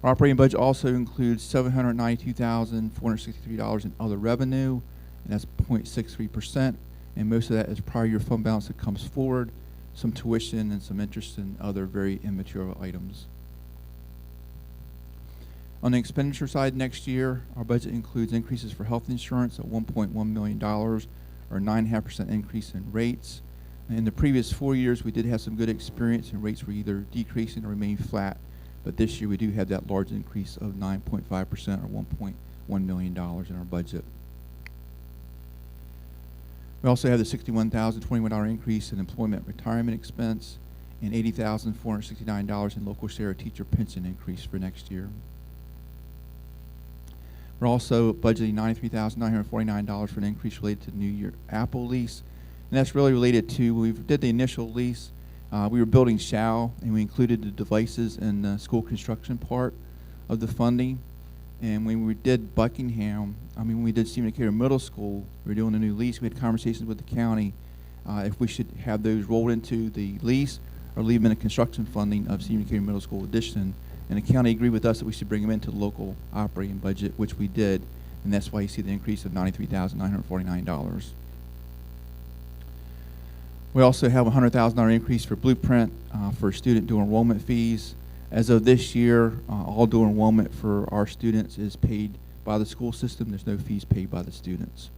Our operating budget also includes $792,463 in other revenue, and that's 0.63%, and most of that is prior year fund balance that comes forward, some tuition and some interest in other very immaterial items. On the expenditure side next year, our budget includes increases for health insurance at $1.1 million, or 9.5% increase in rates. In the previous 4 years, we did have some good experience, and rates were either decreasing or remained flat. But this year, we do have that large increase of 9.5%, or $1.1 million in our budget. We also have the $61,021 increase in employment retirement expense and $80,469 in local share teacher pension increase for next year. We're also budgeting $93,949 for an increase related to the New Year Apple lease. And that's really related to, when we did the initial lease, we were building SHOW, and we included the devices in the school construction part of the funding. And when we did Buckingham, when we did Stephen Decatur Middle School, we were doing a new lease, we had conversations with the county if we should have those rolled into the lease or leave them in the construction funding of Stephen Decatur Middle School addition. And the county agreed with us that we should bring them into the local operating budget, which we did, and that's why you see the increase of $93,949. We also have a $100,000 increase for Blueprint for student dual enrollment fees. As of this year, all dual enrollment for our students is paid by the school system. There's no fees paid by the students.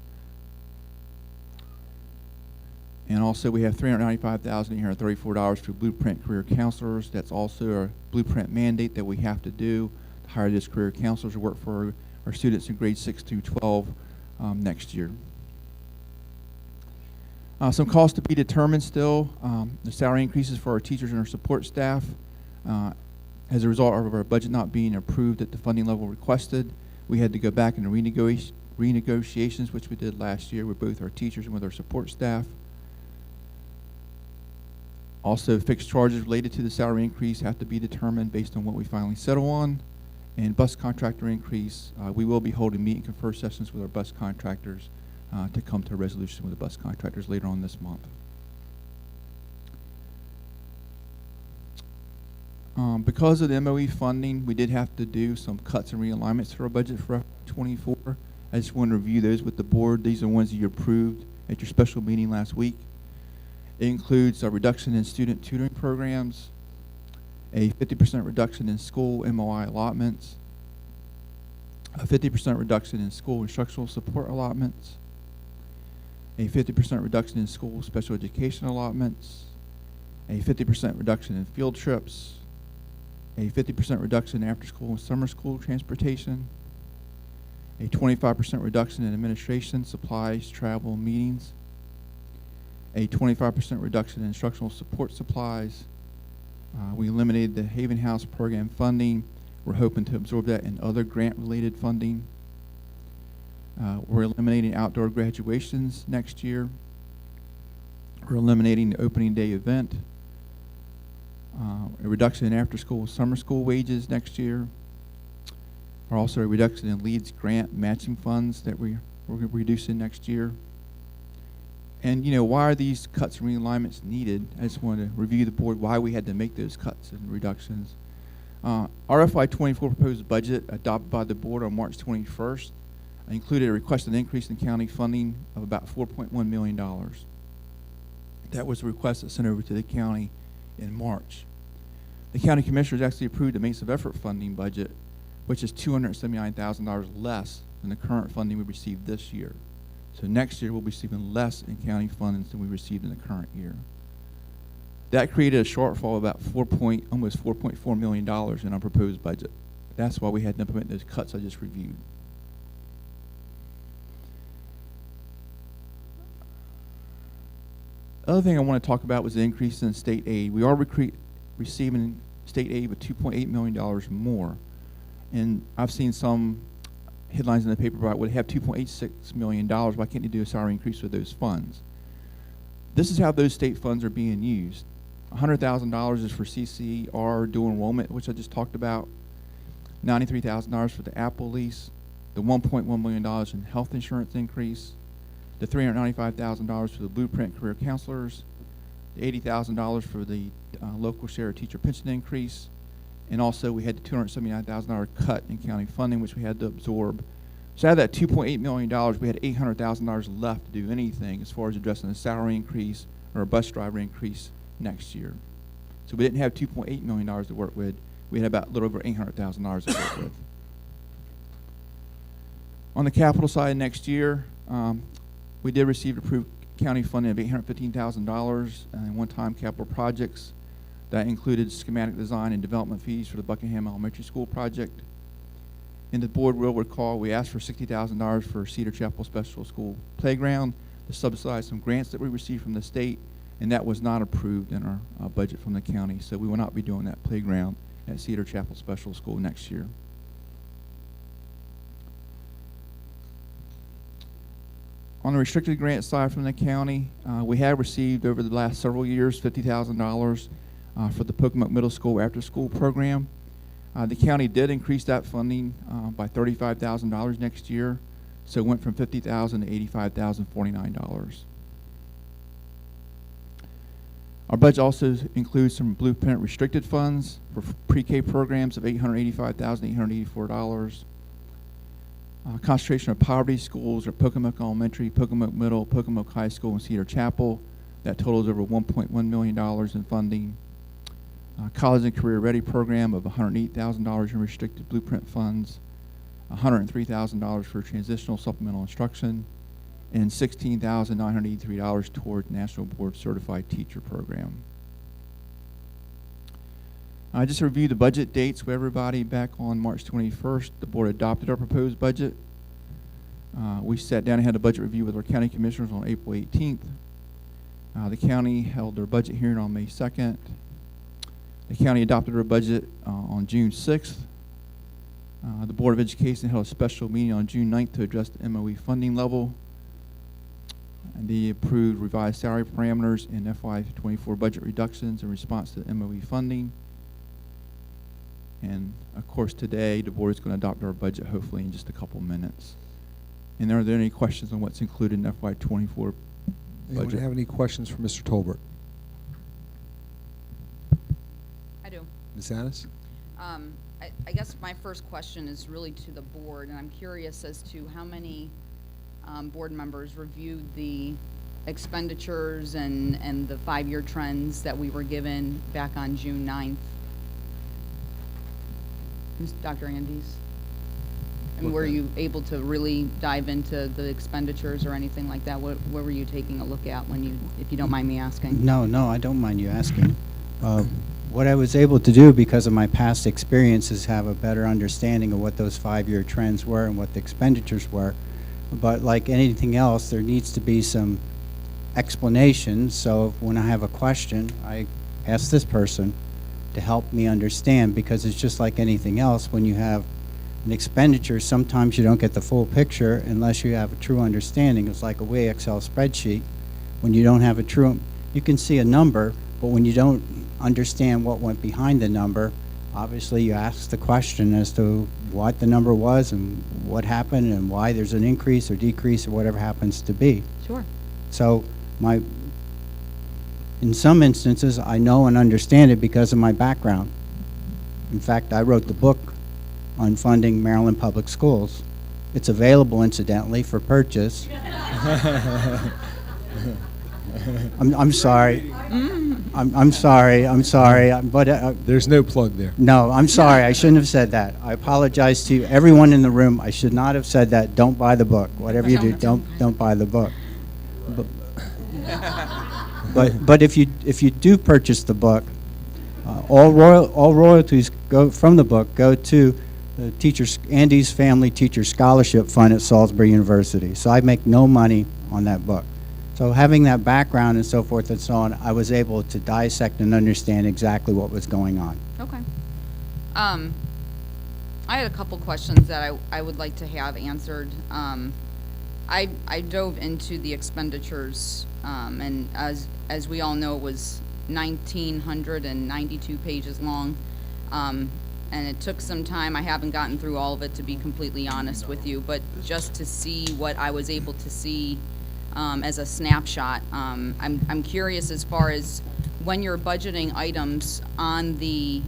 And also we have $395,834 for Blueprint career counselors. That's also a Blueprint mandate that we have to do to hire these career counselors to work for our students in grades 6 through 12 next year. Some costs to be determined still. The salary increases for our teachers and our support staff. As a result of our budget not being approved at the funding level requested, we had to go back into renegotiations, which we did last year with both our teachers and with our support staff. Also, fixed charges related to the salary increase have to be determined based on what we finally settle on. And bus contractor increase, we will be holding meet and confer sessions with our bus contractors to come to a resolution with the bus contractors later on this month. Because of the MOE funding, we did have to do some cuts and realignments to our budget for FY24. I just want to review those with the board. These are ones that you approved at your special meeting last week. It includes a reduction in student tutoring programs, a 50% reduction in school MOI allotments, a 50% reduction in school instructional support allotments, a 50% reduction in school special education allotments, a 50% reduction in field trips, a 50% reduction in after-school and summer school transportation, a 25% reduction in administration, supplies, travel, and meetings, a 25% reduction in instructional support supplies. We eliminated the Haven House program funding. We're hoping to absorb that in other grant-related funding. We're eliminating outdoor graduations next year. We're eliminating the opening day event. A reduction in after-school summer school wages next year. Or also a reduction in Leeds grant matching funds that we're reducing next year. And why are these cuts and realignments needed? I just want to review the board why we had to make those cuts and reductions. Our FY24 proposed budget adopted by the board on March 21st included a requested increase in county funding of about $4.1 million. That was the request that's sent over to the county in March. The county commissioners actually approved the maintenance of effort funding budget, which is $279,000 less than the current funding we received this year. So next year we'll be receiving less in county fundings than we received in the current year. That created a shortfall of about almost $4.4 million in our proposed budget. That's why we had to implement those cuts I just reviewed. The other thing I want to talk about was the increase in state aid. We are receiving state aid with $2.8 million more. And I've seen some headlines in the paper about, well, they have $2.86 million. Why can't they do a salary increase with those funds? This is how those state funds are being used. $100,000 is for CCR dual enrollment, which I just talked about. $93,000 for the Apple lease. The $1.1 million in health insurance increase. The $395,000 for the Blueprint Career Counselors. The $80,000 for the local share teacher pension increase. And also we had the $279,000 cut in county funding, which we had to absorb. So out of that $2.8 million, we had $800,000 left to do anything as far as addressing a salary increase or a bus driver increase next year. So we didn't have $2.8 million to work with. We had about a little over $800,000 to work with. On the capital side next year, we did receive approved county funding of $815,000 in one-time capital projects. That included schematic design and development fees for the Buckingham Elementary School project. And the board will recall we asked for $60,000 for Cedar Chapel Special School Playground to subsidize some grants that we received from the state, and that was not approved in our budget from the county, so we will not be doing that playground at Cedar Chapel Special School next year. On the restricted grant side from the county, we have received over the last several years $50,000 for the Pocomoke Middle School after-school program. The county did increase that funding by $35,000 next year, so it went from $50,000 to $85,049. Our budget also includes some Blueprint restricted funds for pre-K programs of $885,884. Concentration of poverty schools are Pocomoke Elementary, Pocomoke Middle, Pocomoke High School, and Cedar Chapel. That totals over $1.1 million in funding. College and Career Ready program of $108,000 in restricted Blueprint funds, $103,000 for transitional supplemental instruction, and $16,983 toward National Board Certified Teacher program. I just reviewed the budget dates with everybody back on March 21st. The board adopted our proposed budget. We sat down and had a budget review with our county commissioners on April 18th. The county held their budget hearing on May 2nd. The county adopted our budget on June 6th. The Board of Education held a special meeting on June 9th to address the MOE funding level. And they approved revised salary parameters and FY24 budget reductions in response to the MOE funding. And of course today the board is going to adopt our budget hopefully in just a couple minutes. And are there any questions on what's included in FY24 budget? Anyone have any questions for Mr. Tolbert? I do. Ms. Addis? I guess my first question is really to the board, and I'm curious as to how many board members reviewed the expenditures and the 5-year trends that we were given back on June 9th. Dr. Andes? And were you able to really dive into the expenditures or anything like that? What were you taking a look at when you, if you don't mind me asking? No, I don't mind you asking. What I was able to do because of my past experience is have a better understanding of what those 5-year trends were and what the expenditures were. But like anything else, there needs to be some explanation. So when I have a question, I ask this person to help me understand, because it's just like anything else. When you have And expenditures, sometimes you don't get the full picture unless you have a true understanding. It's like a way Excel spreadsheet. When you don't have a true, you can see a number, but when you don't understand what went behind the number, obviously you ask the question as to what the number was and what happened and why there's an increase or decrease or whatever happens to be. Sure. So in some instances, I know and understand it because of my background. In fact, I wrote the book on funding Maryland public schools. It's available, incidentally, for purchase. I'm sorry. I'm sorry. But there's no plug there. No, I'm sorry. I shouldn't have said that. I apologize to everyone in the room. I should not have said that. Don't buy the book. Whatever you do, don't buy the book. But if you do purchase the book, all royalties from the book go to the Andy's Family Teacher Scholarship Fund at Salisbury University. So I make no money on that book. So having that background and so forth and so on, I was able to dissect and understand exactly what was going on. Okay. I had a couple questions that I would like to have answered. I dove into the expenditures, and as we all know, it was 1,992 pages long, and it took some time. I haven't gotten through all of it, to be completely honest with you, but just to see what I was able to see as a snapshot. I'm curious as far as when you're budgeting items on the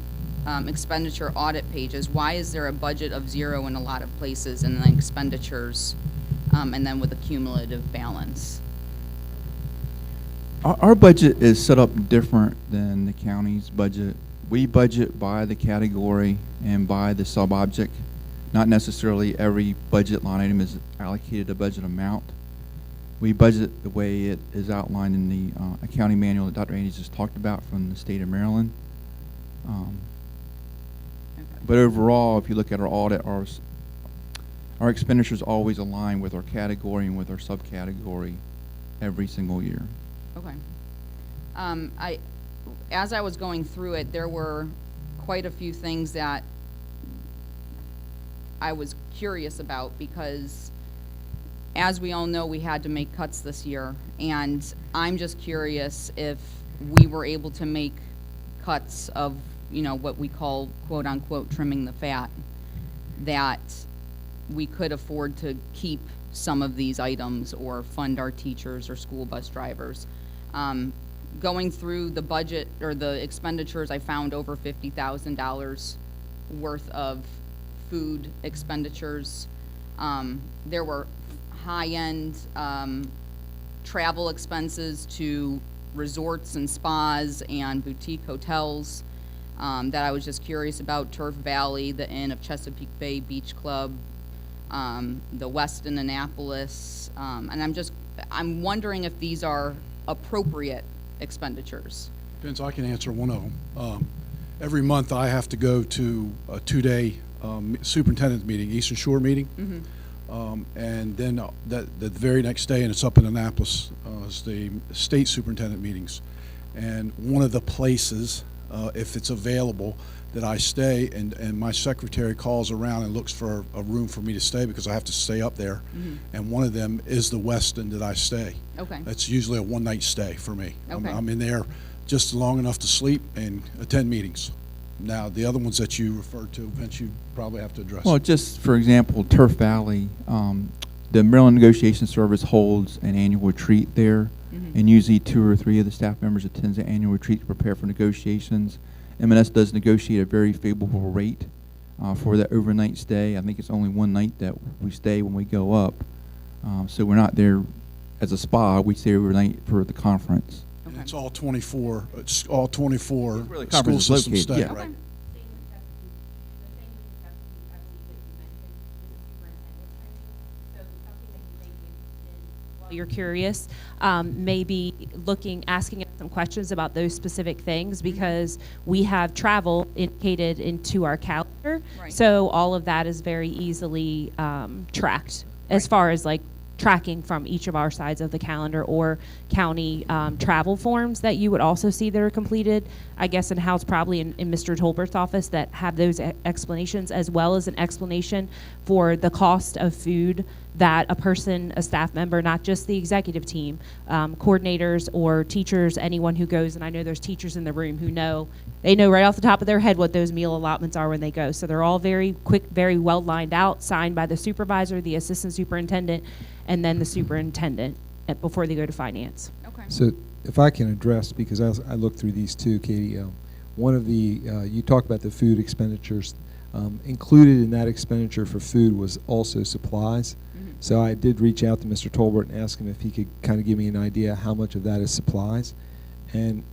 expenditure audit pages, why is there a budget of 0 in a lot of places and then expenditures and then with a cumulative balance? Our budget is set up different than the county's budget. We budget by the category and by the sub-object. Not necessarily every budget line item is allocated a budget amount. We budget the way it is outlined in the accounting manual that Dr. Andy just talked about from the state of Maryland. But overall, if you look at our audit, our expenditures always align with our category and with our subcategory every single year. Okay. As I was going through it, there were quite a few things that I was curious about because, as we all know, we had to make cuts this year, and I'm just curious if we were able to make cuts of, what we call, quote unquote, trimming the fat, that we could afford to keep some of these items or fund our teachers or school bus drivers. Going through the budget or the expenditures, I found over $50,000 worth of food expenditures. There were high-end travel expenses to resorts and spas and boutique hotels that I was just curious about. Turf Valley, the Inn of Chesapeake Bay Beach Club, the Westin Annapolis, and I'm wondering if these are appropriate expenditures. Vince, I can answer one of them. Every month I have to go to a 2-day superintendent meeting, Eastern Shore meeting. Mm-hmm. And then the very next day, and it's up in Annapolis, is the state superintendent meetings. And one of the places, if it's available, that I stay, and my secretary calls around and looks for a room for me to stay because I have to stay up there. Mm-hmm. And one of them is the Westin that I stay. Okay. That's usually a one-night stay for me. Okay. I'm in there just long enough to sleep and attend meetings. Now, the other ones that you referred to, Vince, you probably have to address. Well, just for example, Turf Valley, the Maryland Negotiation Service holds an annual retreat there, Mm-hmm. and usually 2 or 3 of the staff members attend the annual retreat to prepare for negotiations. M&S does negotiate a very favorable rate for that overnight stay. I think it's only one night that we stay when we go up, so we're not there as a spa. We stay overnight for the conference. And it's all 24. It's all 24 Where the school conference is system located, stay, yeah. right? You're curious, maybe asking us some questions about those specific things, because we have travel indicated into our calendar. Right. So all of that is very easily tracked as far as like tracking from each of our sides of the calendar, or county travel forms that you would also see that are completed, I guess in-house probably in Mr. Tolbert's office, that have those explanations, as well as an explanation for the cost of food that a staff member, not just the executive team, coordinators or teachers, anyone who goes, and I know there's teachers in the room who they know right off the top of their head what those meal allotments are when they go. So they're all very quick, very well lined out, signed by the supervisor, the assistant superintendent, and then the superintendent before they go to finance. Okay. So if I can address, because I looked through these too, Katie, one of the, you talked about the food expenditures. Included in that expenditure for food was also supplies. So I did reach out to Mr. Tolbert and ask him if he could kind of give me an idea how much of that is supplies. And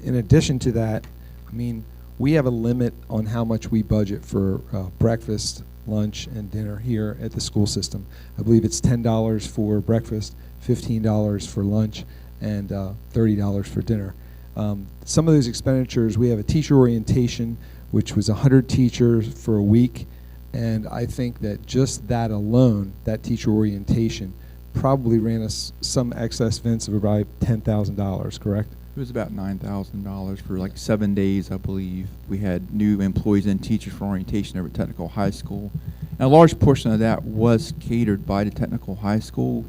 in addition to that, I mean, we have a limit on how much we budget for breakfast, lunch, and dinner here at the school system. I believe it's $10 for breakfast, $15 for lunch, and $30 for dinner. Some of those expenditures, we have a teacher orientation, which was 100 teachers for a week. And I think that just that alone, that teacher orientation, probably ran us some excess, Vince, of about $10,000, correct? It was about $9,000 for like 7 days, I believe. We had new employees and teachers for orientation over at Technical High School. And a large portion of that was catered by the Technical High School,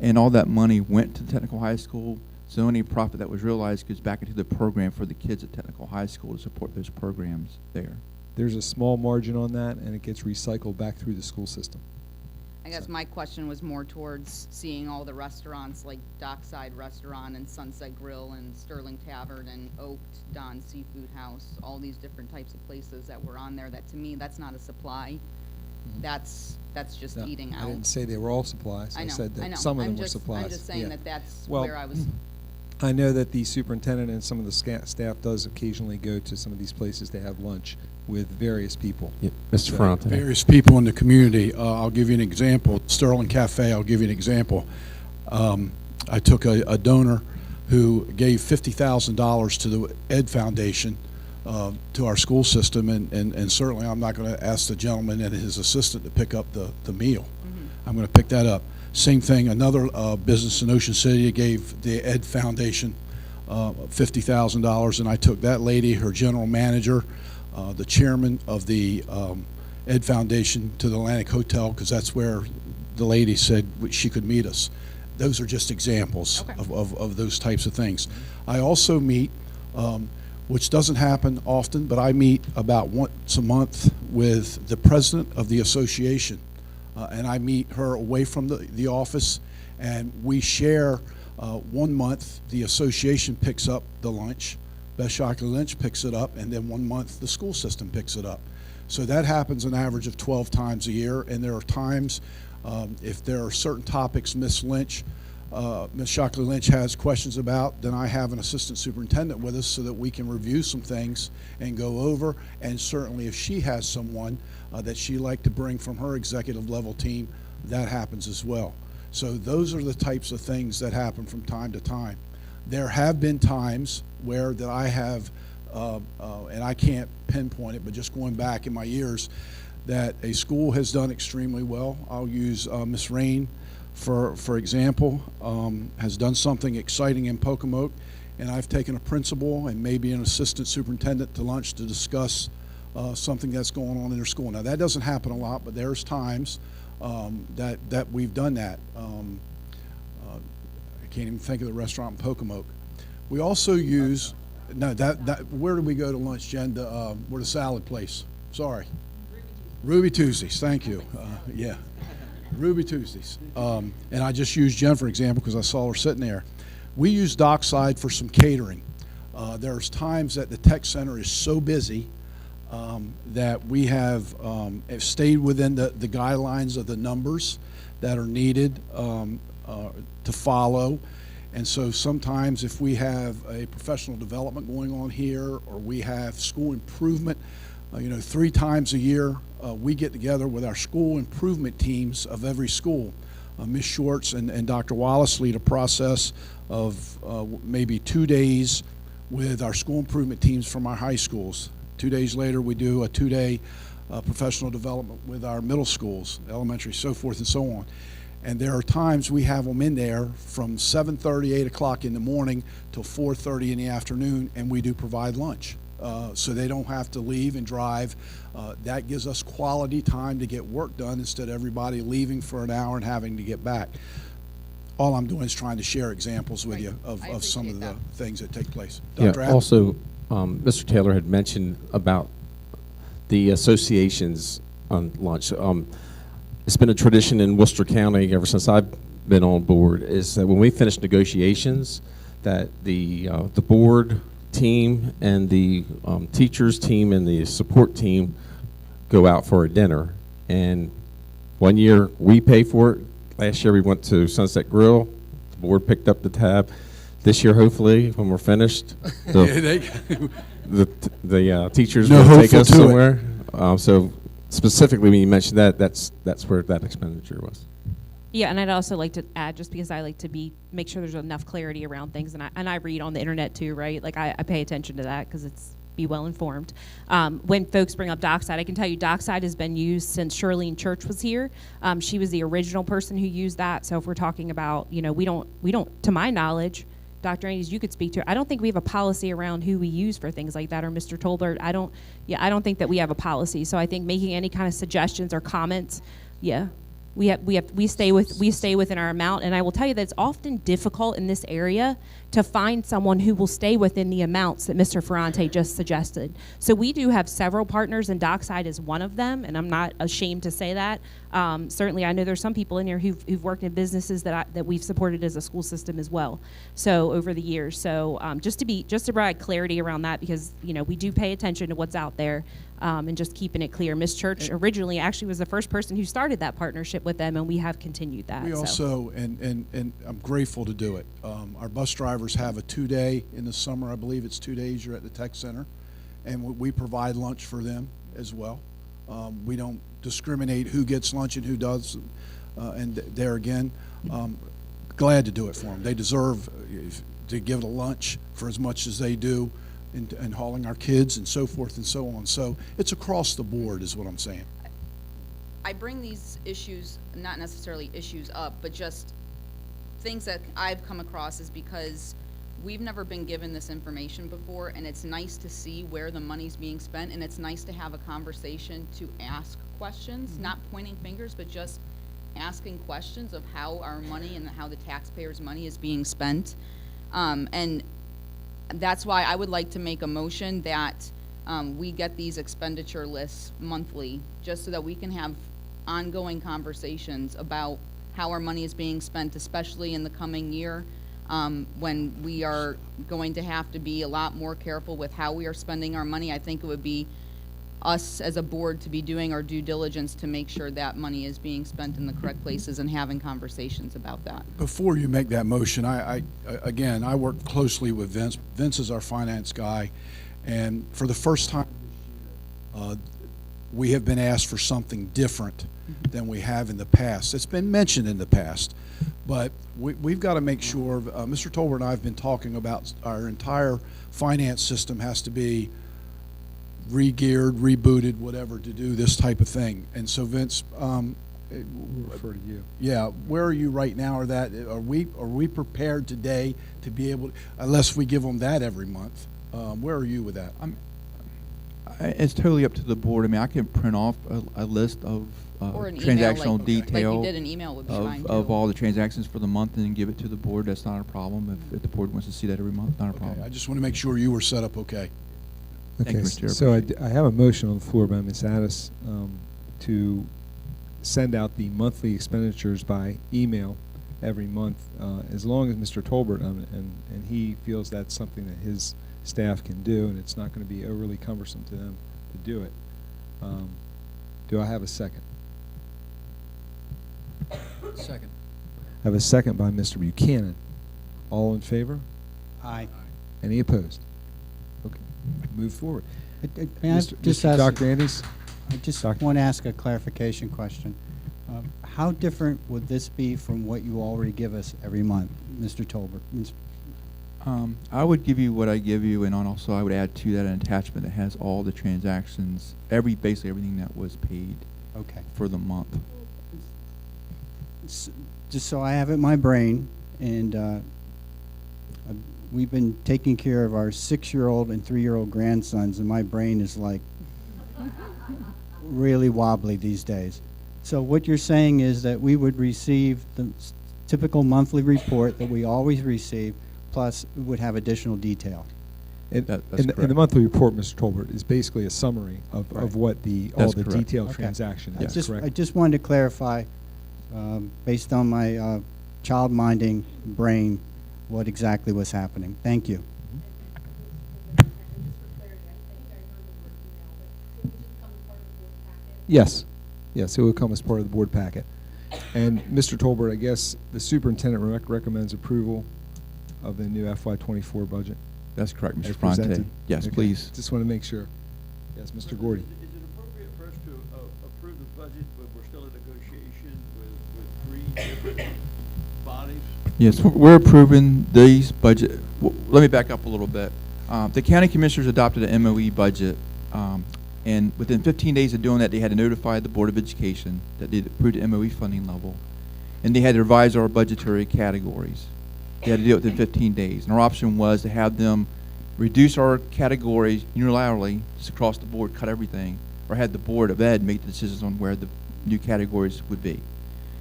and all that money went to the Technical High School. So any profit that was realized goes back into the program for the kids at Technical High School to support those programs there. There's a small margin on that, and it gets recycled back through the school system. I guess my question was more towards seeing all the restaurants like Dockside Restaurant and Sunset Grill and Sterling Tavern and Oaked Don Seafood House, all these different types of places that were on there. That, to me, that's not a supply. That's just No, eating out. I didn't say they were all supplies. I know, said that I know. some of them were I'm supplies. just saying Yeah. that's Well, where I was. I know that the superintendent and some of the staff does occasionally go to some of these places to have lunch with various people. Yeah, Mr. Ferrante. Various people in the community. I'll give you an example. Sterling Cafe, I'll give you an example. I took a donor who gave $50,000 to the Ed Foundation, to our school system, and certainly I'm not going to ask the gentleman and his assistant to pick up the meal. I'm going to pick that up. Same thing, another business in Ocean City gave the Ed Foundation $50,000, and I took that lady, her general manager, the chairman of the Ed Foundation, to the Atlantic Hotel, because that's where the lady said she could meet us. Those are just examples of those types of things. I also meet, which doesn't happen often, but I meet about once a month with the president of the association. And I meet her away from the office, and we share 1 month. The association picks up the lunch, Best Shockley Lynch picks it up, and then 1 month the school system picks it up. So that happens an average of 12 times a year, and there are times if there are certain topics Ms. Shockley Lynch has questions about, then I have an assistant superintendent with us so that we can review some things and go over, and certainly if she has someone that she'd like to bring from her executive level team, that happens as well. So those are the types of things that happen from time to time. There have been times where that I have, and I can't pinpoint it, but just going back in my years, that a school has done extremely well. I'll use Miss Rain, for example, has done something exciting in Pocomoke, and I've taken a principal and maybe an assistant superintendent to lunch to discuss something that's going on in their school. Now that doesn't happen a lot, but there's times that we've done that. I can't even think of the restaurant in Pocomoke. We also use, where do we go to lunch, Jen? We're the salad place. Sorry. Ruby Tuesdays, thank you. Yeah, Ruby Tuesdays. And I just used Jen for example because I saw her sitting there. We use Dockside for some catering. There's times that the tech center is so busy that we have stayed within the guidelines of the numbers that are needed to follow. And so sometimes if we have a professional development going on here, or we have school improvement, 3 times a year, we get together with our school improvement teams of every school. Ms. Schwartz and Dr. Wallace lead a process of maybe 2 days with our school improvement teams from our high schools. 2 days later, we do a 2-day professional development with our middle schools, elementary, so forth and so on. And there are times we have them in there from 7:30, 8 o'clock in the morning till 4:30 in the afternoon, and we do provide lunch. So they don't have to leave and drive. That gives us quality time to get work done instead of everybody leaving for an hour and having to get back. All I'm doing is trying to share examples with you of some of the things that take place. Yeah, Dr. Adams? also, Mr. Taylor had mentioned about the associations on lunch. It's been a tradition in Worcester County ever since I've been on board, is that when we finish negotiations, that the board team and the teachers team and the support team go out for a dinner. And one year we pay for it. Last year we went to Sunset Grill. The board picked up the tab. This year, hopefully, when we're finished, the teachers No will take hopeful us to it. somewhere. So specifically, when you mentioned that, that's where that expenditure was. Yeah, and I'd also like to add, just because I like to make sure there's enough clarity around things, and I read on the internet too, right? Like I pay attention to that because it's be well informed. When folks bring up Dockside, I can tell you Dockside has been used since Shirlene Church was here. She was the original person who used that. So if we're talking about, we don't, to my knowledge, Dr. Andes, you could speak to it. I don't think we have a policy around who we use for things like that, or Mr. Tolbert. I don't think that we have a policy. So I think making any kind of suggestions or comments, we stay within our amount, and I will tell you that it's often difficult in this area to find someone who will stay within the amounts that Mr. Ferrante just suggested. So we do have several partners, and Dockside is one of them, and I'm not ashamed to say that. Certainly, I know there's some people in here who've worked in businesses that we've supported as a school system as well. So over the years, so just to provide clarity around that, because we do pay attention to what's out there. And just keeping it clear. Ms. Church originally actually was the first person who started that partnership with them, and we have continued that. We also, and I'm grateful to do it, our bus drivers have a 2-day in the summer. I believe it's 2 days you're at the tech center, and we provide lunch for them as well. We don't discriminate who gets lunch and who does, and there again, glad to do it for them. They deserve to give a lunch for as much as they do and hauling our kids and so forth and so on. So it's across the board is what I'm saying. I bring these issues, not necessarily issues up, but just things that I've come across is because we've never been given this information before, and it's nice to see where the money's being spent, and it's nice to have a conversation to ask questions, not pointing fingers, but just asking questions of how our money and how the taxpayers' money is being spent. And that's why I would like to make a motion that we get these expenditure lists monthly, just so that we can have ongoing conversations about how our money is being spent, especially in the coming year, when we are going to have to be a lot more careful with how we are spending our money. I think it would be us as a board to be doing our due diligence to make sure that money is being spent in the correct places and having conversations about that. Before you make that motion, I work closely with Vince. Vince is our finance guy, and for the first time we have been asked for something different than we have in the past. It's been mentioned in the past, but we've got to make sure, Mr. Tolbert and I have been talking about our entire finance system has to be re-geared, rebooted, whatever, to do this type of thing. And so Vince, We'll refer to you. yeah, where are you right now? Are we prepared today to be able to, unless we give them that every month? Where are you with that? It's totally up to the board. I mean, I can print off a list of Or an email, transactional detail like you did, an email would be fine, of too. all the transactions for the month, and then give it to the board. That's not a problem. If the board wants to see that every month, not a problem. I just want to make sure you were set up okay. Thank Okay, you, Mr. Chair. so I have a motion on the floor by Ms. Addis to send out the monthly expenditures by email every month, as long as Mr. Tolbert and he feels that's something that his staff can do, and it's not going to be overly cumbersome to them to do it. Do I have a second? Second. I have a second by Mr. Buchanan. All in favor? Aye. Any opposed? Okay, move forward. May I just ask, Dr. Andes? I just want to ask a clarification question. How different would this be from what you already give us every month, Mr. Tolbert? I would give you what I give you, and also I would add to that an attachment that has all the transactions, basically everything that was paid Okay. for the month. just so I have it in my brain, and we've been taking care of our 6-year-old and 3-year-old grandsons, and my brain is like really wobbly these days. So what you're saying is that we would receive the typical monthly report that we always receive, plus we would have additional detail. And the monthly report, Mr. Tolbert, is basically a summary of what all the detailed transaction is, correct? I just wanted to clarify, based on my child-minding brain, what exactly was happening. Thank you. Yes. Yes, it will come as part of the board packet. And Mr. Tolbert, I guess the superintendent recommends approval of the new FY24 budget. That's correct, Mr. As Fronte. presented. Yes, Okay. please. Just want to make sure. Yes, Mr. Gordy. Is it appropriate for us to approve the budget, but we're still in negotiation with 3 different bodies? Yes, we're approving these budget. Let me back up a little bit. The county commissioners adopted an MOE budget, and within 15 days of doing that, they had to notify the Board of Education that they approved the MOE funding level, and they had to revise our budgetary categories. They had to do it within 15 days, and our option was to have them reduce our categories unilaterally, just across the board, cut everything, or had the Board of Ed make the decisions on where the new categories would be.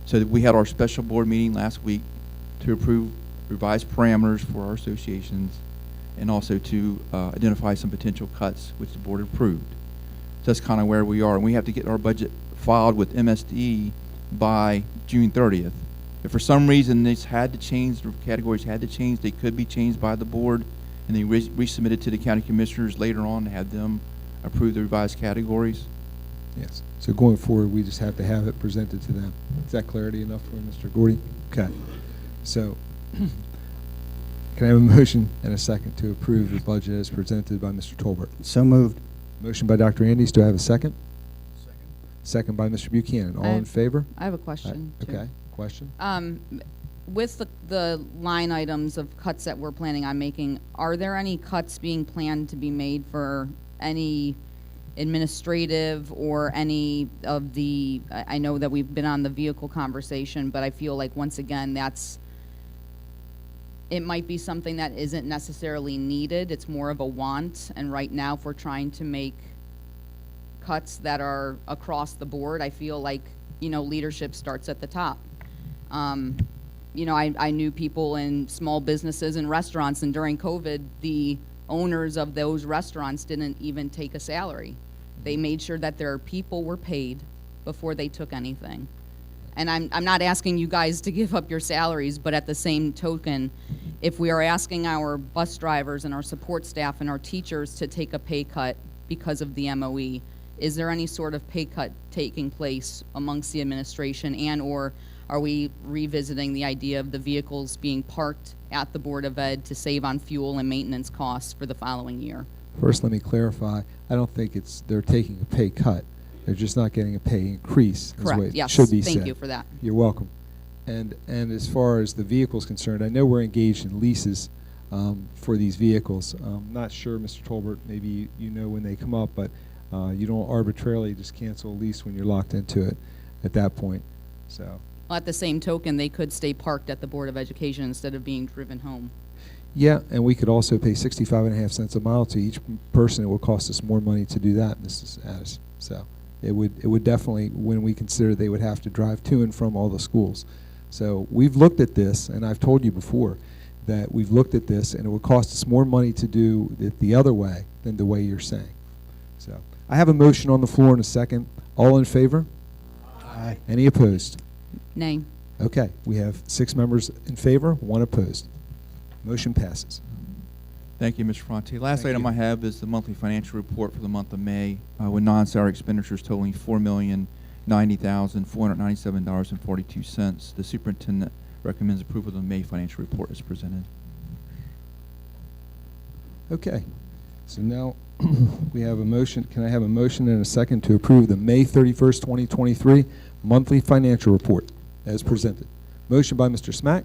So we had our special board meeting last week to approve revised parameters for our associations, and also to identify some potential cuts, which the board approved. So that's kind of where we are, and we have to get our budget filed with MSD by June 30th. If for some reason this had to change, the categories had to change, they could be changed by the board, and then resubmitted to the county commissioners later on to have them approve the revised categories. Yes. So going forward, we just have to have it presented to them. Is that clarity enough for you, Mr. Gordy? Okay. So can I have a motion and a second to approve the budget as presented by Mr. Tolbert? So moved. Motion by Dr. Andes. Do I have a second? Second by Mr. Buchanan. All in favor? I have a question, too. Okay. Question? With the line items of cuts that we're planning on making, are there any cuts being planned to be made for any administrative or any of the, I know that we've been on the vehicle conversation, but I feel like once again it might be something that isn't necessarily needed. It's more of a want, and right now if we're trying to make cuts that are across the board, I feel like, leadership starts at the top. I knew people in small businesses and restaurants, and during COVID, the owners of those restaurants didn't even take a salary. They made sure that their people were paid before they took anything. And I'm not asking you guys to give up your salaries, but at the same token, if we are asking our bus drivers and our support staff and our teachers to take a pay cut because of the MOE, is there any sort of pay cut taking place amongst the administration, and or are we revisiting the idea of the vehicles being parked at the Board of Ed to save on fuel and maintenance costs for the following year? First, let me clarify. I don't think they're taking a pay cut. They're just not getting a pay increase. Correct. Is what Yes. should be said. Thank you for that. You're welcome. And as far as the vehicle's concerned, I know we're engaged in leases for these vehicles. Not sure, Mr. Tolbert, maybe you know when they come up, but you don't arbitrarily just cancel a lease when you're locked into it at that point. So. Well, at the same token, they could stay parked at the Board of Education instead of being driven home. Yeah, and we could also pay 65.5 cents a mile to each person. It would cost us more money to do that, Mrs. Addis. So it would definitely, when we consider they would have to drive to and from all the schools. So we've looked at this, and I've told you before that we've looked at this, and it would cost us more money to do it the other way than the way you're saying. So I have a motion on the floor in a second. All in favor? Aye. Any opposed? Nay. Okay, we have 6 members in favor, 1 opposed. Motion passes. Thank you, Mr. Fronte. Last Thank item you. I have is the monthly financial report for the month of May, with non-salary expenditures totaling $4,090,497.42. The superintendent recommends approval of the May financial report as presented. Okay, so now we have a motion. Can I have a motion and a second to approve the May 31st, 2023 monthly financial report as presented? Motion by Mr. Smack.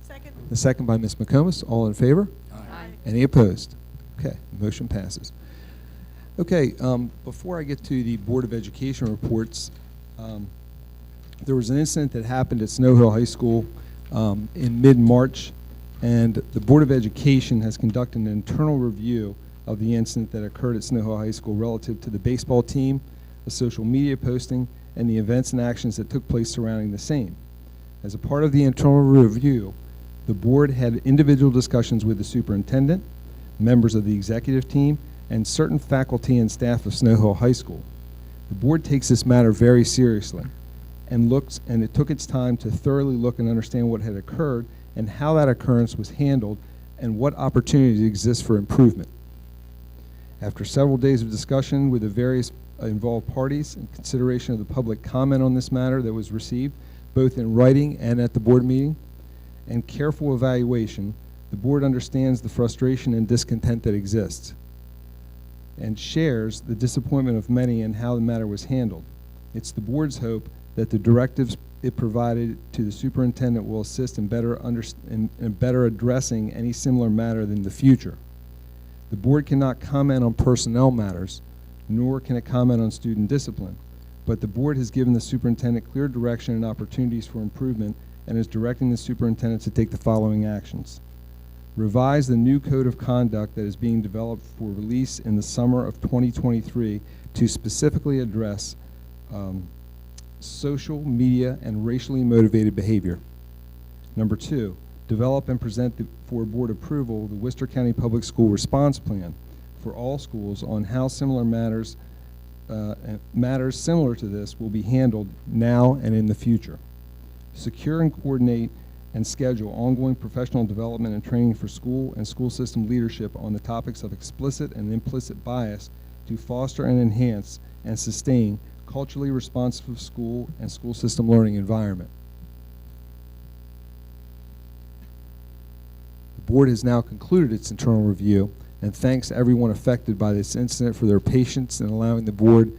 Second. The second by Ms. McComas. All in favor? Aye. Any opposed? Okay, motion passes. Okay, before I get to the Board of Education reports, There was an incident that happened at Snow Hill High School in mid-March, and the Board of Education has conducted an internal review of the incident that occurred at Snow Hill High School relative to the baseball team, the social media posting, and the events and actions that took place surrounding the same. As a part of the internal review, the board had individual discussions with the superintendent, members of the executive team, and certain faculty and staff of Snow Hill High School. The board takes this matter very seriously and it took its time to thoroughly look and understand what had occurred and how that occurrence was handled and what opportunities exist for improvement. After several days of discussion with the various involved parties and consideration of the public comment on this matter that was received, both in writing and at the board meeting, and careful evaluation, the board understands the frustration and discontent that exists and shares the disappointment of many in how the matter was handled. It's the board's hope that the directives it provided to the superintendent will assist in better addressing any similar matter in the future. The board cannot comment on personnel matters, nor can it comment on student discipline, but the board has given the superintendent clear direction and opportunities for improvement and is directing the superintendent to take the following actions. Revise the new code of conduct that is being developed for release in the summer of 2023 to specifically address social, media, and racially motivated behavior. Number 2, develop and present for board approval the Worcester County Public School Response Plan for all schools on how similar matters similar to this will be handled now and in the future. Secure and coordinate and schedule ongoing professional development and training for school and school system leadership on the topics of explicit and implicit bias to foster and enhance and sustain culturally responsive school and school system learning environment. The board has now concluded its internal review and thanks everyone affected by this incident for their patience in allowing the board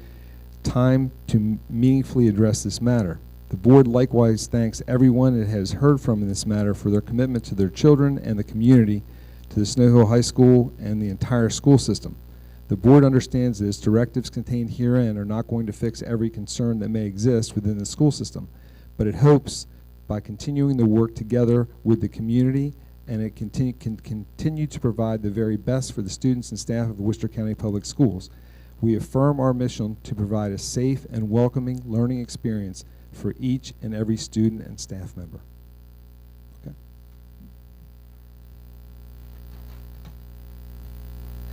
time to meaningfully address this matter. The board likewise thanks everyone it has heard from in this matter for their commitment to their children and the community, to the Snow Hill High School and the entire school system. The board understands this directives contained herein are not going to fix every concern that may exist within the school system, but it hopes by continuing to work together with the community and it can continue to provide the very best for the students and staff of the Worcester County Public Schools. We affirm our mission to provide a safe and welcoming learning experience for each and every student and staff member. Okay.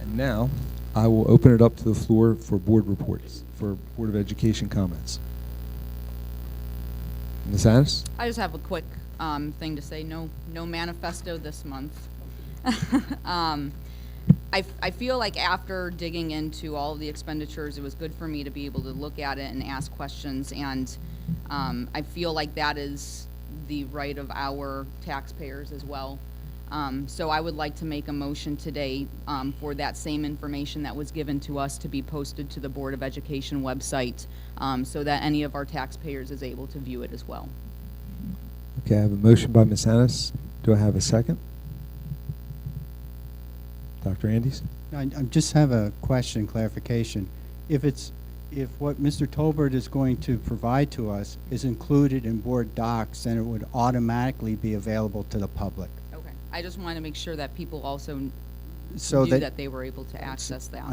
And now I will open it up to the floor for board reports, for Board of Education comments. Ms. Addis? I just have a quick thing to say. No manifesto this month. I feel like after digging into all of the expenditures, it was good for me to be able to look at it and ask questions, and I feel like that is the right of our taxpayers as well. So I would like to make a motion today for that same information that was given to us to be posted to the Board of Education website so that any of our taxpayers is able to view it as well. Okay, I have a motion by Ms. Annis. Do I have a second? Dr. Andes? I just have a question, clarification. If what Mr. Tolbert is going to provide to us is included in board docs, then it would automatically be available to the public. Okay. I just want to make sure that people also knew that they were able to access that.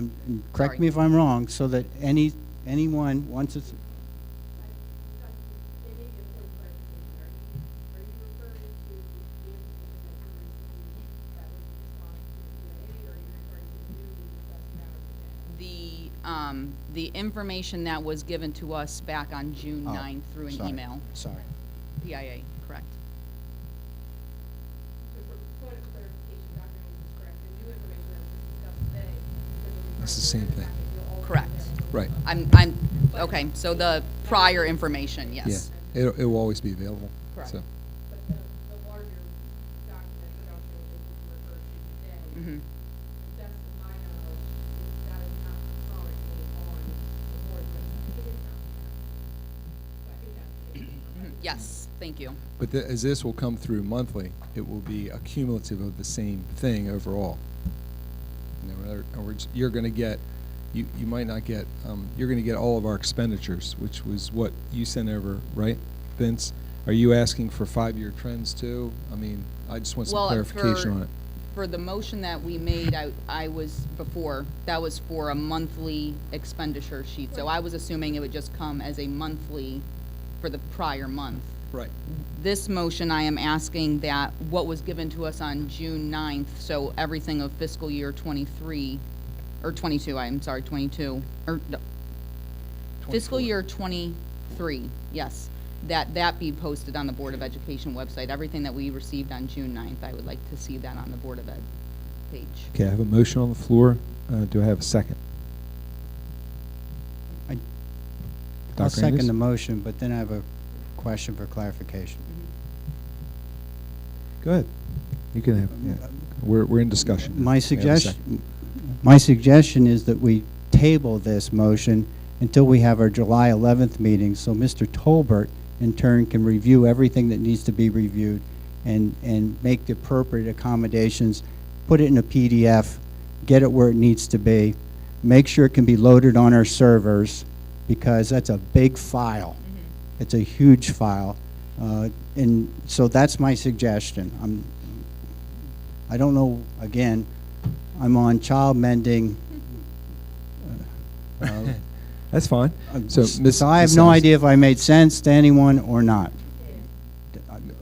Correct me if I'm wrong, so that anyone, once it's... The information that was given to us back on June 9th through an email. Sorry. PIA, correct. It's the same thing. Correct. Right. I'm okay. So the prior information, yes. Yeah, it will always be available. Correct. So. Mm-hmm. Yes, thank you. But as this will come through monthly, it will be a cumulative of the same thing overall. In other words, you're going to get, you might not get, you're going to get all of our expenditures, which was what you sent over, right? Vince, are you asking for 5-year trends too? I mean, I just want some Well, clarification on it. For the motion that we made, I was before, that was for a monthly expenditure sheet. So I was assuming it would just come as a monthly for the prior month. Right. This motion, I am asking that what was given to us on June 9th, so everything of fiscal year 23, or 22, I'm sorry, 22, or no, fiscal year 23, yes, that be posted on the Board of Education website. Everything that we received on June 9th, I would like to see that on the Board of Ed page. Okay, I have a motion on the floor. Do I have a second? I'll Dr. second Angus? the motion, but then I have a question for clarification. Go ahead. You can have, yeah. We're in discussion. My We have a suggestion, my suggestion is that we table this motion until we have our July 11th meeting, so Mr. Tolbert, in turn, can review everything that needs to be reviewed and make the appropriate accommodations, put it in a PDF, get it where it needs to be, make sure it can be loaded on our servers, because that's a big file. It's a huge file. And so that's my suggestion. I don't know, again, I'm on child mending. That's fine. So, So I have no idea if I made sense to anyone or not.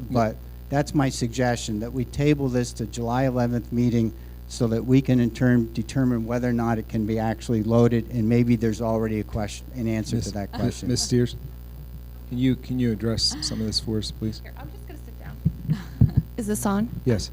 But that's my suggestion, that we table this to July 11th meeting so that we can in turn determine whether or not it can be actually loaded, and maybe there's already a question, an answer to that question. Ms. Steers, can you address some of this for us, please? Here, I'm just going to sit down. Is this on? Yes.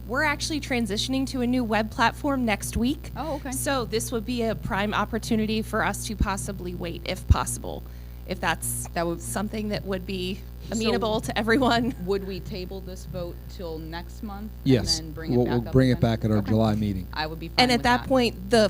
We're actually transitioning to a new web platform next week. Oh, okay. So this would be a prime opportunity for us to possibly wait, if possible, if that would something that would be amenable to everyone. Would we table this vote till next month? Yes. And then bring it We'll back up bring it again? back at our Okay. July meeting. I would be fine And at with that point, the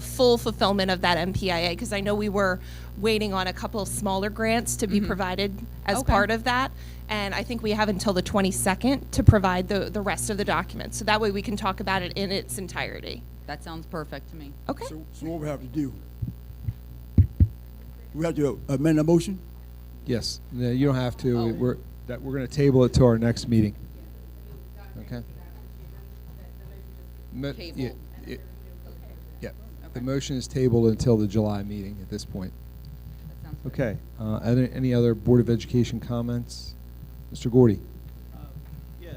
full fulfillment of that MPIA, because I know we were waiting on a couple of smaller grants to be provided as Okay. part of that. And I think we have until the 22nd to provide the rest of the documents. So that way we can talk about it in its entirety. That sounds perfect to me. Okay. So what we have to do? We have to amend the motion? Yes. No, you don't have to. We're going to table it to our next meeting. Okay. Table. Yeah. The motion is tabled until the July meeting at this point. Okay. Any other Board of Education comments? Mr. Gordy. Yes,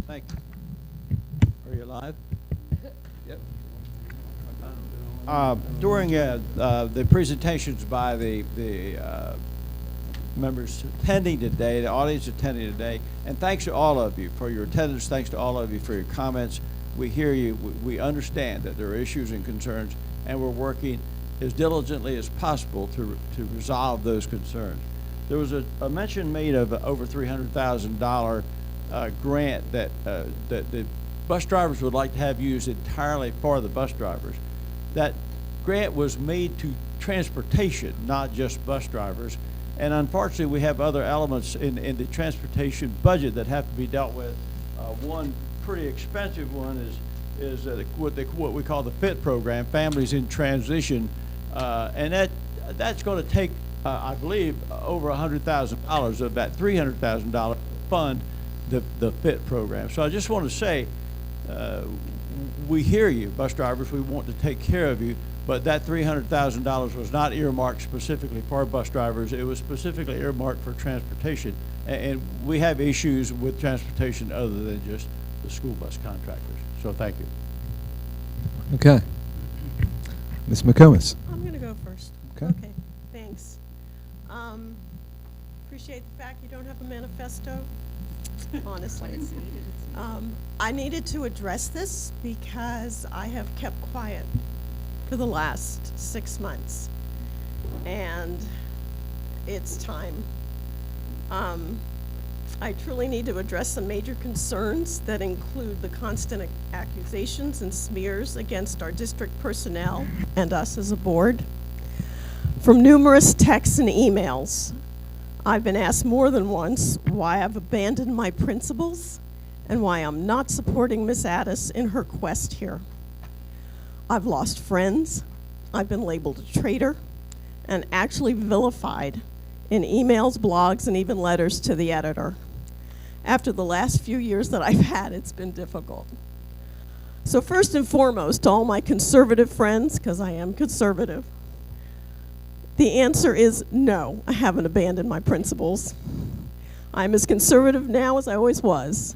thank you. Are you live? Yep. During the presentations by the members attending today, the audience attending today, and thanks to all of you for your attendance, thanks to all of you for your comments. We hear you, we understand that there are issues and concerns, and we're working as diligently as possible to resolve those concerns. There was a mention made of over $300,000 grant that the bus drivers would like to have used entirely for the bus drivers. That grant was made to transportation, not just bus drivers. And unfortunately, we have other elements in the transportation budget that have to be dealt with. One pretty expensive one is what we call the FIT program, Families in Transition, and that's going to take, I believe, over $100,000 of that $300,000 fund the FIT program. So I just want to say, we hear you, bus drivers. We want to take care of you, but that $300,000 was not earmarked specifically for bus drivers. It was specifically earmarked for transportation, and we have issues with transportation other than just the school bus contractors. So thank you. Okay. Ms. McComas. I'm going to go first. Okay. Thanks. Appreciate the fact you don't have a manifesto, honestly. I needed to address this because I have kept quiet for the last 6 months, and it's time. I truly need to address some major concerns that include the constant accusations and smears against our district personnel and us as a board. From numerous texts and emails, I've been asked more than once why I've abandoned my principles and why I'm not supporting Miss Addis in her quest here. I've lost friends, I've been labeled a traitor, and actually vilified in emails, blogs, and even letters to the editor. After the last few years that I've had, it's been difficult. So first and foremost, to all my conservative friends, because I am conservative, the answer is no, I haven't abandoned my principles. I'm as conservative now as I always was,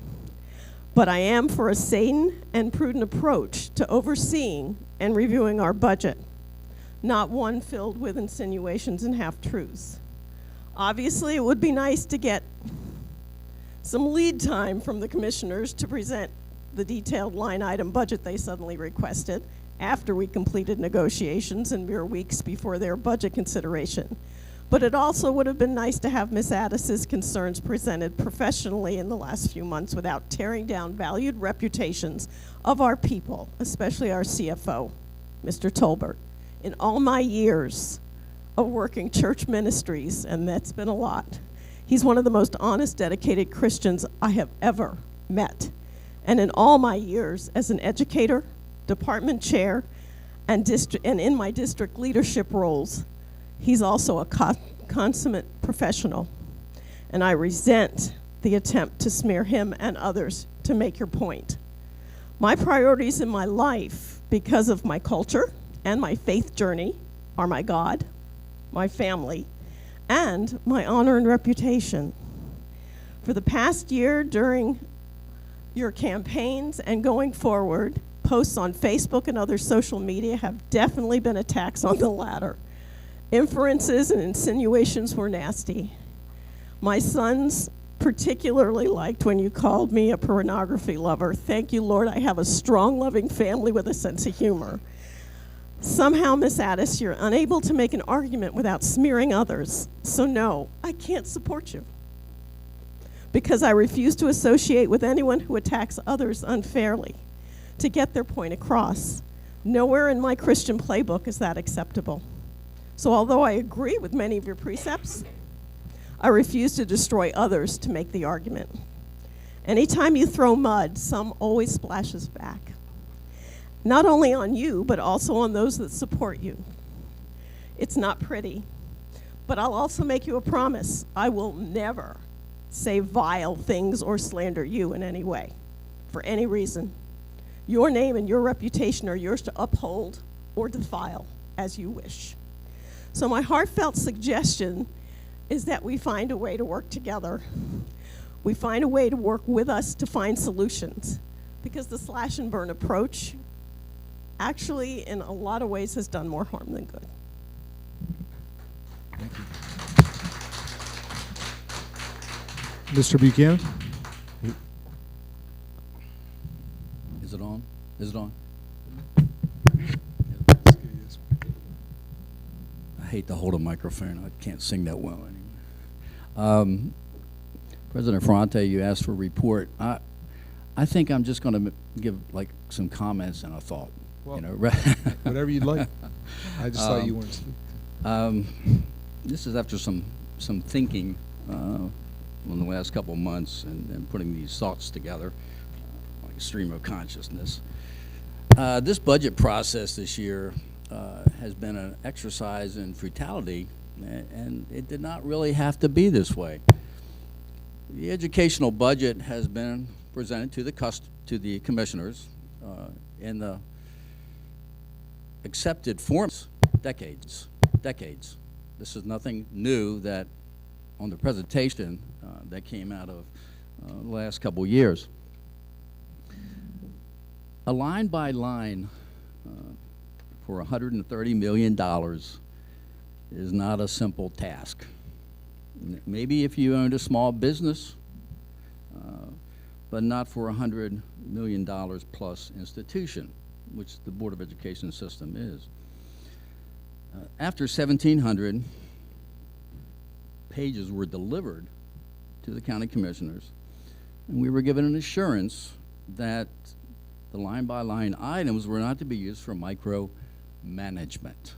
but I am for a sane and prudent approach to overseeing and reviewing our budget, not one filled with insinuations and half-truths. Obviously, it would be nice to get some lead time from the commissioners to present the detailed line item budget they suddenly requested after we completed negotiations and mere weeks before their budget consideration. But it also would have been nice to have Ms. Addis's concerns presented professionally in the last few months without tearing down valued reputations of our people, especially our CFO, Mr. Tolbert. In all my years of working church ministries, and that's been a lot, he's one of the most honest, dedicated Christians I have ever met. And in all my years as an educator, department chair, and in my district leadership roles, he's also a consummate professional. And I resent the attempt to smear him and others to make your point. My priorities in my life, because of my culture and my faith journey, are my God, my family, and my honor and reputation. For the past year, during your campaigns and going forward, posts on Facebook and other social media have definitely been attacks on the latter. Inferences and insinuations were nasty. My sons particularly liked when you called me a pornography lover. Thank you, Lord, I have a strong, loving family with a sense of humor. Somehow, Miss Addis, you're unable to make an argument without smearing others. So no, I can't support you, because I refuse to associate with anyone who attacks others unfairly to get their point across. Nowhere in my Christian playbook is that acceptable. So although I agree with many of your precepts, I refuse to destroy others to make the argument. Anytime you throw mud, some always splashes back. Not only on you, but also on those that support you. It's not pretty, but I'll also make you a promise. I will never say vile things or slander you in any way, for any reason. Your name and your reputation are yours to uphold or defile as you wish. So my heartfelt suggestion is that we find a way to work together. We find a way to work with us to find solutions, because the slash and burn approach actually, in a lot of ways, has done more harm than good. Thank you. Mr. Buchanan? Is it on? Is it on? I hate to hold a microphone. I can't sing that well anymore. President Ferrante, you asked for a report. I think I'm just going to give like some comments and a thought. Well, you know, whatever you'd like. I just thought you wanted to speak. This is after some thinking in the last couple of months and putting these thoughts together, like a stream of consciousness. This budget process this year has been an exercise in frugality, and it did not really have to be this way. The educational budget has been presented to the commissioners in the accepted forms decades. This is nothing new that on the presentation that came out of the last couple of years. A line by line for $130 million is not a simple task. Maybe if you owned a small business, but not for $100 million plus institution, which the Board of Education system is. After 1,700 pages were delivered to the county commissioners, and we were given an assurance that the line-by-line items were not to be used for micromanagement,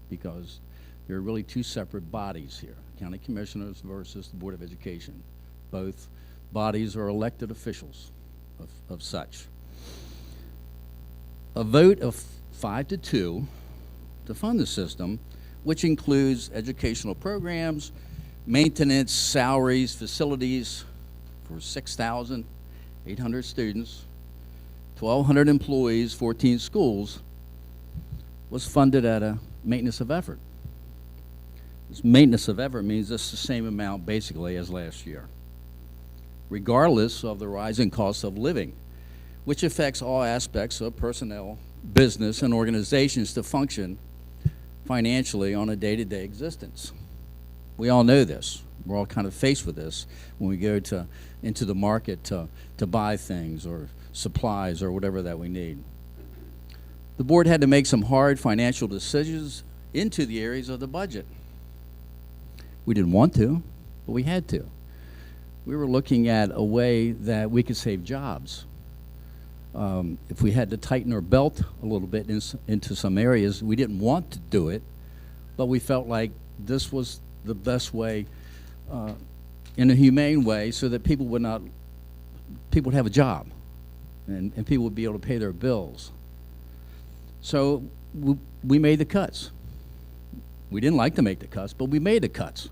because there are really two separate bodies here, county commissioners versus the Board of Education. Both bodies are elected officials of such. A vote of 5-2 to fund the system, which includes educational programs, maintenance, salaries, facilities for 6,800 students, 1,200 employees, 14 schools, was funded at a maintenance of effort. This maintenance of effort means it's the same amount basically as last year, regardless of the rising cost of living, which affects all aspects of personnel, business, and organizations to function financially on a day-to-day existence. We all know this. We're all kind of faced with this when we go into the market to buy things or supplies or whatever that we need. The board had to make some hard financial decisions into the areas of the budget. We didn't want to, but we had to. We were looking at a way that we could save jobs. If we had to tighten our belt a little bit into some areas, we didn't want to do it, but we felt like this was the best way, in a humane way, so that people would have a job, and people would be able to pay their bills. So we made the cuts. We didn't like to make the cuts, but we made the cuts.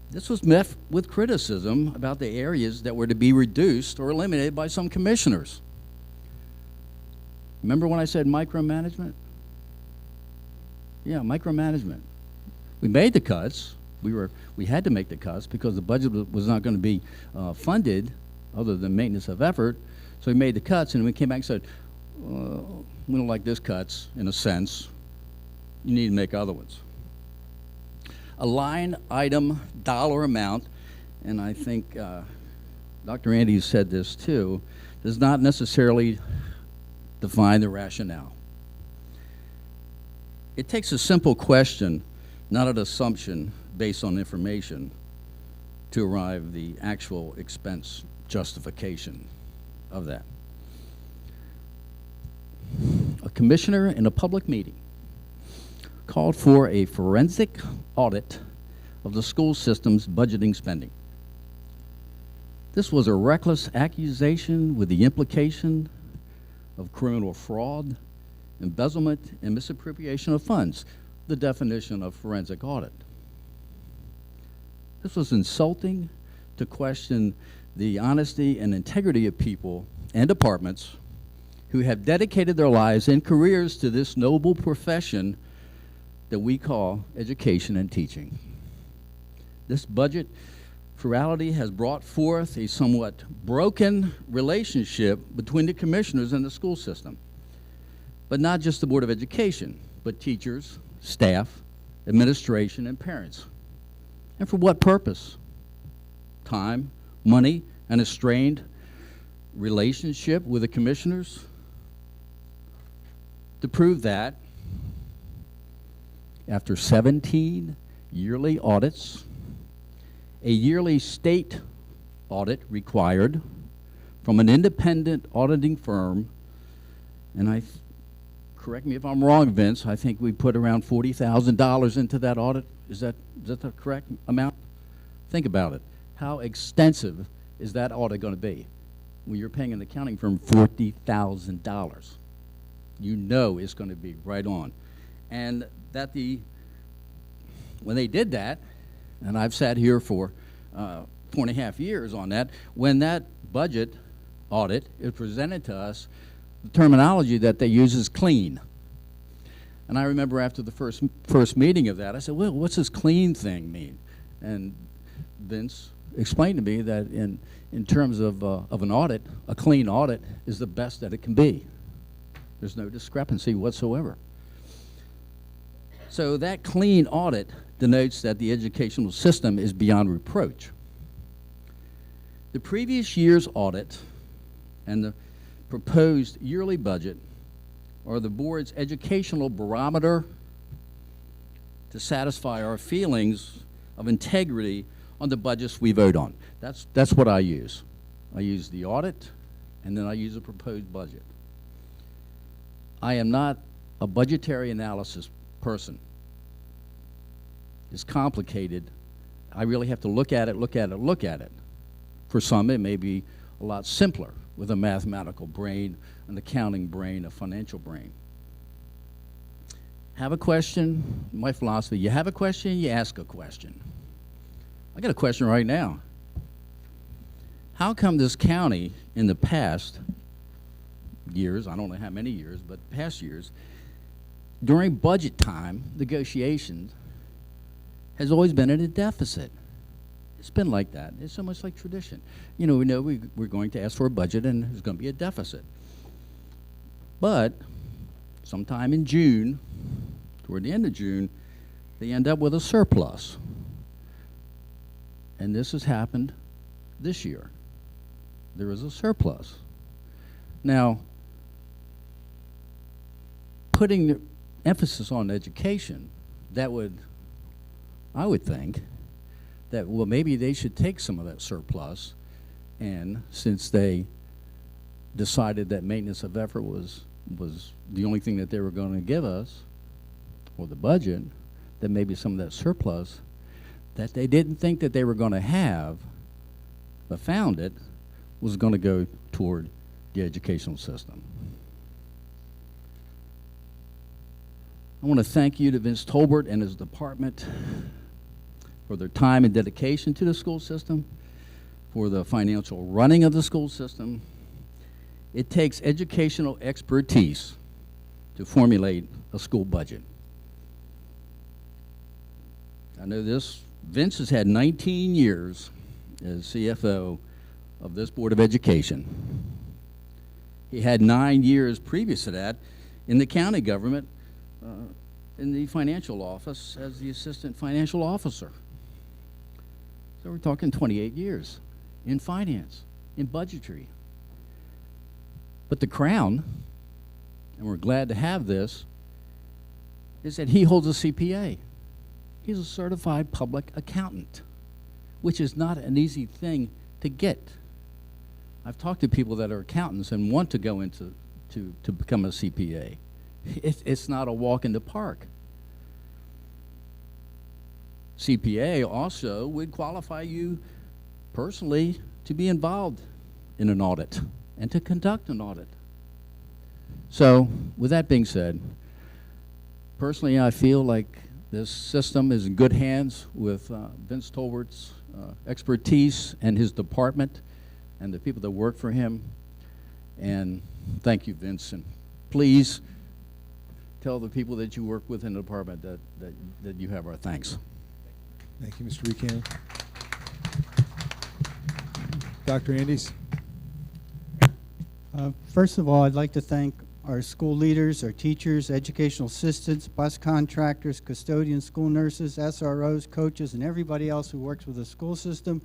This was met with criticism about the areas that were to be reduced or eliminated by some commissioners. Remember when I said micromanagement? Yeah, micromanagement. We made the cuts. We had to make the cuts because the budget was not going to be funded other than maintenance of effort. So we made the cuts, and we came back and said, we don't like this cuts, in a sense. You need to make other ones. A line item dollar amount, and I think Dr. Andy said this too, does not necessarily define the rationale. It takes a simple question, not an assumption based on information, to arrive at the actual expense justification of that. A commissioner in a public meeting called for a forensic audit of the school system's budgeting spending. This was a reckless accusation with the implication of criminal fraud, embezzlement, and misappropriation of funds, the definition of forensic audit. This was insulting to question the honesty and integrity of people and departments who have dedicated their lives and careers to this noble profession that we call education and teaching. This budget plurality has brought forth a somewhat broken relationship between the commissioners and the school system. But not just the Board of Education, but teachers, staff, administration, and parents. And for what purpose? Time, money, and a strained relationship with the commissioners? To prove that, after 17 yearly audits, a yearly state audit required from an independent auditing firm, and correct me if I'm wrong, Vince, I think we put around $40,000 into that audit. Is that the correct amount? Think about it. How extensive is that audit going to be? When you're paying an accounting firm $40,000, you know it's going to be right on. And that when they did that, and I've sat here for 4.5 years on that, when that budget audit is presented to us, the terminology that they use is clean. And I remember after the first meeting of that, I said, well, what's this clean thing mean? And Vince explained to me that in terms of an audit, a clean audit is the best that it can be. There's no discrepancy whatsoever. So that clean audit denotes that the educational system is beyond reproach. The previous year's audit and the proposed yearly budget are the board's educational barometer to satisfy our feelings of integrity on the budgets we vote on. That's what I use. I use the audit, and then I use a proposed budget. I am not a budgetary analysis person. It's complicated. I really have to look at it. For some, it may be a lot simpler with a mathematical brain, an accounting brain, a financial brain. Have a question, my philosophy, you have a question, you ask a question. I got a question right now. How come this county in the past years, I don't know how many years, but past years, during budget time negotiations, has always been at a deficit? It's been like that. It's almost like tradition. You know we're going to ask for a budget and there's going to be a deficit. But sometime in June, toward the end of June, they end up with a surplus. And this has happened this year. There is a surplus. Now, putting the emphasis on education, I would think, that, well, maybe they should take some of that surplus, and since they decided that maintenance of effort was the only thing that they were going to give us, or the budget, that maybe some of that surplus that they didn't think that they were going to have, but found it, was going to go toward the educational system. I want to thank you to Vince Tolbert and his department for their time and dedication to the school system, for the financial running of the school system. It takes educational expertise to formulate a school budget. I know this. Vince has had 19 years as CFO of this Board of Education. He had 9 years previous to that in the county government, in the financial office as the assistant financial officer. So we're talking 28 years in finance, in budgetary. But the crown, and we're glad to have this, is that he holds a CPA. He's a certified public accountant, which is not an easy thing to get. I've talked to people that are accountants and want to go into to become a CPA. It's not a walk in the park. CPA also would qualify you personally to be involved in an audit and to conduct an audit. So, with that being said, personally I feel like this system is in good hands with Vince Tolbert's expertise and his department and the people that work for him. And thank you, Vince. And please tell the people that you work with in the department that you have our thanks. Thank you, Mr. Recan. Dr. Andes? First of all, I'd like to thank our school leaders, our teachers, educational assistants, bus contractors, custodians, school nurses, SROs, coaches, and everybody else who works with the school system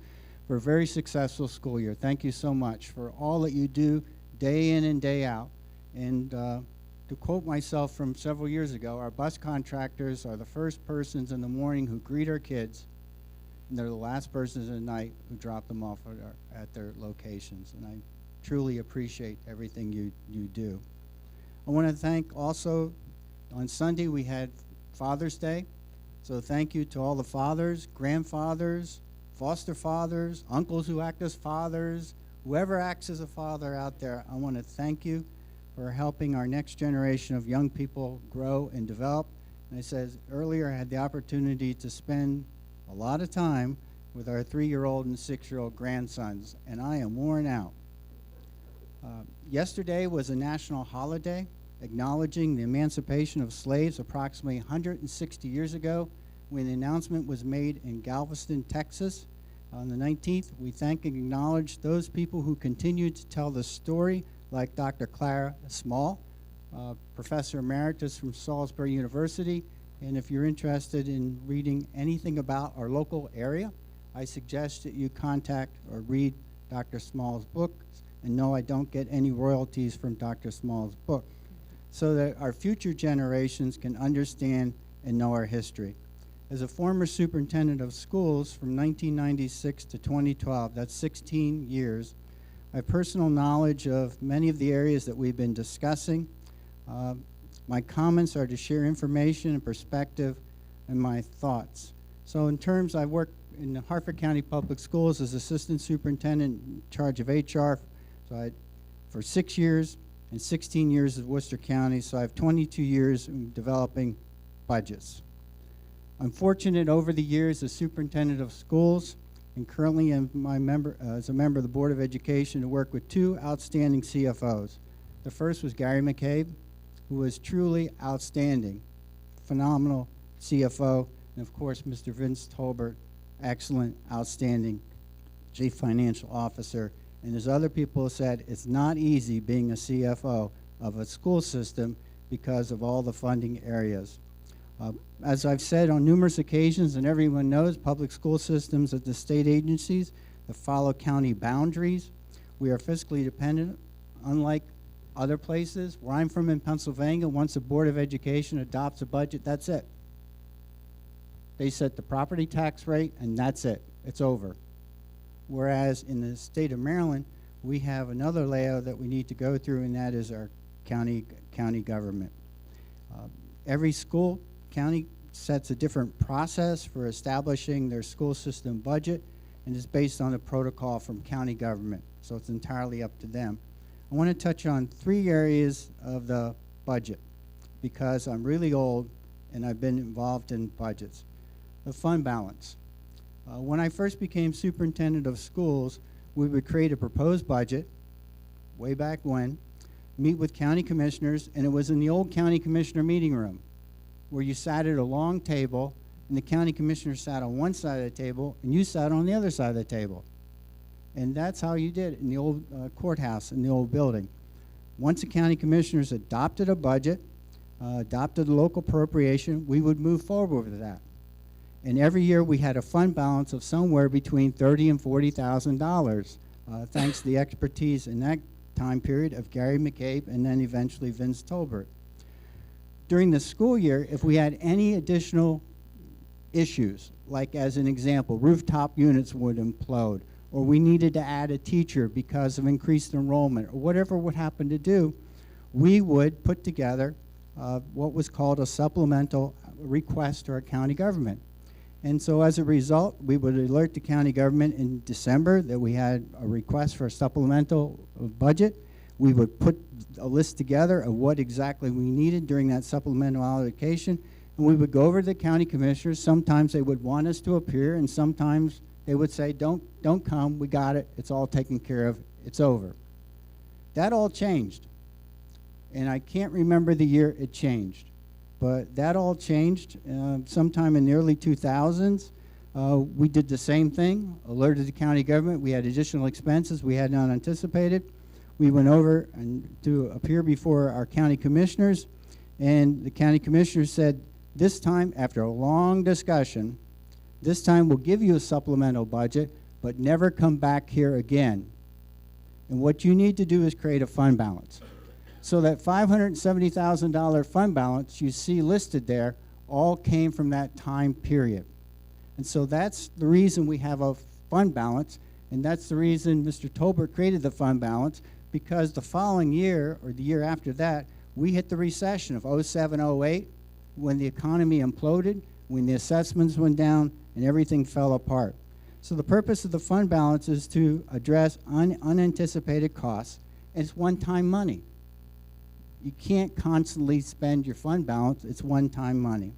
for a very successful school year. Thank you so much for all that you do day in and day out. And to quote myself from several years ago, our bus contractors are the first persons in the morning who greet our kids, and they're the last persons at night who drop them off at their locations. And I truly appreciate everything you do. I want to thank also, on Sunday we had Father's Day, so thank you to all the fathers, grandfathers, foster fathers, uncles who act as fathers, whoever acts as a father out there. I want to thank you for helping our next generation of young people grow and develop. And I said earlier, I had the opportunity to spend a lot of time with our 3-year-old and 6-year-old grandsons, and I am worn out. Yesterday was a national holiday acknowledging the emancipation of slaves approximately 160 years ago when the announcement was made in Galveston, Texas. On the 19th, we thank and acknowledge those people who continue to tell the story, like Dr. Clara Small, Professor Emeritus from Salisbury University. And if you're interested in reading anything about our local area, I suggest that you contact or read Dr. Small's book. And no, I don't get any royalties from Dr. Small's book, so that our future generations can understand and know our history. As a former superintendent of schools from 1996 to 2012, that's 16 years, I have personal knowledge of many of the areas that we've been discussing. My comments are to share information and perspective and my thoughts. So in terms, I work in the Harford County Public Schools as assistant superintendent in charge of HR for 6 years and 16 years at Worcester County, so I have 22 years in developing budgets. I'm fortunate over the years as superintendent of schools and currently am as a member of the Board of Education to work with two outstanding CFOs. The first was Gary McCabe, who was truly outstanding, phenomenal CFO, and of course Mr. Vince Tolbert, excellent, outstanding Chief Financial Officer. And as other people have said, it's not easy being a CFO of a school system because of all the funding areas. As I've said on numerous occasions, and everyone knows, public school systems at the state agencies that follow county boundaries. We are fiscally dependent, unlike other places. Where I'm from in Pennsylvania, once the Board of Education adopts a budget, that's it. They set the property tax rate, and that's it. It's over. Whereas in the state of Maryland, we have another layer that we need to go through, and that is our county government. Every school, county sets a different process for establishing their school system budget, and is based on a protocol from county government, so it's entirely up to them. I want to touch on 3 areas of the budget because I'm really old and I've been involved in budgets. The fund balance. When I first became superintendent of schools, we would create a proposed budget way back when, meet with county commissioners, and it was in the old county commissioner meeting room where you sat at a long table and the county commissioner sat on one side of the table and you sat on the other side of the table. And that's how you did it in the old courthouse, in the old building. Once the county commissioners adopted a budget, adopted a local appropriation, we would move forward with that. And every year we had a fund balance of somewhere between $30,000 and $40,000, thanks to the expertise in that time period of Gary McCabe and then eventually Vince Tolbert. During the school year, if we had any additional issues, like as an example, rooftop units would implode, or we needed to add a teacher because of increased enrollment, or whatever would happen to do, we would put together what was called a supplemental request to our county government. And so as a result, we would alert the county government in December that we had a request for a supplemental budget. We would put a list together of what exactly we needed during that supplemental allocation, and we would go over to the county commissioners. Sometimes they would want us to appear, and sometimes they would say, don't come, we got it, it's all taken care of, it's over. That all changed, and I can't remember the year it changed. But that all changed sometime in the early 2000s. We did the same thing, alerted the county government. We had additional expenses we had not anticipated. We went over to appear before our county commissioners, and the county commissioners said, this time, after a long discussion, this time we'll give you a supplemental budget, but never come back here again. And what you need to do is create a fund balance. So that $570,000 fund balance you see listed there all came from that time period. And so that's the reason we have a fund balance, and that's the reason Mr. Tolbert created the fund balance, because the following year, or the year after that, we hit the recession of 07, 08, when the economy imploded, when the assessments went down, and everything fell apart. So the purpose of the fund balance is to address unanticipated costs, and it's one-time money. You can't constantly spend your fund balance. It's one-time money.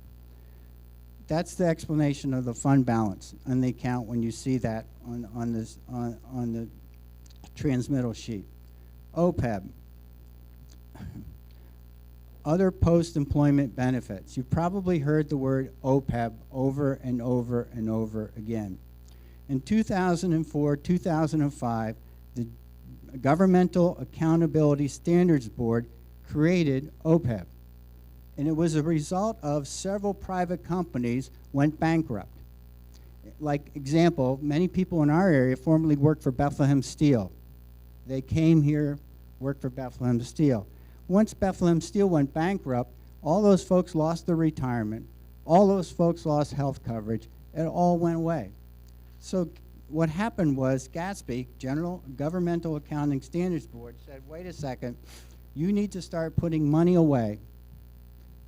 That's the explanation of the fund balance on the account when you see that on the transmittal sheet. OPEB, other post-employment benefits. You've probably heard the word OPEB over and over and over again. In 2004, 2005, the Governmental Accountability Standards Board created OPEB, and it was a result of several private companies went bankrupt. Like example, many people in our area formerly worked for Bethlehem Steel. They came here, worked for Bethlehem Steel. Once Bethlehem Steel went bankrupt, all those folks lost their retirement, all those folks lost health coverage, it all went away. So what happened was GATSB, General Governmental Accounting Standards Board, said, wait a second, you need to start putting money away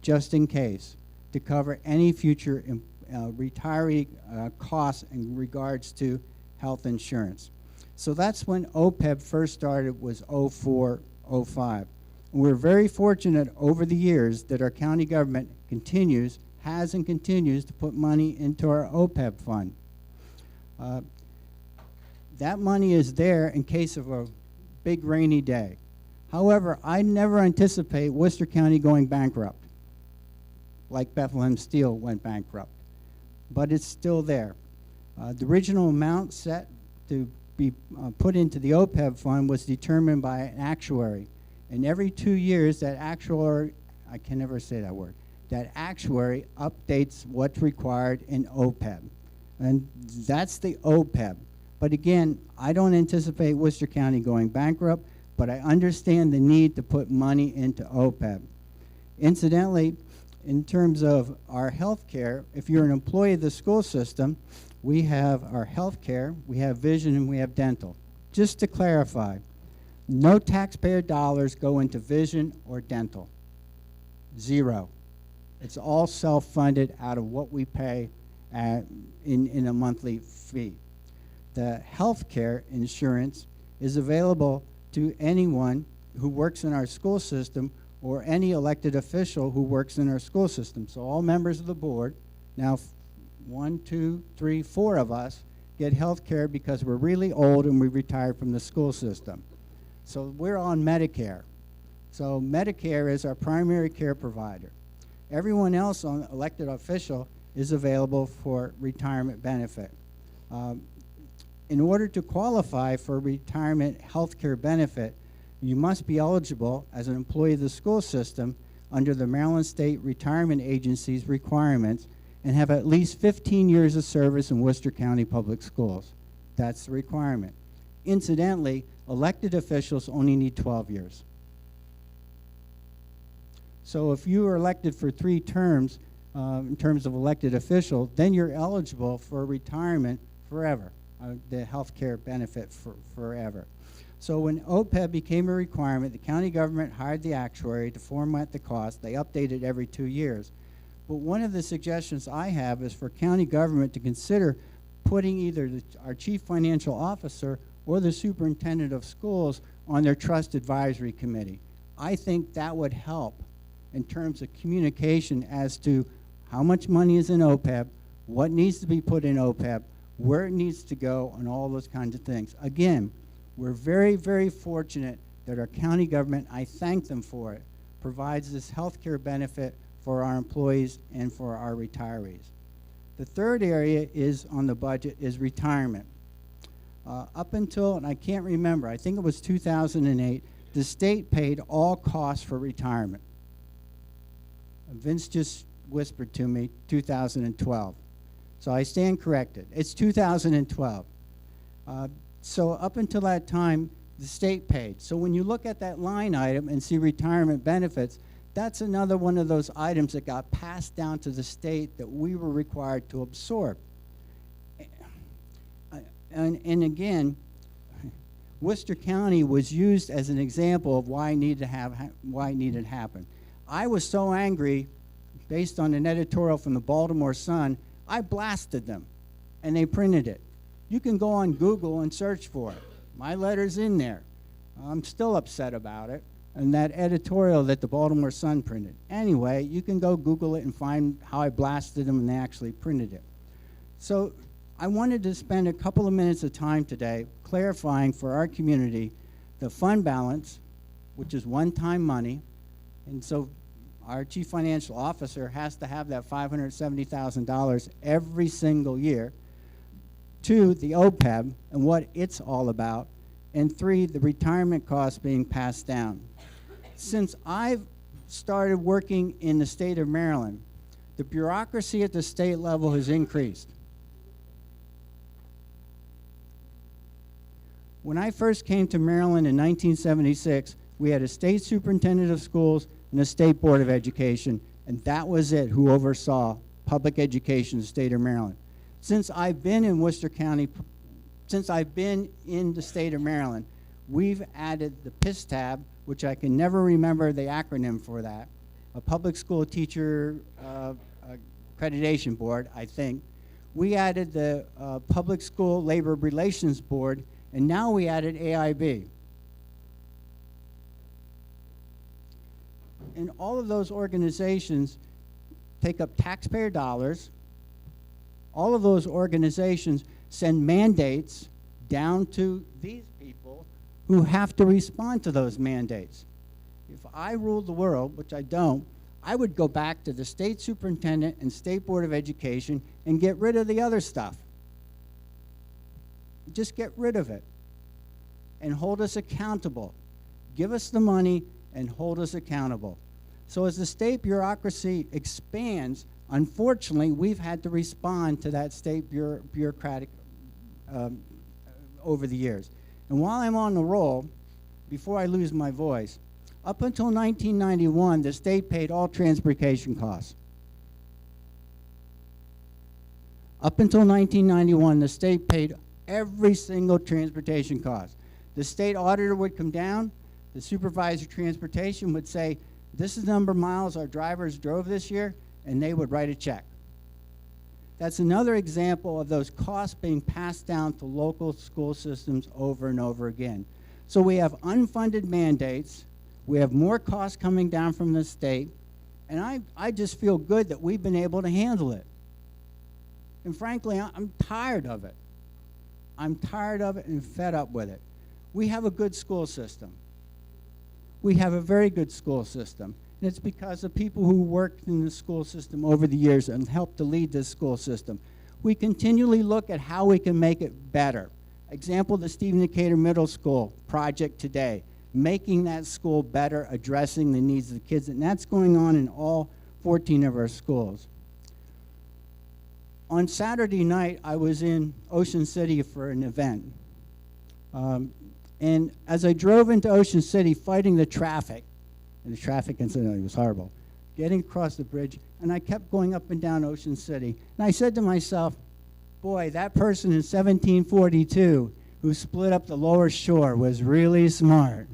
just in case to cover any future retiree costs in regards to health insurance. So that's when OPEB first started, was 04, 05. And we're very fortunate over the years that our county government continues has and continues to put money into our OPEB fund. That money is there in case of a big rainy day. However, I never anticipate Worcester County going bankrupt, like Bethlehem Steel went bankrupt. But it's still there. The original amount set to be put into the OPEB fund was determined by an actuary. And every 2 years, that actuary, I can never say that word, that actuary updates what's required in OPEB. And that's the OPEB. But again, I don't anticipate Worcester County going bankrupt, but I understand the need to put money into OPEB. Incidentally, in terms of our health care, if you're an employee of the school system, we have our health care, we have vision, and we have dental. Just to clarify, no taxpayer dollars go into vision or dental. Zero. It's all self-funded out of what we pay in a monthly fee. The health care insurance is available to anyone who works in our school system or any elected official who works in our school system. So all members of the board, now 1, 2, 3, 4 of us, get health care because we're really old and we retired from the school system. So we're on Medicare. So Medicare is our primary care provider. Everyone else on elected official is available for retirement benefit. In order to qualify for retirement health care benefit, you must be eligible as an employee of the school system under the Maryland State Retirement Agency's requirements and have at least 15 years of service in Worcester County Public Schools. That's the requirement. Incidentally, elected officials only need 12 years. So if you are elected for 3 terms, in terms of elected official, then you're eligible for retirement forever, the health care benefit forever. So when OPEB became a requirement, the county government hired the actuary to format the cost. They update it every 2 years. But one of the suggestions I have is for county government to consider putting either our chief financial officer or the superintendent of schools on their trust advisory committee. I think that would help in terms of communication as to how much money is in OPEB, what needs to be put in OPEB, where it needs to go, and all those kinds of things. Again, we're very, very fortunate that our county government, I thank them for it, provides this health care benefit for our employees and for our retirees. The third area is on the budget is retirement. Up until, and I can't remember, I think it was 2008, the state paid all costs for retirement. Vince just whispered to me 2012. So I stand corrected. It's 2012. So up until that time, the state paid. So when you look at that line item and see retirement benefits, that's another one of those items that got passed down to the state that we were required to absorb. And again, Worcester County was used as an example of why it needed to happen. I was so angry, based on an editorial from the Baltimore Sun, I blasted them, and they printed it. You can go on Google and search for it. My letter's in there. I'm still upset about it, and that editorial that the Baltimore Sun printed. Anyway, you can go Google it and find how I blasted them, and they actually printed it. So I wanted to spend a couple of minutes of time today clarifying for our community the fund balance, which is one-time money, and so our chief financial officer has to have that $570,000 every single year. 2, the OPEB and what it's all about. And 3, the retirement costs being passed down. Since I've started working in the state of Maryland, the bureaucracy at the state level has increased. When I first came to Maryland in 1976, we had a state superintendent of schools and a state board of education, and that was it who oversaw public education in the state of Maryland. Since I've been in Worcester County, since I've been in the state of Maryland, we've added the PSTAB, which I can never remember the acronym for that, a public school teacher accreditation board, I think. We added the Public School Labor Relations Board, and now we added AIB. And all of those organizations take up taxpayer dollars. All of those organizations send mandates down to these people who have to respond to those mandates. If I ruled the world, which I don't, I would go back to the state superintendent and state board of education and get rid of the other stuff. Just get rid of it and hold us accountable. Give us the money and hold us accountable. So as the state bureaucracy expands, unfortunately, we've had to respond to that state bureaucratic over the years. And while I'm on the roll, before I lose my voice, up until 1991, the state paid all transportation costs. Up until 1991, the state paid every single transportation cost. The state auditor would come down, the supervisor of transportation would say, this is the number of miles our drivers drove this year, and they would write a check. That's another example of those costs being passed down to local school systems over and over again. So we have unfunded mandates, we have more costs coming down from the state, and I just feel good that we've been able to handle it. And frankly, I'm tired of it. I'm tired of it and fed up with it. We have a good school system. We have a very good school system. And it's because of people who worked in the school system over the years and helped to lead this school system. We continually look at how we can make it better. Example, the Stephen Decatur Middle School project today, making that school better, addressing the needs of the kids, and that's going on in all 14 of our schools. On Saturday night, I was in Ocean City for an event. And as I drove into Ocean City fighting the traffic, and the traffic incident was horrible, getting across the bridge, and I kept going up and down Ocean City. And I said to myself, boy, that person in 1742 who split up the lower shore was really smart.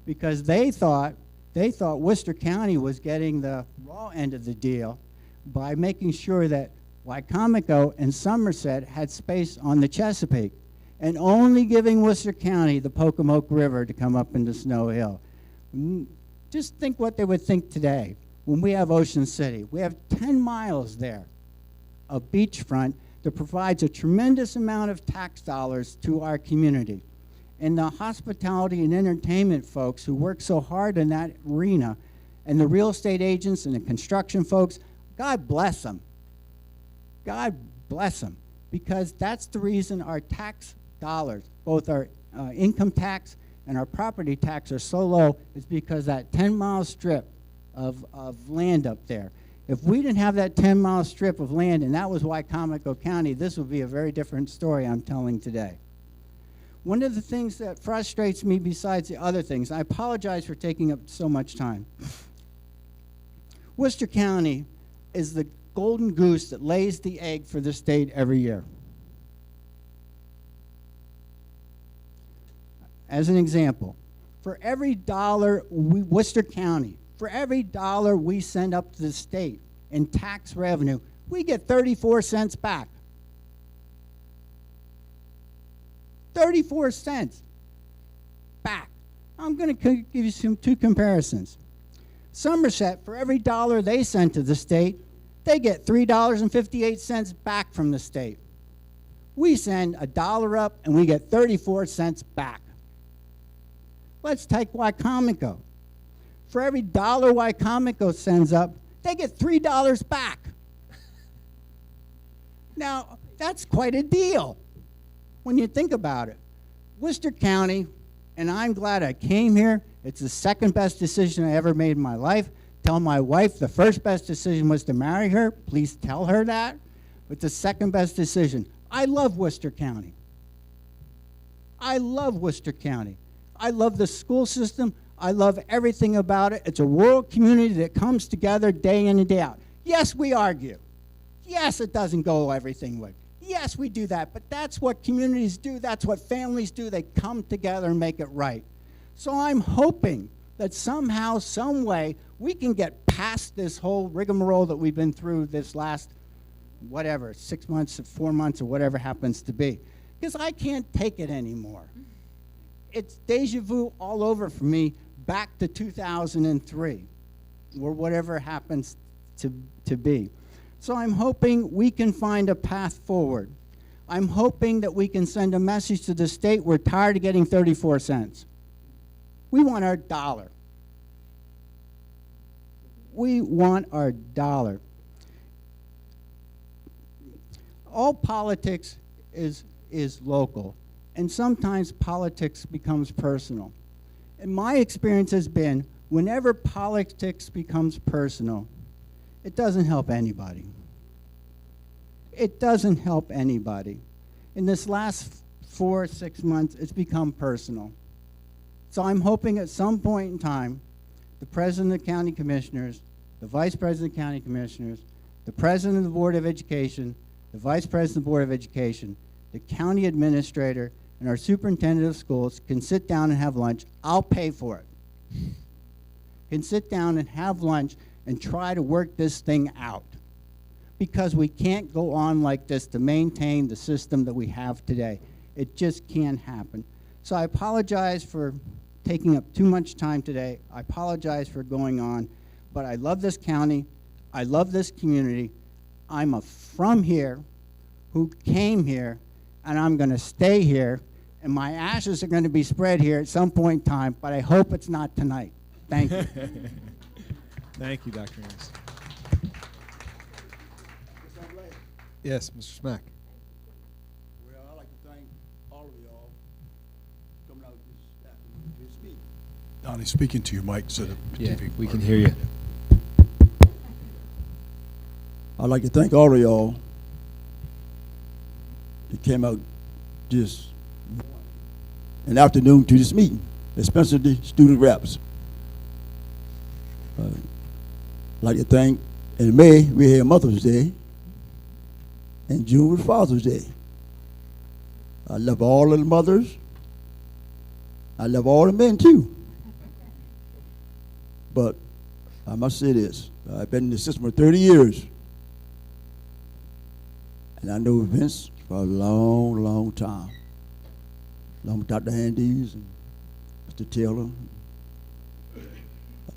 Because they thought Worcester County was getting the raw end of the deal by making sure that Wycomico and Somerset had space on the Chesapeake, and only giving Worcester County the Pocomoke River to come up into Snow Hill. Just think what they would think today when we have Ocean City. We have 10 miles there of beachfront that provides a tremendous amount of tax dollars to our community. And the hospitality and entertainment folks who work so hard in that arena, and the real estate agents and the construction folks, God bless them. God bless them, because that's the reason our tax dollars, both our income tax and our property tax, are so low, is because that 10-mile strip of land up there. If we didn't have that 10-mile strip of land, and that was Wycomico County, this would be a very different story I'm telling today. One of the things that frustrates me, besides the other things, I apologize for taking up so much time. Worcester County is the golden goose that lays the egg for the state every year. As an example, for every dollar Worcester County, for every dollar we send up to the state in tax revenue, we get 34 cents back. 34 cents back. I'm going to give you two comparisons. Somerset, for every dollar they send to the state, they get $3.58 back from the state. We send a dollar up and we get 34 cents back. Let's take Wycomico. For every dollar Wycomico sends up, they get $3 back. Now, that's quite a deal when you think about it. Worcester County, and I'm glad I came here. It's the second best decision I ever made in my life. Tell my wife the first best decision was to marry her. Please tell her that. But the second best decision. I love Worcester County. I love Worcester County. I love the school system. I love everything about it. It's a rural community that comes together day in and day out. Yes, we argue. Yes, it doesn't go everything way. Yes, we do that, but that's what communities do. That's what families do. They come together and make it right. So I'm hoping that somehow, some way, we can get past this whole rigmarole that we've been through this last, whatever, 6 months or 4 months or whatever happens to be. Because I can't take it anymore. It's deja vu all over for me back to 2003, or whatever happens to be. So I'm hoping we can find a path forward. I'm hoping that we can send a message to the state we're tired of getting 34 cents. We want our dollar. We want our dollar. All politics is local, and sometimes politics becomes personal. And my experience has been, whenever politics becomes personal, it doesn't help anybody. It doesn't help anybody. In this last 4 or 6 months, it's become personal. So I'm hoping at some point in time, the president of the county commissioners, the vice president of the county commissioners, the president of the Board of Education, the vice president of the Board of Education, the county administrator, and our superintendent of schools can sit down and have lunch. I'll pay for it. Can sit down and have lunch and try to work this thing out. Because we can't go on like this to maintain the system that we have today. It just can't happen. So I apologize for taking up too much time today. I apologize for going on. But I love this county. I love this community. I'm from here who came here, and I'm going to stay here. And my ashes are going to be spread here at some point in time, but I hope it's not tonight. Thank you. Thank you, Dr. Anderson. Yes, Mr. Smack. Well, I'd like to thank all of y'all coming out this afternoon to speak. Donnie, speaking to your mic so that Yeah, we can hear you. I'd like to thank all of y'all that came out this an afternoon to this meeting, especially the student reps. I'd like to thank, in May, we had Mother's Day, and June was Father's Day. I love all of the mothers. I love all the men, too. But I must say this. I've been in the system for 30 years. And I know Vince for a long, long time. Along with Dr. Handes and Mr. Taylor.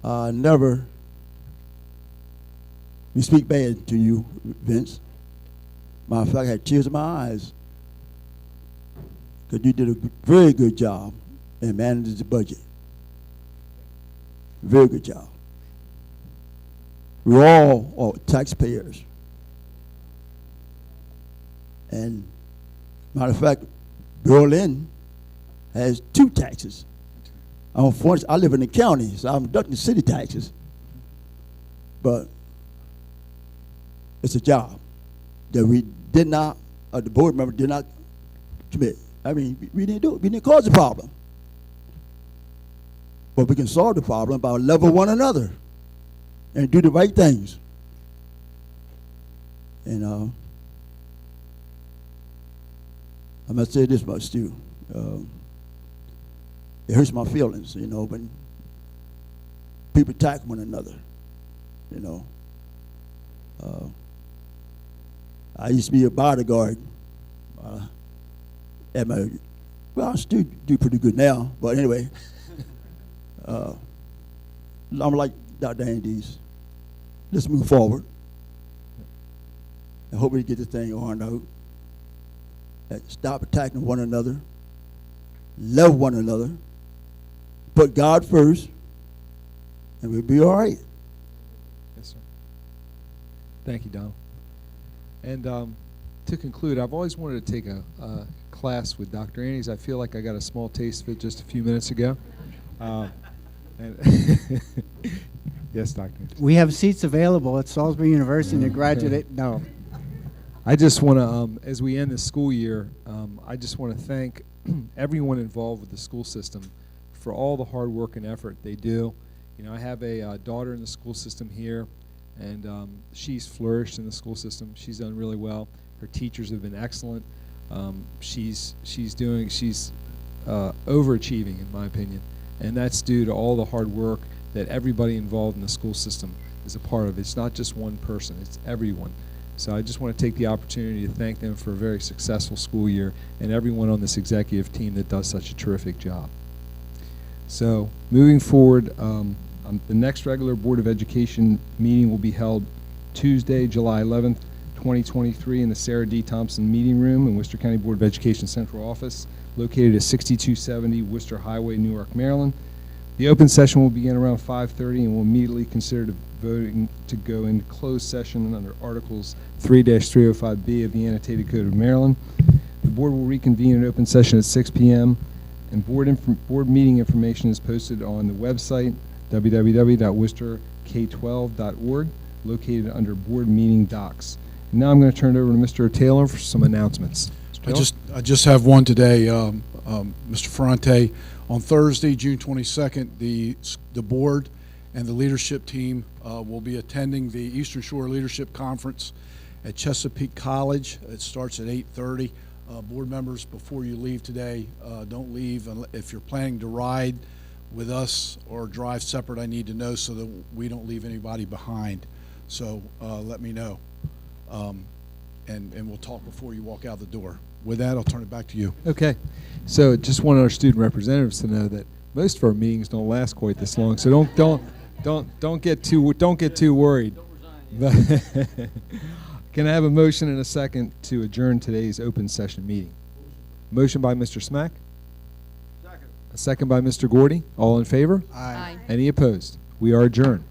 I never speak bad to you, Vince. Matter of fact, I had tears in my eyes. Because you did a very good job in managing the budget. Very good job. We're all taxpayers. And matter of fact, Berlin has 2 taxes. Unfortunately, I live in the county, so I'm deducting city taxes. But it's a job that we did not, the board member did not commit. I mean, we didn't do it. We didn't cause the problem. But we can solve the problem by loving one another and do the right things. And I must say this much too. It hurts my feelings, you know, when people attack one another, you know. I used to be a bodyguard at my, well, I still do pretty good now, but anyway. I'm like Dr. Handes. Let's move forward. I hope we get this thing on out. Stop attacking one another. Love one another. Put God first, and we'll be all right. Yes, sir. Thank you, Donald. And to conclude, I've always wanted to take a class with Dr. Andes. I feel like I got a small taste of it just a few minutes ago. Yes, Dr. Andes. We have seats available at Salisbury University to graduate. No. I just want to, as we end the school year, I just want to thank everyone involved with the school system for all the hard work and effort they do. You know, I have a daughter in the school system here, and she's flourished in the school system. She's done really well. Her teachers have been excellent. She's overachieving, in my opinion, and that's due to all the hard work that everybody involved in the school system is a part of. It's not just one person, it's everyone. So I just want to take the opportunity to thank them for a very successful school year and everyone on this executive team that does such a terrific job. So moving forward, the next regular Board of Education meeting will be held Tuesday, July 11th, 2023, in the Sarah D. Thompson Meeting Room in Worcester County Board of Education Central Office, located at 6270 Worcester Highway, Newark, Maryland. The open session will begin around 5:30 and will immediately consider voting to go into closed session under Articles 3-305B of the Annotated Code of Maryland. The board will reconvene in open session at 6 p.m. and board meeting information is posted on the website www.worcesterk12.org, located under board meeting docs. And now I'm going to turn it over to Mr. Taylor for some announcements. Mr. Taylor? I just have one today, Mr. Ferrante. On Thursday, June 22nd, the board and the leadership team will be attending the Eastern Shore Leadership Conference at Chesapeake College. It starts at 8:30. Board members, before you leave today, don't leave. If you're planning to ride with us or drive separate, I need to know so that we don't leave anybody behind. So let me know. And we'll talk before you walk out the door. With that, I'll turn it back to you. Okay. So just want our student representatives to know that most of our meetings don't last quite this long. So don't get too worried. Can I have a motion and a second to adjourn today's open session meeting? Motion by Mr. Smack. Second. A second by Mr. Gordy. All in favor? Aye. Any opposed? We are adjourned.